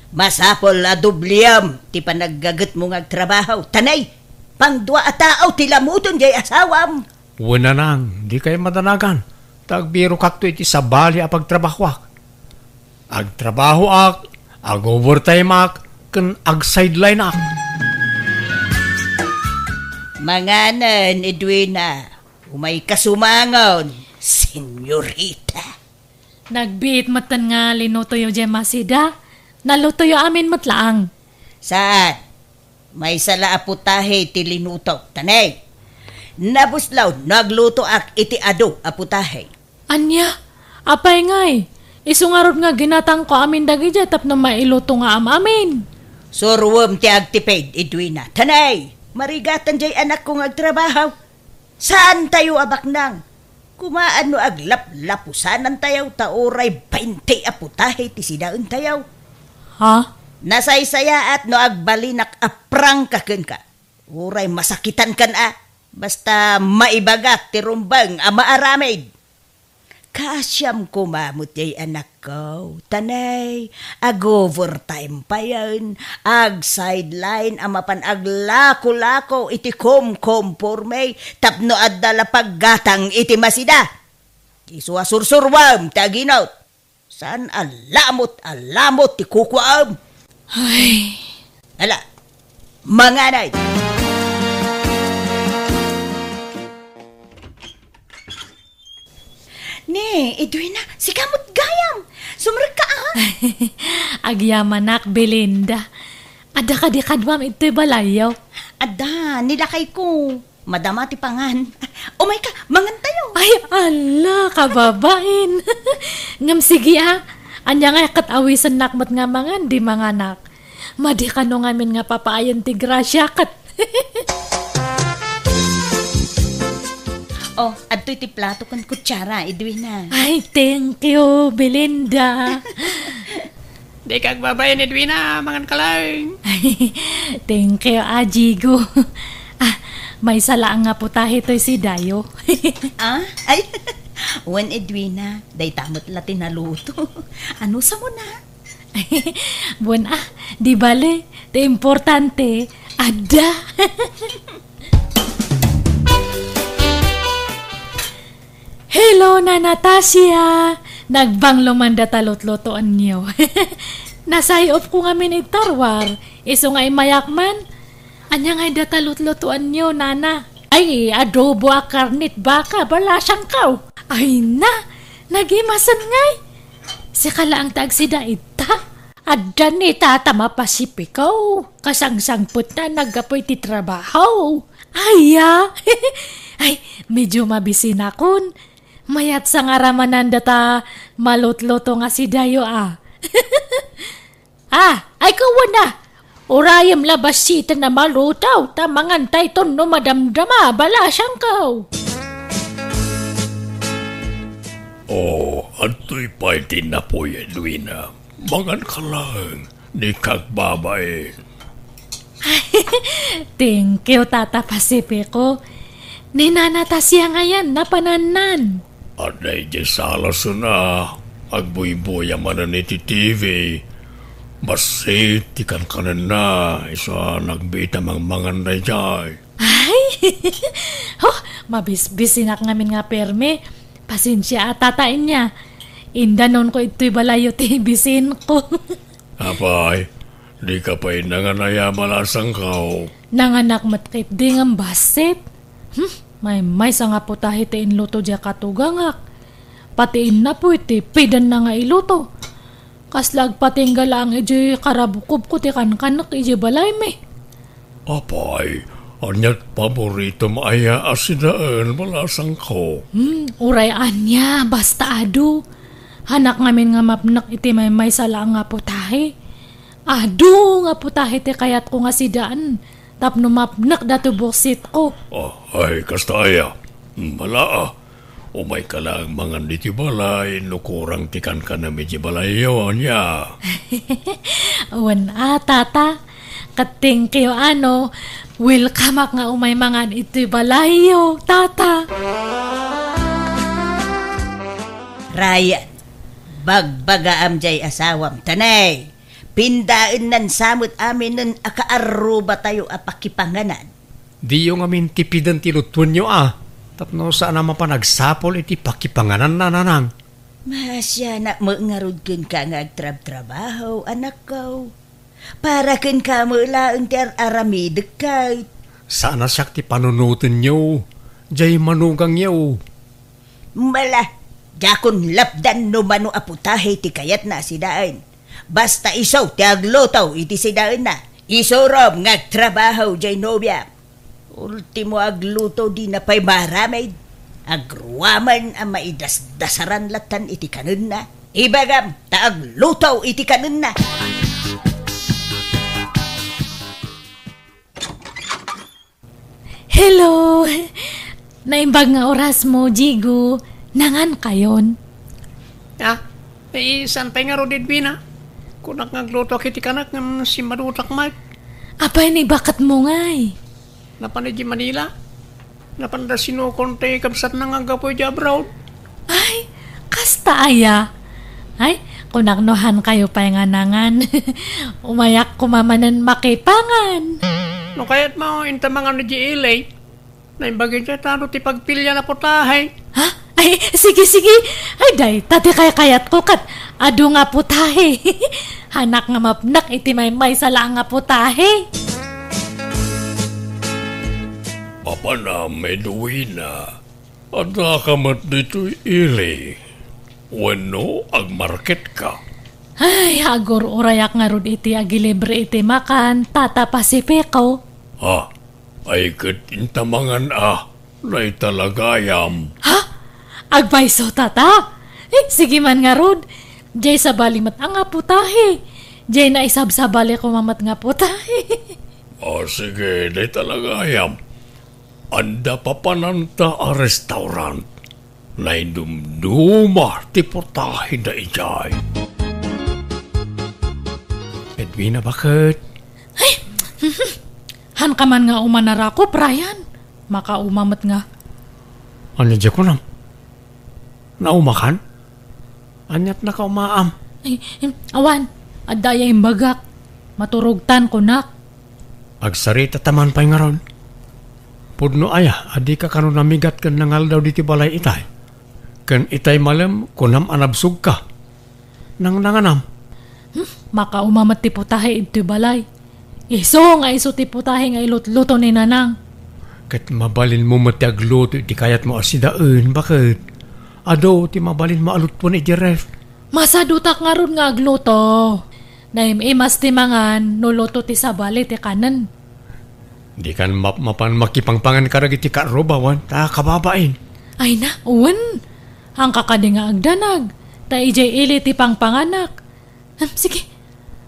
Masapol a dubliam ti panaggagat mo nga trabaho. Tanay, pang 2 a tao ti lamuton jay asawam. Wala nang, di kayo madanagan. Tagbiro kakto iti sabali a pagtrabahwak. Agtrabaho ag-overtime kan ag-sideline Manganan, Edwina, umay kasumangon, senyorita. Nagbiit matan nga linuto yung dyan masida. Naluto yung amin matlaang. Saan? May sala aputahe ti linuto. Tanay, nabuslaw nagluto ak iti ado aputahe. Anya, apay ngay. Isungarod nga ginatang ko amin dagi dyan tapno mailuto nga amin. Surwom ti agtipid, Edwina. Tanay, marigatan jay anak kong agtrabaho. Saan tayo abaknang? Kumaan no aglap-lapusanan tayaw taoray 20 aputahe ti sidaon tayaw. Ha? Nasaysaya at no agbalinak aprang kaken ka. Uray masakitan kan basta maibagat ti rumbang maaramid. Kasyam kumamot yay anak ko. Tanay, ag-overtime pa yan. Ag-sideline, amapan aglako-lako, iti kom-kom-pormay, tapno addala paggatang iti masida. Isuasursurwam, taginaw. Saan alamot, ti kukwam. Ay. Ala, manganay. Edwina, si kamot gayam. Sumrag ka Agyaman nak, Belinda. Ada ka di kadwam ito'y balayaw. Ada, nilakay ko. Madama ti pangan. Umay ka, mangan tayo. Ay, ala, kababain. Ngam sige Anya nga katawisan nakmat nga mangan, di mga anak. Madi ka no ngamin nga papaayan ti grasya kat. Adto'y ti plato kan kutsara, Edwina. Ay, thank you, Belinda. Di kag babayan, Edwina, mangan ka lang. Thank you, Ajigo. May salaang nga putahe to'y si Dayo. Ay, wan Edwina, day tamot latin na luto. Ano sa mo na? Buwan di bale, te importante, ada. Hello na Natasha! Nagbang lumanda talot-lotoan niyo. Nasayop ko nga minitarwar. Iso nga imayakman. Anya nga datalot-lotoan niyo, nana. Ay, adobo a karnit baka, balasang kaw. Ay na, nagimasan ngay. Si kalaang tagsida ita. Adda ni tata mapasipikaw. Kasangsangput na nagapoy ti trabaho. Ay, ay, medyo mabisin akon. Mayat sa ngaramanan data malot-loto nga si Dayo ay kawan na. Urayam labasita na malutaw, tamangan tayton no madamdama, balasang kaw. Anto'y pwede na po, Edwina. Mangan ka lang, di kagbabain. Thank you, Tata Pacifico. Ninanatasya ngayon, napananan. Aday di salas na, agbuy-buya manan iti TV. Basit, ikan kanan na, isa nagbita mang mangan na jay. Ay, mabisbisinak ngamin nga perme. Pasensya at tatain niya. Inda noon ko ito'y balayo tibisin ko. Apay, di ka pa'y nanganaya malasang kao. Nanganak matkit di ng basit. May sa nga po tahi tiin luto dya katugangak. Patiin na po iti, pidan na nga iluto. Kaslag patinggala ang iji karabukob ko ti kankanak iji balay me. Apay, anyat paborito maaya asidaan malasang ko. Uray anya, basta adu. Hanak ngamin nga mapnak iti may sala nga putahe. Adu nga putahe ti kayat ko nga sidaan. Tapno mapnak datu buksit ko. Ay, kastaya. Malaa. Umay ka lang mangan di ti balay, nukurang tikan ka na medyo balay yun ya. Wan tata. Kating kayo welcome nga umay mangan iti balayo, tata. Ryan, bagbaga amjay asawam tanay. Pindaan nan samot amin nun akaaruba tayo apakipanganan. Di yung amin tipidan tilutun nyo Tapno saan naman pa nagsapol iti pakipanganan na nanang. Masya na mangarod kin ka nga agtrab-trabaho, anak ko. Para kin ka mo laang ti aramidek kay. Sana siyak ti panunutin nyo. Jay manugang nyo. Mala, jakon lapdan no mano aputahe ti kayat na sidaan. Basta isaw ti aglotaw iti sidaan na. Isorom ngagtrabaho jay nobya. Ultimo agluto di na pa'y maramay. Agruwaman ang maidasdasaran latan iti kanun na. Ibagam, taagluto iti kanun na. Hello! Naimbag nga oras mo, Jigo. Nangan kayon? Saan pa'y nga rodid bina? Kunak ngagluto kiti kanak ng si madutak mat. Apay ni bakat mo ngay? Napanay di Manila? Napanda sinukonte kabsat na nga gapoy di abroad? Ay, kasta aya. Ay, kunaknohan kayo pa nga nangan. Umayak kumamanan makipangan. No kaya't mo, inta mga na di ilay. Naimbagin siya tano ti pagpilya na putahe. Ha? Ay, sige. Ay, day, tati kayat ko kat. Ado nga putahe. Hanak nga mapnak iti may sala nga putahe. Papa na may duwi na. At nakamat dito'y ili. Wano, ag market ka. Ay, agor urayak nga rod iti agilibre iti makan, tata Pasipiko. Ha? Ay katintamangan na italagayam. Ha? Agbayso tata? Sige man nga rod. Jay sa balimat ang nga putahe. Jay na isabsabali ko mamat nga putahe. Sige, na italagayam. Anda papananta a restaurant. Na indumduma ti putahe na ijay. Edwina, bakit? Han ka man nga umanara ko, Brian. Makaumamat nga. Ano dyan ko nam? Naumakan? Anyat na ka umaam? Ay, awan, adaya imbagak. Maturugtan ko nak. Agsarita taman pa'y nga ron. Pudno aya, adi ka kanon namigat kan nangal daw diti balay itay. Kan itay malam, kunam anabsug ka. Nang nanganam. Makaumamat ti putahe iti balay. Iso nga iso ti putahe nga ilutluto ni nanang. Kat mabalin mo matiagluto iti kayat mo asidaan, bakit? Ado, ti mabalin maalut po ni Jeref. Masadutak nga ron nga agluto. Naimas ti mangan, nuluto ti sabali ti kanan. Di kan mapan makipangpangan karag iti karobawan, ta kababain. Ay na, uwan. Ang kakadi nga agdanag. Ta ijay ili ti pangpanganak. Sige,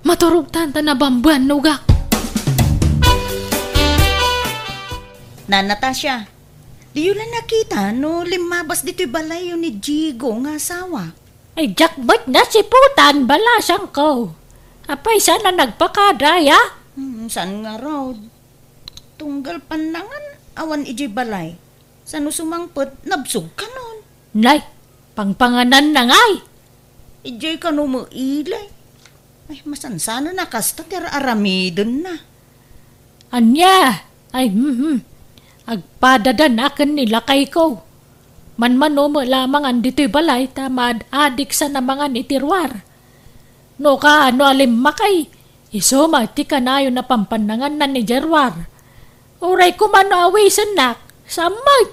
maturugtan ta na bamban nugak. Na Natasha, di yun lang nakita no limabas dito'y balay yun ni Jigo nga asawa. Ay jakbot na si putan, balasang ko. Apay sana nagpakadaya? Saan nga raw? Tunggal pandangan, awan iji balay. Saan sumangpot, nabsog ka nun. Nay, pangpanganan na ngay. Ijay ka no mo ilay. Ay, masansana na kasta tira aramidon na. Anya, ay agpadadan akin nilakay ko. Manmano mo lamang andito'y balay, tamad adik sa namangan itirwar. No ka ano alim makay, isoma ti kanayo na pampanangan na ni Jerwar. Uray ko mano away sanak, samay.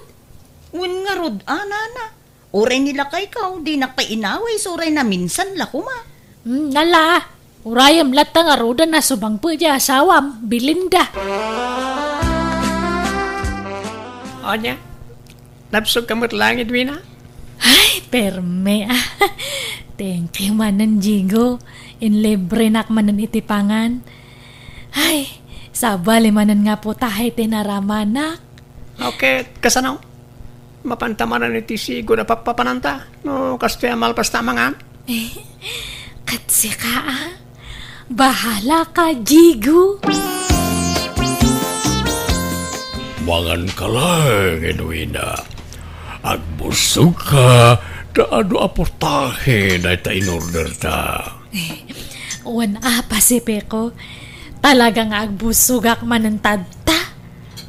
Un nga rod, na. Uray nila kay kaw, di nakainaway, so uray na minsan lakuma. Nala, urayam lata nga roda na subang po di asawam, Belinda. Anya, nabsog kamot lang, Edwina? Ay, perme Thank you manan Jigo. Inlibre nak manan itipangan. Ay, sabali manan nga po tahay tinaramanak. Okay, kasanaw? Mapantamanan iti sigo na papapananta. No, kastoy malpas tamangan. Katsi ka Bahala ka, Jigo. Mangan ka lang, Edwina. Agbusog ka, daado aportahe na ita in-order ta. Uwan Pasipiko, talagang agbusugak manantad ta.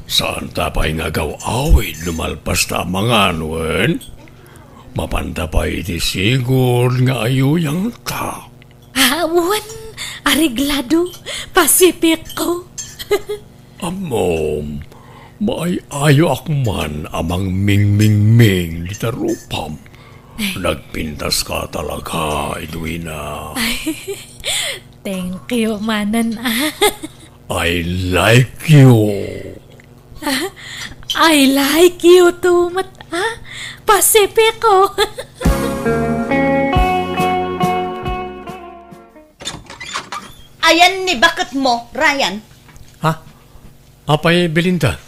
Saan ta pa'y nga gaw-awid lumalpas ta mga wen? Mapanta pa iti sigod nga ayuyang ta. Uwan, ariglado, Pasipiko. Amom, maayo akman amang ming-ming-ming di tarupam. Nagpintas ka talaga, Edwina. Thank you, manan. I like you. I like you too, Pasipiko. Ayan ni bakit mo, Ryan? Ha? Apay, Belinda.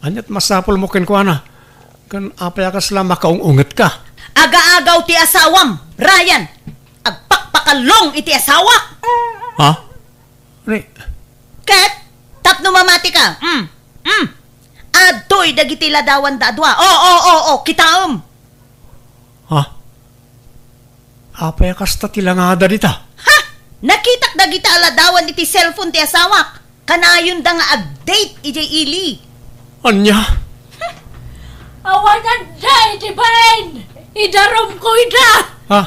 Anyat masapol mo ken kuana. Kan apay akas lang makaungunget ka. Aga-agaw ti asawam, Ryan. Agpakpakalong iti asawa. Ha? Ni? Ket, tapno mamati ka. Adtoy dagiti ladawan da adwa. Kitaom. Ha? Apay akas tatilangada dita. Ha? Nakitak dagiti aladawan iti cellphone ti asawak. Kanayon da nga update iti ili. Anya? Awanan day, di bain! Idarom ko ida! Ha?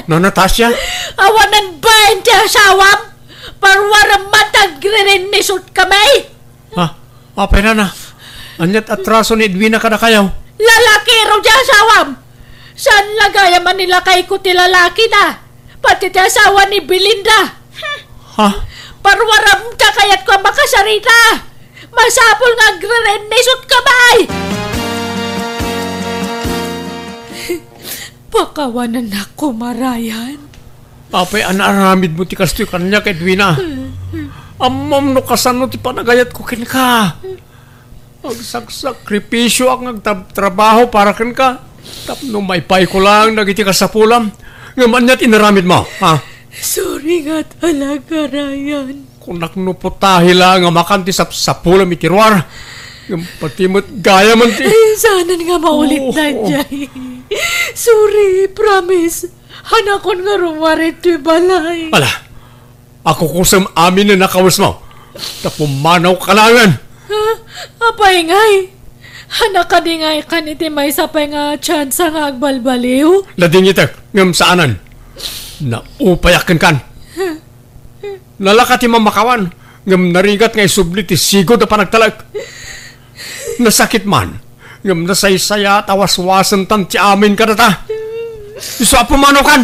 No, Natasha? Awanan bain ti asawam? Parwarang matag rinisot kamay! Ha? Apay na. Anyat atraso ni Edwina kada kayaw. Lalaki raw di asawam! Saan lagaya man nila kay ko ti lalaki na? Pati ti asawa ni Belinda. Ha? Parwaram ka kayat ko makasarita. Masapol nga agre-renesot ka bay. Pakawanan ako, Marayan. Apay anaramid mo ti kastoy kanya kay Edwina. Amam no kasano ti panagayat ko kin ka. Agsakripisyo ang nagtrabaho para kin ka. Tapno may pay ko lang nagiti ka sa pulam. Ngaman niya't inaramid mo, ha? Sorry nga talaga, Ryan. Kung naknuputahi lang nga makanti sa pulam itirwar. Yung pati mo't gaya man ti. Ay, sana nga maulit na dyan. Sorry, promise. Hanakon nga rumarit ti balay. Ala, ako kusam amin na nakawas mo. Tapumanaw kalangan. Ha? Apay ngay. Hanak ka di ngay kaniti may sapay nga tsansa nga agbalbaliw. Lading itek, ngam saanan. Naupayakan kan. Lalakati mamakawan. Ngam narigat ngay subli ti sigod na panagtalag. Nasakit man. Ngam nasaysaya tawas-wasan tan ti amin ka na ta. Iso apumanaw kan.